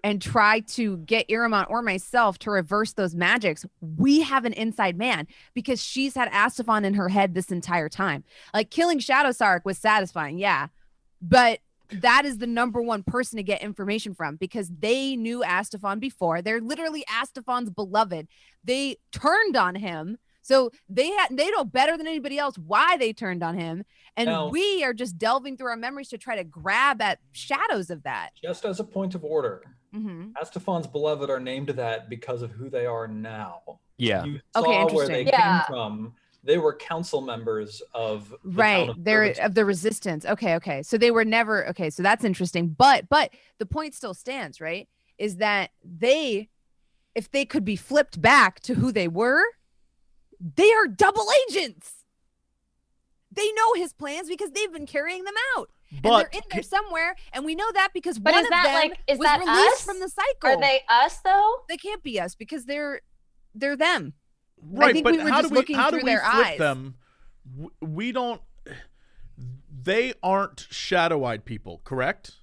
C: and try to get Iramon or myself to reverse those magics, we have an inside man because she's had Astafon in her head this entire time. Like killing Shadow Sarrek was satisfying, yeah, but that is the number one person to get information from because they knew Astafon before. They're literally Astafon's beloved. They turned on him. So they know better than anybody else why they turned on him. And we are just delving through our memories to try to grab at shadows of that.
E: Just as a point of order, Astafon's beloved are named that because of who they are now.
D: Yeah.
E: You saw where they came from. They were council members of the town of
C: they're of the resistance. Okay. So they were never so that's interesting. But the point still stands, right? Is that if they could be flipped back to who they were, they are double agents. They know his plans because they've been carrying them out. But and they're in there somewhere, and we know that because one of them was released from the cycle.
B: Are they us though?
C: They can't be us because they're them.
A: Right,
C: I think
A: but
C: we were
A: how
C: just
A: do we
C: looking through their
A: flip
C: eyes.
A: them? We don't. They aren't shadow-eyed people, correct?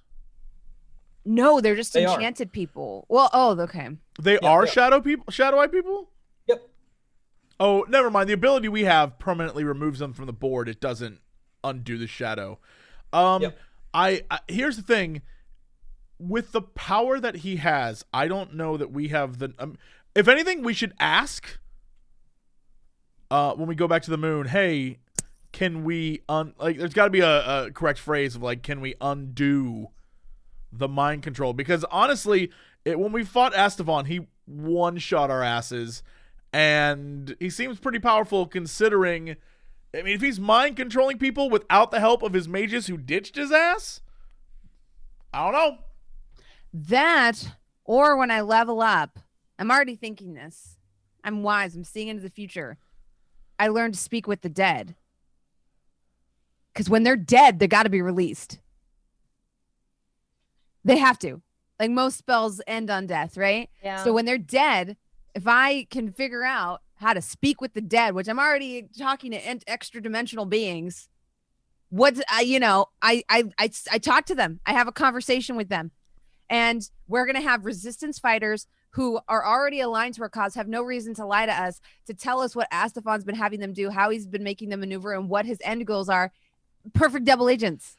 C: No, they're just enchanted people. Well, okay.
A: They are shadow-eyed people?
E: Yep.
A: Oh, never mind. The ability we have permanently removes them from the board. It doesn't undo the shadow. I here's the thing. With the power that he has, I don't know that we have the. If anything, we should ask. When we go back to the moon, hey, can we there's got to be a correct phrase of like, can we undo the mind control? Because honestly, when we fought Astafon, he one-shot our asses, and he seems pretty powerful considering. I mean, if he's mind controlling people without the help of his mages who ditched his ass, I don't know.
C: That, or when I level up, I'm already thinking this. I'm wise. I'm seeing into the future. I learned to speak with the dead. Because when they're dead, they got to be released. They have to. Like most spells end on death, right?
B: Yeah.
C: So when they're dead, if I can figure out how to speak with the dead, which I'm already talking to extra dimensional beings, I talk to them. I have a conversation with them. And we're going to have resistance fighters who are already aligned to our cause, have no reason to lie to us, to tell us what Astafon's been having them do, how he's been making them maneuver, and what his end goals are. Perfect double agents.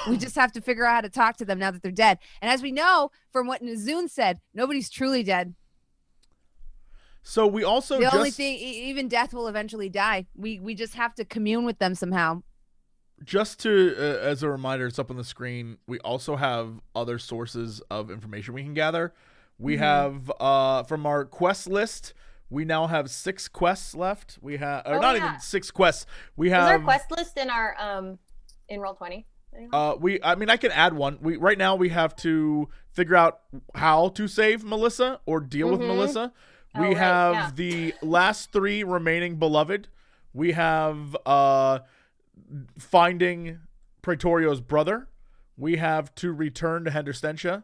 C: We just have to figure out how to talk to them now that they're dead. And as we know from what Nazoon said, nobody's truly dead.
A: So we also
C: the only thing, even death will eventually die. We just have to commune with them somehow.
A: Just to, as a reminder, it's up on the screen. We also have other sources of information we can gather. We have, from our quest list, we now have 6 quests left. We have, even 6 quests. We have.
B: Is there a quest list in our, in Roll20?
A: I can add one. Right now we have to figure out how to save Melissa or deal with Melissa. We have the last 3 remaining beloved. We have, finding Praetorio's brother. We have to return to Henderstentia.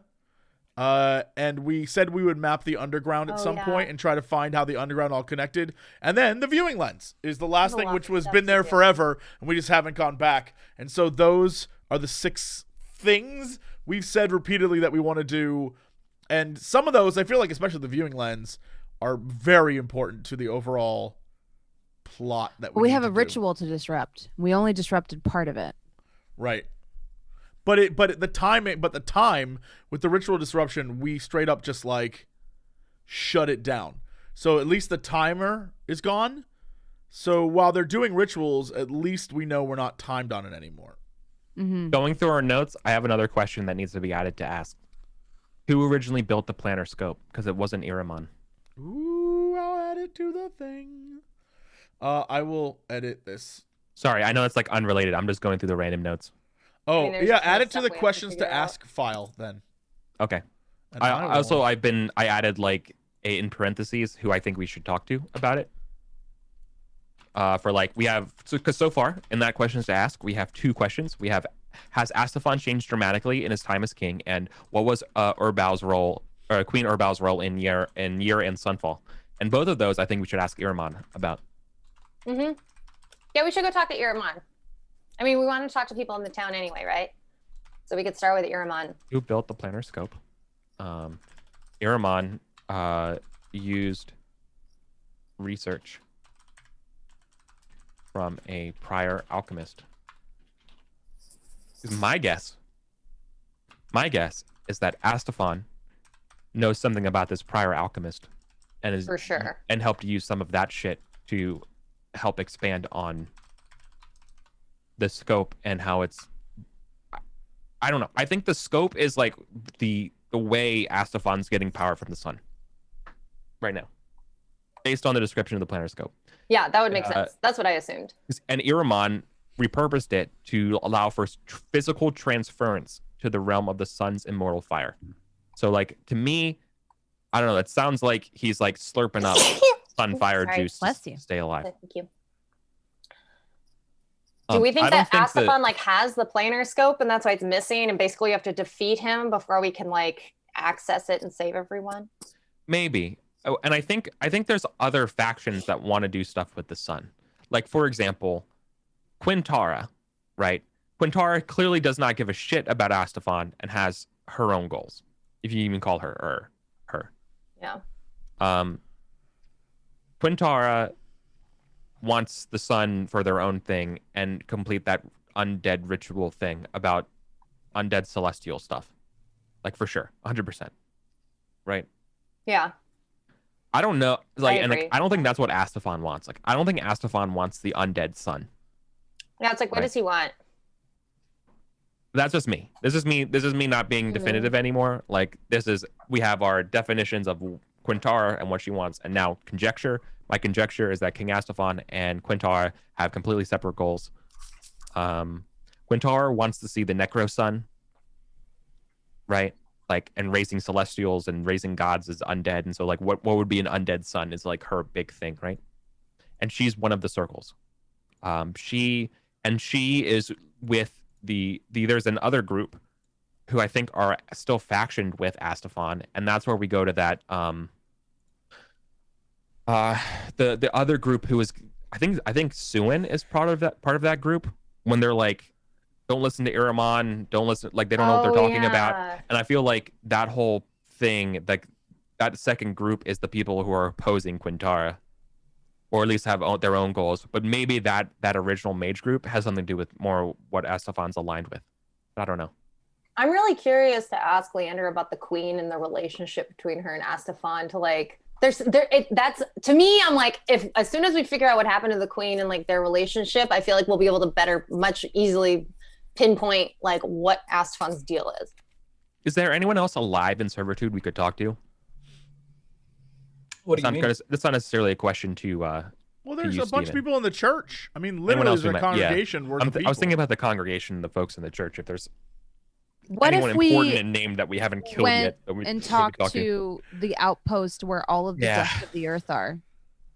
A: And we said we would map the underground at some point and try to find how the underground all connected. And then the viewing lens is the last thing, which was been there forever, and we just haven't gone back. And so those are the 6 things we've said repeatedly that we want to do. And some of those, I feel like, especially the viewing lens, are very important to the overall plot that we
C: have a ritual to disrupt. We only disrupted part of it.
A: Right. But the time with the ritual disruption, we straight up just like shut it down. So at least the timer is gone. So while they're doing rituals, at least we know we're not timed on it anymore.
D: Going through our notes, I have another question that needs to be added to ask. Who originally built the planner scope? Because it wasn't Iramon.
A: Ooh, I'll add it to the thing. I will edit this.
D: Sorry, I know it's like unrelated. I'm just going through the random notes.
A: Oh, add it to the questions to ask file then.
D: Okay.
A: And
D: I added like in parentheses who I think we should talk to about it. Because so far in that questions to ask, we have 2 questions. We have, has Astafon changed dramatically in his time as king, and what was Urbao's role, or Queen Urbao's role in Year and Sunfall? And both of those, I think we should ask Iramon about.
B: Yeah, we should go talk to Iramon. I mean, we want to talk to people in the town anyway, right? So we could start with Iramon.
D: Who built the planner scope? Iramon used research from a prior alchemist. My guess is that Astafon knows something about this prior alchemist and is
B: For sure.
D: and helped use some of that shit to help expand on the scope and how it's I don't know. I think the scope is like the way Astafon's getting power from the sun right now, based on the description of the planar scope.
B: Yeah, that would make sense. That's what I assumed.
D: And Iramon repurposed it to allow for physical transference to the realm of the sun's immortal fire. So, like, to me, I don't know. It sounds like he's like slurping up sunfire
B: Sorry.
D: juice
C: Bless
D: to
C: you.
D: stay alive.
B: Thank you. Do we think
D: I don't
B: that
D: think
B: Astafon like has the planar scope and that's why it's missing, and basically you have to defeat him before we can like access it and save everyone?
D: Maybe. Oh, and I think there's other factions that want to do stuff with the sun. Like, for example, Quintara, right? Quintara clearly does not give a shit about Astafon and has her own goals, if you even call her her.
B: Yeah.
D: Quintara wants the sun for their own thing and complete that undead ritual thing about undead celestial stuff. Like, for sure, 100%. Right?
B: Yeah.
D: I don't know. Like, and like,
B: agree.
D: I don't think that's what Astafon wants. Like, I don't think Astafon wants the undead sun.
B: Yeah, it's like, what
D: Right.
B: does he want?
D: That's just me. This is me not being definitive anymore. Like, we have our definitions of Quintara and what she wants, and now conjecture. My conjecture is that King Astafon and Quintara have completely separate goals. Quintara wants to see the Necro Sun, right? Like, and raising celestials and raising gods as undead, and so like, what would be an undead sun is like her big thing, right? And she's one of the circles. She is with there's another group who I think are still factioned with Astafon, and that's where we go to that the other group who is I think Suin is part of that group, when they're like, don't listen to Iramon, don't listen, like they don't know what they're talking about. And I feel like that whole thing, like that second group is the people who are opposing Quintara, or at least have their own goals. But maybe that original mage group has something to do with more what Astafon's aligned with. I don't know.
B: I'm really curious to ask Leander about the queen and the relationship between her and Astafon. To like, that's to me, I'm like, if as soon as we figure out what happened to the queen and like their relationship, I feel like we'll be able to much easily pinpoint like what Astafon's deal is.
D: Is there anyone else alive in servitude we could talk to?
E: What do you mean?
D: That's not necessarily a question to.
A: Well, there's
D: you,
A: a bunch of
D: Steven.
A: people in the church. I mean,
D: Anyone
A: literally,
D: else
A: there's
D: we
A: a
D: met? Yeah.
A: congregation worth of people.
D: I was thinking about the congregation, the folks in the church. If there's
C: What
D: anyone
C: if we
D: important and named that we haven't killed
C: went
D: yet, that we
C: and
D: maybe
C: talk
D: talk
C: to the outpost where all of the
D: Yeah.
C: dust of the earth are?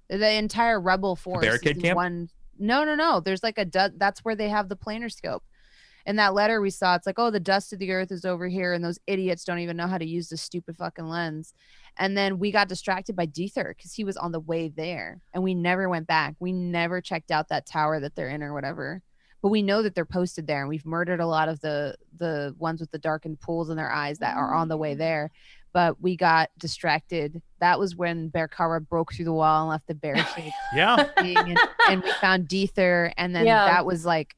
C: The entire rebel force.
D: barricade
C: is
D: camp?
C: One. No. There's like that's where they have the planar scope. In that letter we saw, it's like, oh, the dust of the earth is over here, and those idiots don't even know how to use this stupid fucking lens. And then we got distracted by Dether because he was on the way there, and we never went back. We never checked out that tower that they're in or whatever. But we know that they're posted there, and we've murdered a lot of the ones with the darkened pools in their eyes that are on the way there. But we got distracted. That was when Berkara broke through the wall and left the barricade.
A: Yeah.
C: and we found Dether, and then
B: Yeah.
C: that was like,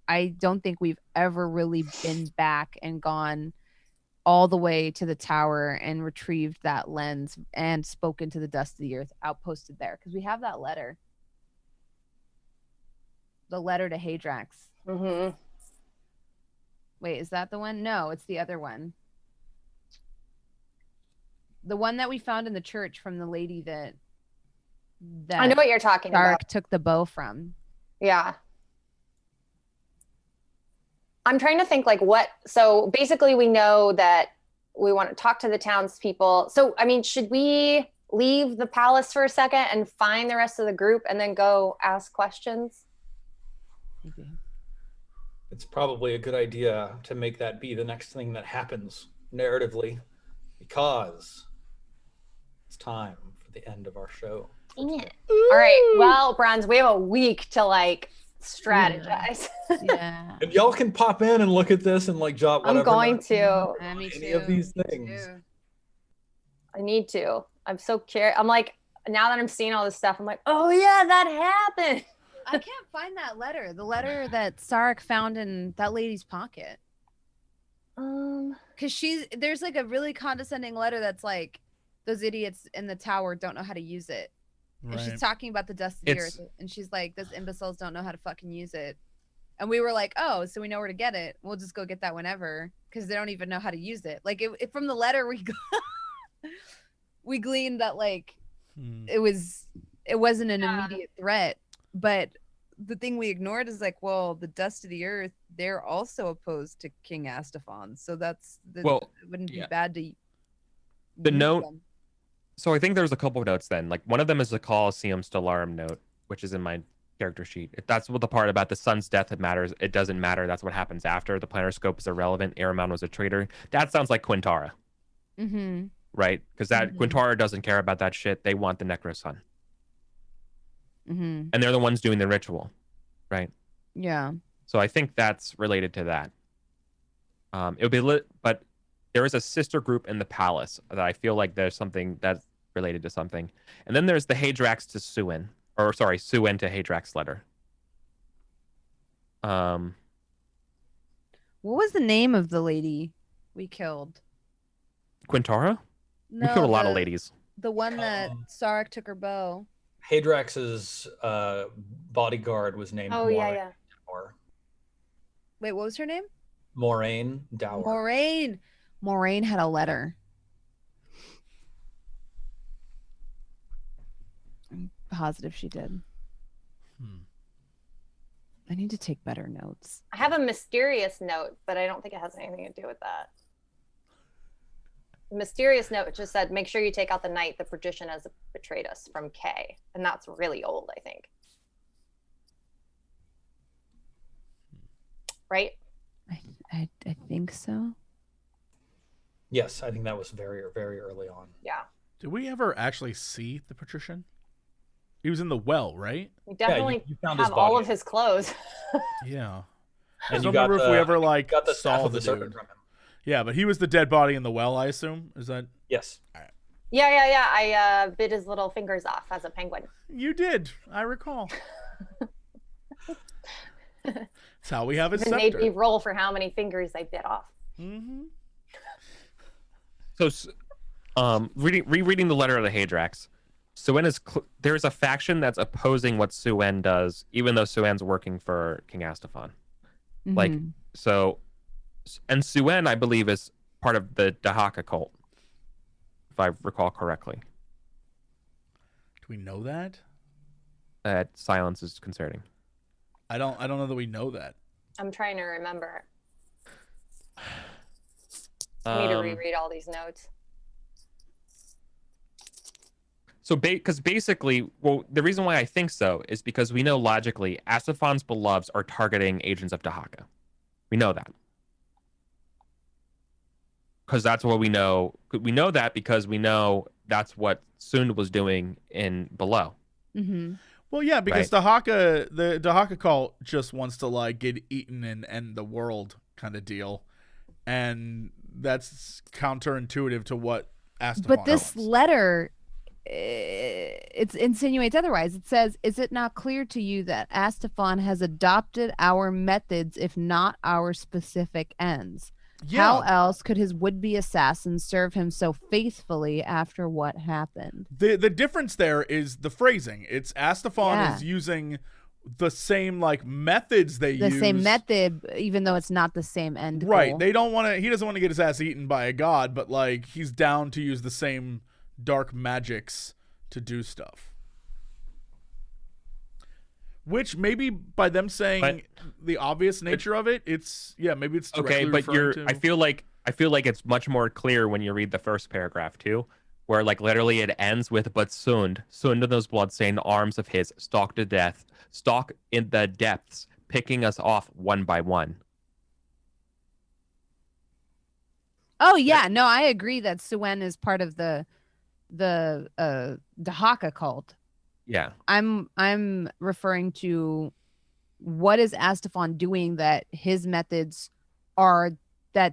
C: I don't think we've ever really been back and gone all the way to the tower and retrieved that lens and spoken to the dust of the earth outposted there, because we have that letter. The letter to Hadrax.
B: Mm-hmm.
C: Wait, is that the one? No, it's the other one. The one that we found in the church from the lady that
B: I know what you're talking
C: Sarrek
B: about.
C: took the bow from.
B: Yeah. I'm trying to think like what, so basically we know that we want to talk to the townspeople. So, I mean, should we leave the palace for a second and find the rest of the group and then go ask questions?
C: Maybe.
E: It's probably a good idea to make that be the next thing that happens narratively, because it's time for the end of our show.
B: All right. Well, Bronze, we have a week to like strategize.
C: Yeah.
E: And y'all can pop in and look at this and like jot whatever.
B: I'm going
E: notes
B: to.
E: on any of these things.
B: I need to. I'm so curious. I'm like, now that I'm seeing all this stuff, I'm like, oh yeah, that happened.
C: I can't find that letter. The letter that Sarrek found in that lady's pocket. Because there's like a really condescending letter that's like, those idiots in the tower don't know how to use it. And she's talking about the dust of the earth. And she's like, those imbeciles don't know how to fucking use it. And we were like, oh, so we know where to get it. We'll just go get that whenever. Because they don't even know how to use it. Like, from the letter we gleaned that, like, it wasn't an immediate threat. But the thing we ignored is like, well, the dust of the earth, they're also opposed to King Astafon. So it wouldn't be bad to
D: the note
C: them.
D: So I think there's a couple of notes then. Like, one of them is the Colosseum Stellarum note, which is in my character sheet. If that's what the part about the sun's death that matters, it doesn't matter. That's what happens after. The planar scope is irrelevant. Aramon was a traitor. That sounds like Quintara.
C: Mm-hmm.
D: Right? Because Quintara doesn't care about that shit. They want the Necro Sun.
C: Mm-hmm.
D: And they're the ones doing the ritual. Right?
C: Yeah.
D: So I think that's related to that. It would be lit, but there is a sister group in the palace that I feel like there's something that's related to something. And then there's the Hadrax to Suen. Or sorry, Suen to Hadrax letter.
C: What was the name of the lady we killed?
D: Quintara?
C: No,
D: we killed a lot of ladies.
C: The one that Sarrek took her bow.
E: Hadrax's bodyguard was named
B: yeah.
C: Wait, what was her name?
E: Moraine Dower.
C: Moraine had a letter. I'm positive she did. I need to take better notes.
B: I have a mysterious note, but I don't think it has anything to do with that. The mysterious note just said, make sure you take out the knight. The Perdition has betrayed us, from K. And that's really old, I think. Right?
C: I think so.
E: Yes, I think that was very, very early on.
B: Yeah.
A: Did we ever actually see the patrician? He was in the well, right?
B: We definitely
E: you found
B: have
E: his
B: all
E: body.
B: of his clothes.
A: Yeah.
E: And
A: I
E: you
A: don't
E: got
A: remember if we ever like
E: got the
A: saw
E: staff of
A: the
E: the serpent
A: dude.
E: from him.
A: Yeah, but he was the dead body in the well, I assume. Is that?
E: Yes.
B: Yeah. I bit his little fingers off as a penguin.
A: You did. I recall. That's how we have his
B: It made me
A: scepter.
B: roll for how many fingers I bit off.
A: Mm-hmm.
D: So, rereading the letter of the Hadrax, Suen is there's a faction that's opposing what Suen does, even though Suen's working for King Astafon. Like, so, and Suen, I believe, is part of the Dahaka cult, if I recall correctly.
A: Do we know that?
D: That silence is concerning.
A: I don't know that we know that.
B: I'm trying to remember. I need to reread all these notes.
D: So, because basically, well, the reason why I think so is because we know logically Asafon's beloveds are targeting agents of Dahaka. We know that. Because that's what we know. We know that because we know that's what Sund was doing in Below.
C: Mm-hmm.
A: Well, yeah, because the Dahaka cult just wants to like get eaten and end the world kind of deal, and that's counterintuitive to what Astafon
C: But this
A: wants.
C: letter, it insinuates otherwise. It says, "Is it not clear to you that Astafon has adopted our methods, if not our specific ends?
A: Yeah.
C: How else could his would-be assassin serve him so faithfully after what happened?"
A: The difference there is the phrasing. It's Astafon is using the same like methods they use.
C: The same method, even though it's not the same end goal.
A: Right. They don't want to. He doesn't want to get his ass eaten by a god, but like he's down to use the same dark magics to do stuff. Which maybe by them saying the obvious nature of it, it's maybe it's
D: okay. But I feel like it's much more clear when you read the first paragraph too, where like literally it ends with "But Sund in those bloodstained arms of his, stalk in the depths, picking us off one by one."
C: Oh yeah, no, I agree that Suen is part of the Dahaka cult.
D: Yeah.
C: I'm referring to what is Astafon doing that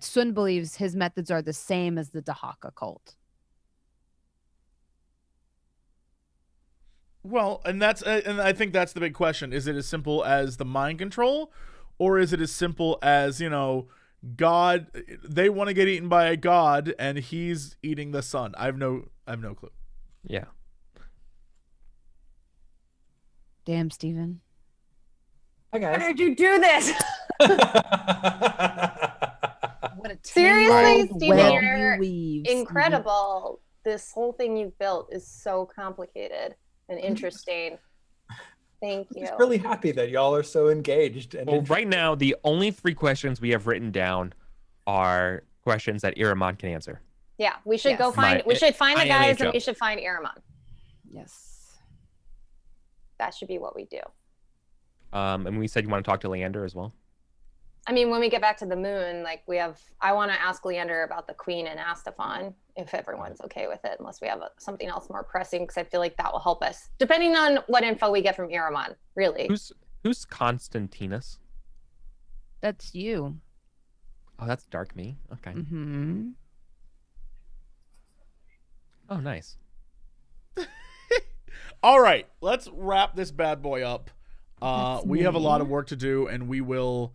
C: Sun believes his methods are the same as the Dahaka cult.
A: Well, and I think that's the big question. Is it as simple as the mind control, or is it as simple as, God, they want to get eaten by a god and he's eating the sun? I have no clue.
D: Yeah.
C: Damn, Steven.
F: Hi
B: How
F: guys.
B: did you do this?
C: What a
B: Seriously,
C: tangled
B: Steven,
C: web
B: you're
C: you weave, Steven.
B: incredible. This whole thing you've built is so complicated and interesting. Thank
F: I'm
B: you.
F: just really happy that y'all are so engaged. And
D: Well, right now, the only 3 questions we have written down are questions that Iramon can answer.
B: Yeah, we should go
C: Yes.
B: find. We should find the guys, and
D: INHO.
B: we should find Aramon.
C: Yes.
B: That should be what we do.
D: And we said you want to talk to Leander as well.
B: I mean, when we get back to the moon, like I want to ask Leander about the Queen and Astafon, if everyone's okay with it, unless we have something else more pressing, because I feel like that will help us, depending on what info we get from Aramon, really.
D: Who's Constantinus?
C: That's you.
D: Oh, that's Dark Me. Okay.
C: Mm-hmm.
D: Oh, nice.
A: All right, let's wrap this bad boy up.
C: That's
A: We have a lot of
C: me.
A: work to do, and we will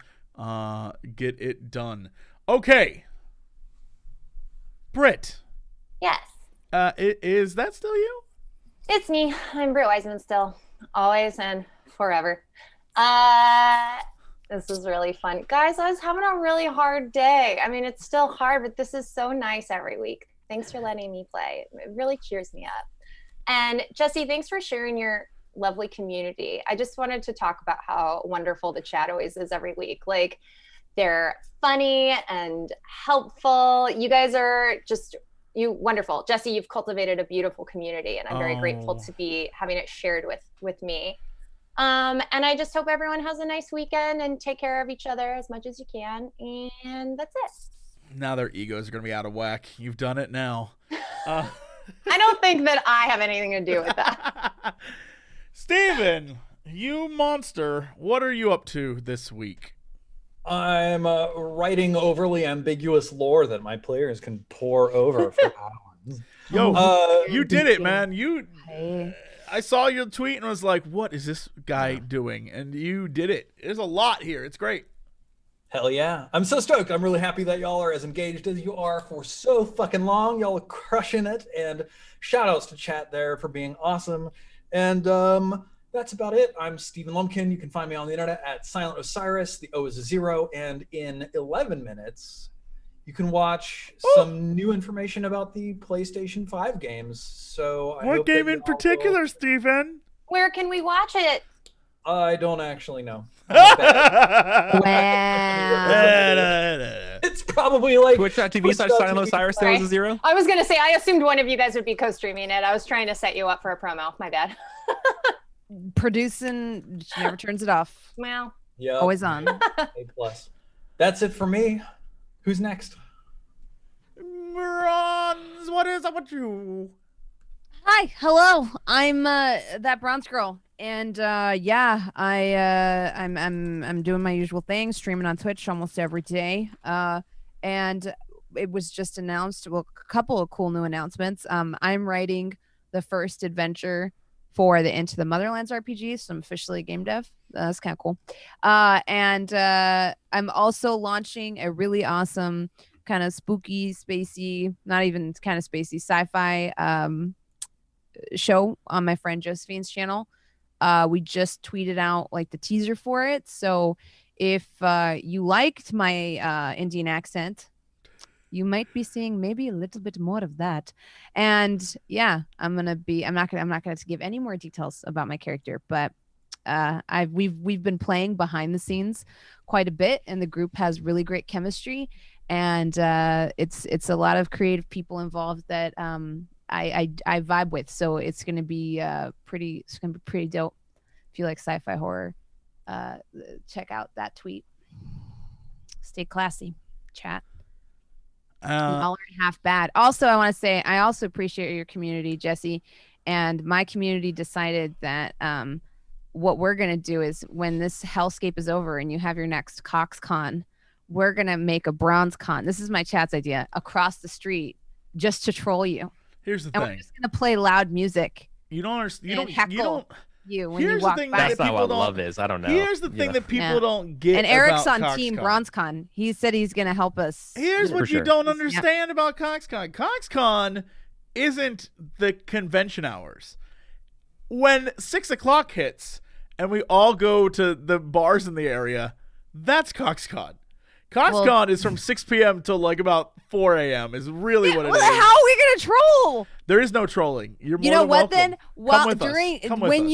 A: get it done. Okay. Britt,
B: Yes,
A: is that still you?
B: it's me. I'm Britt Wiseman still, always and forever. This is really fun. Guys, I was having a really hard day. I mean, it's still hard, but this is so nice every week. Thanks for letting me play. It really cheers me up. And Jesse, thanks for sharing your lovely community. I just wanted to talk about how wonderful the chat always is every week. Like, they're funny and helpful. You guys are just wonderful. Jesse, you've cultivated a beautiful community, and I'm very grateful to be having it shared with me. And I just hope everyone has a nice weekend and take care of each other as much as you can. And that's it.
A: Now their egos are going to be out of whack. You've done it now.
B: I don't think that I have anything to do with that.
A: Steven, you monster, what are you up to this week?
F: I'm writing overly ambiguous lore that my players can pour over for hours.
A: Yo, you did it, man.
C: Hey.
A: I saw your tweet and was like, what is this guy doing? And you did it. There's a lot here. It's great.
F: Hell yeah. I'm so stoked. I'm really happy that y'all are as engaged as you are for so fucking long. Y'all are crushing it. And shout outs to chat there for being awesome. And that's about it. I'm Steven Lumpkin. You can find me on the internet at Silent Osiris. The O is a 0. And in 11 minutes, you can watch some new information about the PlayStation 5 games. So
A: What game in particular, Steven?
B: Where can we watch it?
F: I don't actually know.
C: Wow.
F: It's probably like
D: Twitch.tv/SilentOsiris0.
B: I was going to say, I assumed one of you guys would be co-streaming it. I was trying to set you up for a promo. My bad.
C: Producing never turns it off.
B: Well,
F: Yeah.
C: Always on.
F: A+. That's it for me. Who's next?
A: Bronze, what is up with you?
C: Hi, hello. I'm that bronze girl, and yeah, I'm doing my usual thing, streaming on Twitch almost every day. And it was just announced. Well, a couple of cool new announcements. I'm writing the first adventure for the Into the Motherlands RPG, so I'm officially a game dev. That's kind of cool. And I'm also launching a really awesome kind of spooky, spacey, not even kind of spacey, sci-fi show on my friend Josephine's channel. We just tweeted out like the teaser for it. So if you liked my Indian accent, you might be seeing maybe a little bit more of that. And yeah, I'm not gonna give any more details about my character, but we've been playing behind the scenes quite a bit, and the group has really great chemistry, and it's a lot of creative people involved that I vibe with. So it's gonna be pretty dope. If you like sci-fi horror, check out that tweet. Stay classy, chat. Y'all aren't half bad. Also, I want to say I also appreciate your community, Jesse, and my community decided that what we're gonna do is when this hellscape is over and you have your next Cox Con, we're gonna make a bronze con. This is my chat's idea, across the street, just to troll you.
A: Here's the
C: And
A: thing.
C: we're just gonna play loud music
A: You don't understand. You
C: and
A: don't.
C: heckle
A: You don't.
C: when
A: Here's
C: you
A: the
C: walk
A: thing
C: by.
A: that
D: That's not
A: people
D: what
A: don't-
D: love is. I don't know.
A: Here's the thing that people don't get.
C: And Eric's
A: about
C: on Team
A: CoxCon.
C: BronzeCon. He said he's gonna help us.
A: Here's what
D: For
A: you
D: sure.
A: don't understand about CoxCon. CoxCon isn't the convention hours. When 6 o'clock hits and we all go to the bars in the area, that's CoxCon. CoxCon is from 6 p.m. till like about 4 a.m. is really what it
C: Well,
A: is.
C: how are we gonna troll?
A: There is no trolling. You're more
C: You know
A: than
C: what?
A: welcome.
C: Then, well,
A: Come with us.
C: during
A: Come with
C: when
A: us.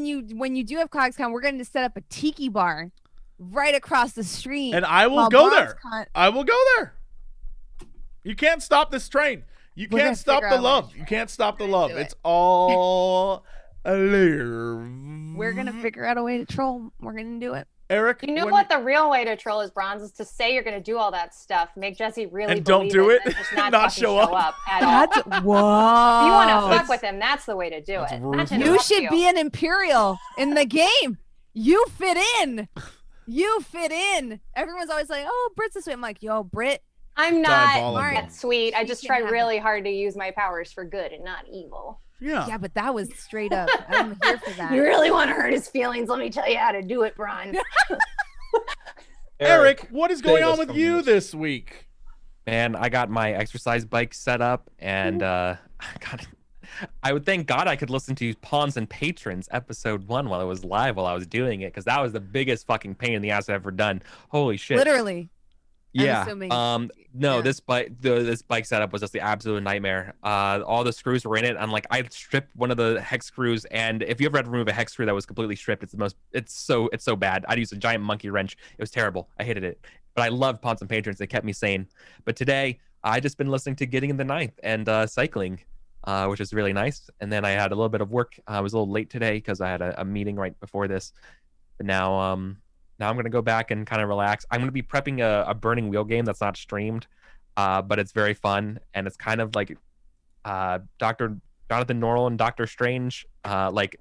C: you do have CoxCon, we're going to set up a tiki bar right across the street.
A: And I will
C: while
A: go there.
C: BronzeCon
A: I will go there. You can't stop this train. You
C: We're
A: can't
C: gonna
A: stop
C: figure
A: the
C: out a way
A: love.
C: to
A: You
C: try.
A: can't stop the
C: We're gonna
A: love.
C: do it.
A: It's all
C: We're gonna figure out a way to troll. We're gonna do it.
A: Eric,
B: You know
A: when-
B: what the real way to troll is, Bronze, is to say you're going to do all that stuff, make Jesse really
A: And don't
B: believe
A: do it,
B: and just not,
A: not
B: fucking
A: show up.
B: at all.
C: That's whoa.
B: If you want to
A: That's-
B: fuck with him, that's the way to do
A: that's
B: it.
A: ruthless.
B: Not to
C: You
B: interrupt
C: should be an Imperial in the game. You fit in. You fit in. Everyone's always like, "Oh, Brit's this way." I'm like, "Yo, Brit,
B: I'm not
A: Diabolical.
B: that sweet. I
C: You
B: just
C: can
B: tried
C: have
B: really hard to use my powers for good and not evil.
A: Yeah.
C: yeah, but that was straight up. I'm here for that."
B: You really want to hurt his feelings? Let me tell you how to do it, Bron.
A: Eric, what is going
E: save
A: on
E: us
A: with
E: from
A: you this week?
D: Man, I got my exercise bike set up, and I would thank God I could listen to Pawns and Patrons episode 1 while it was live while I was doing it, because that was the biggest fucking pain in the ass I've ever done. Holy shit!
C: Literally. I'm
D: Yeah.
C: assuming.
D: No,
C: Yeah.
D: this bike setup was just the absolute nightmare. All the screws were in it. I'm like, I stripped one of the hex screws, and if you ever had to remove a hex screw that was completely stripped, it's so bad. I'd use a giant monkey wrench. It was terrible. I hated it. But I loved Pawns and Patrons. They kept me sane. But today, I just been listening to Getting in the Ninth and cycling, which is really nice. And then I had a little bit of work. I was a little late today because I had a meeting right before this. But now I'm going to go back and kind of relax. I'm going to be prepping a Burning Wheel game that's not streamed, but it's very fun. And it's kind of like Dr. Jonathan Norrell and Doctor Strange. Like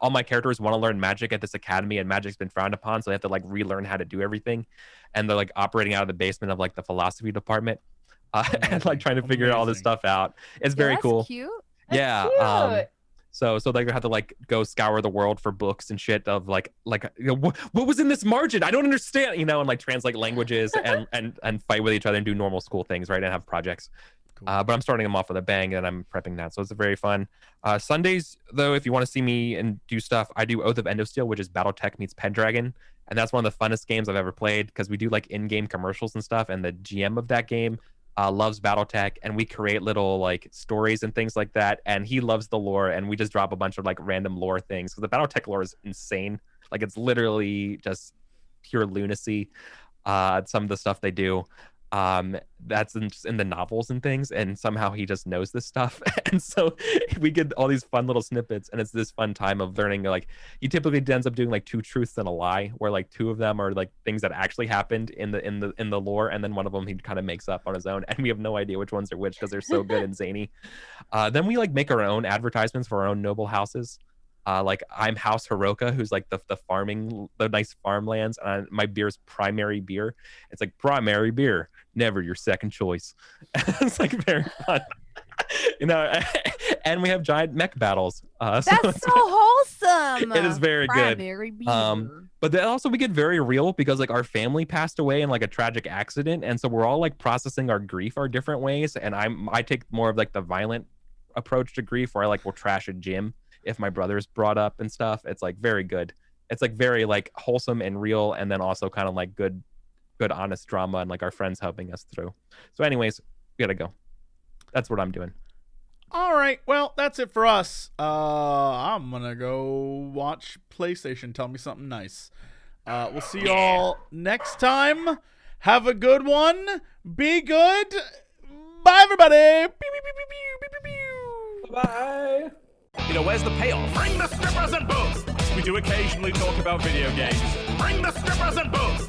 D: all my characters want to learn magic at this academy, and magic's been frowned upon. So they have to like relearn how to do everything. And they're like operating out of the basement of like the philosophy department and like trying to figure all this
A: Amazing.
D: stuff out. It's very
C: that's
D: cool.
C: Cute.
D: Yeah.
B: Cute.
D: So they have to like go scour the world for books and shit of like you know, what was in this margin? I don't understand, and like translate languages and fight with each other and do normal school things, right? And have projects.
A: Cool.
D: But I'm starting them off with a bang, and I'm prepping that, so it's very fun. Sundays, though, if you want to see me and do stuff, I do Oath of Endosteel, which is BattleTech meets Pendragon, and that's one of the funnest games I've ever played because we do like in-game commercials and stuff, and the GM of that game loves BattleTech, and we create little like stories and things like that, and he loves the lore, and we just drop a bunch of like random lore things because the BattleTech lore is insane. Like it's literally just pure lunacy. Some of the stuff they do. That's in the novels and things, and somehow he just knows this stuff. And so we get all these fun little snippets, and it's this fun time of learning. Like he typically ends up doing like 2 truths and a lie, where like 2 of them are like things that actually happened in the lore, and then one of them he kind of makes up on his own, and we have no idea which ones are which because they're so good and zany. Then we like make our own advertisements for our own noble houses. Like I'm House Hiroka, who's like the farming, the nice farmlands. My beer's Primary Beer. It's like primary beer, never your second choice. It's like very fun, you know. And we have giant mech battles.
C: That's so wholesome.
D: It is very good.
C: Primary beer.
D: But then also we get very real because like our family passed away in like a tragic accident, and so we're all like processing our grief our different ways. And I take more of like the violent approach to grief, where I like will trash a gym if my brother's brought up and stuff. It's like very good. It's like very like wholesome and real, and then also kind of like good honest drama, and like our friends helping us through. So anyways, we gotta go. That's what I'm doing.
A: All right, well, that's it for us. I'm gonna go watch PlayStation. Tell me something nice. We'll see y'all next time. Have a good one. Be good. Bye, everybody. Pew, pew, pew, pew, pew, pew, pew.
E: Bye.
G: You know, where's the payoff? Bring the strippers and booze. We do occasionally talk about video games. Bring the strippers and booze.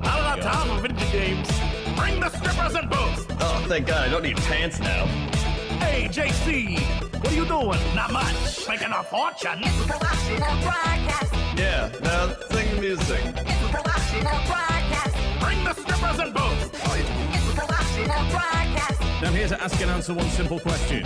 G: Not enough time for video games. Bring the strippers and booze.
H: Oh, thank God, I don't need pants now.
G: Hey, JC, what are you doing? Not much. Making a fortune.
H: Yeah, now sing music.
G: Bring the strippers and booze.
H: Oh, yeah.
G: I'm here to ask and answer one simple question.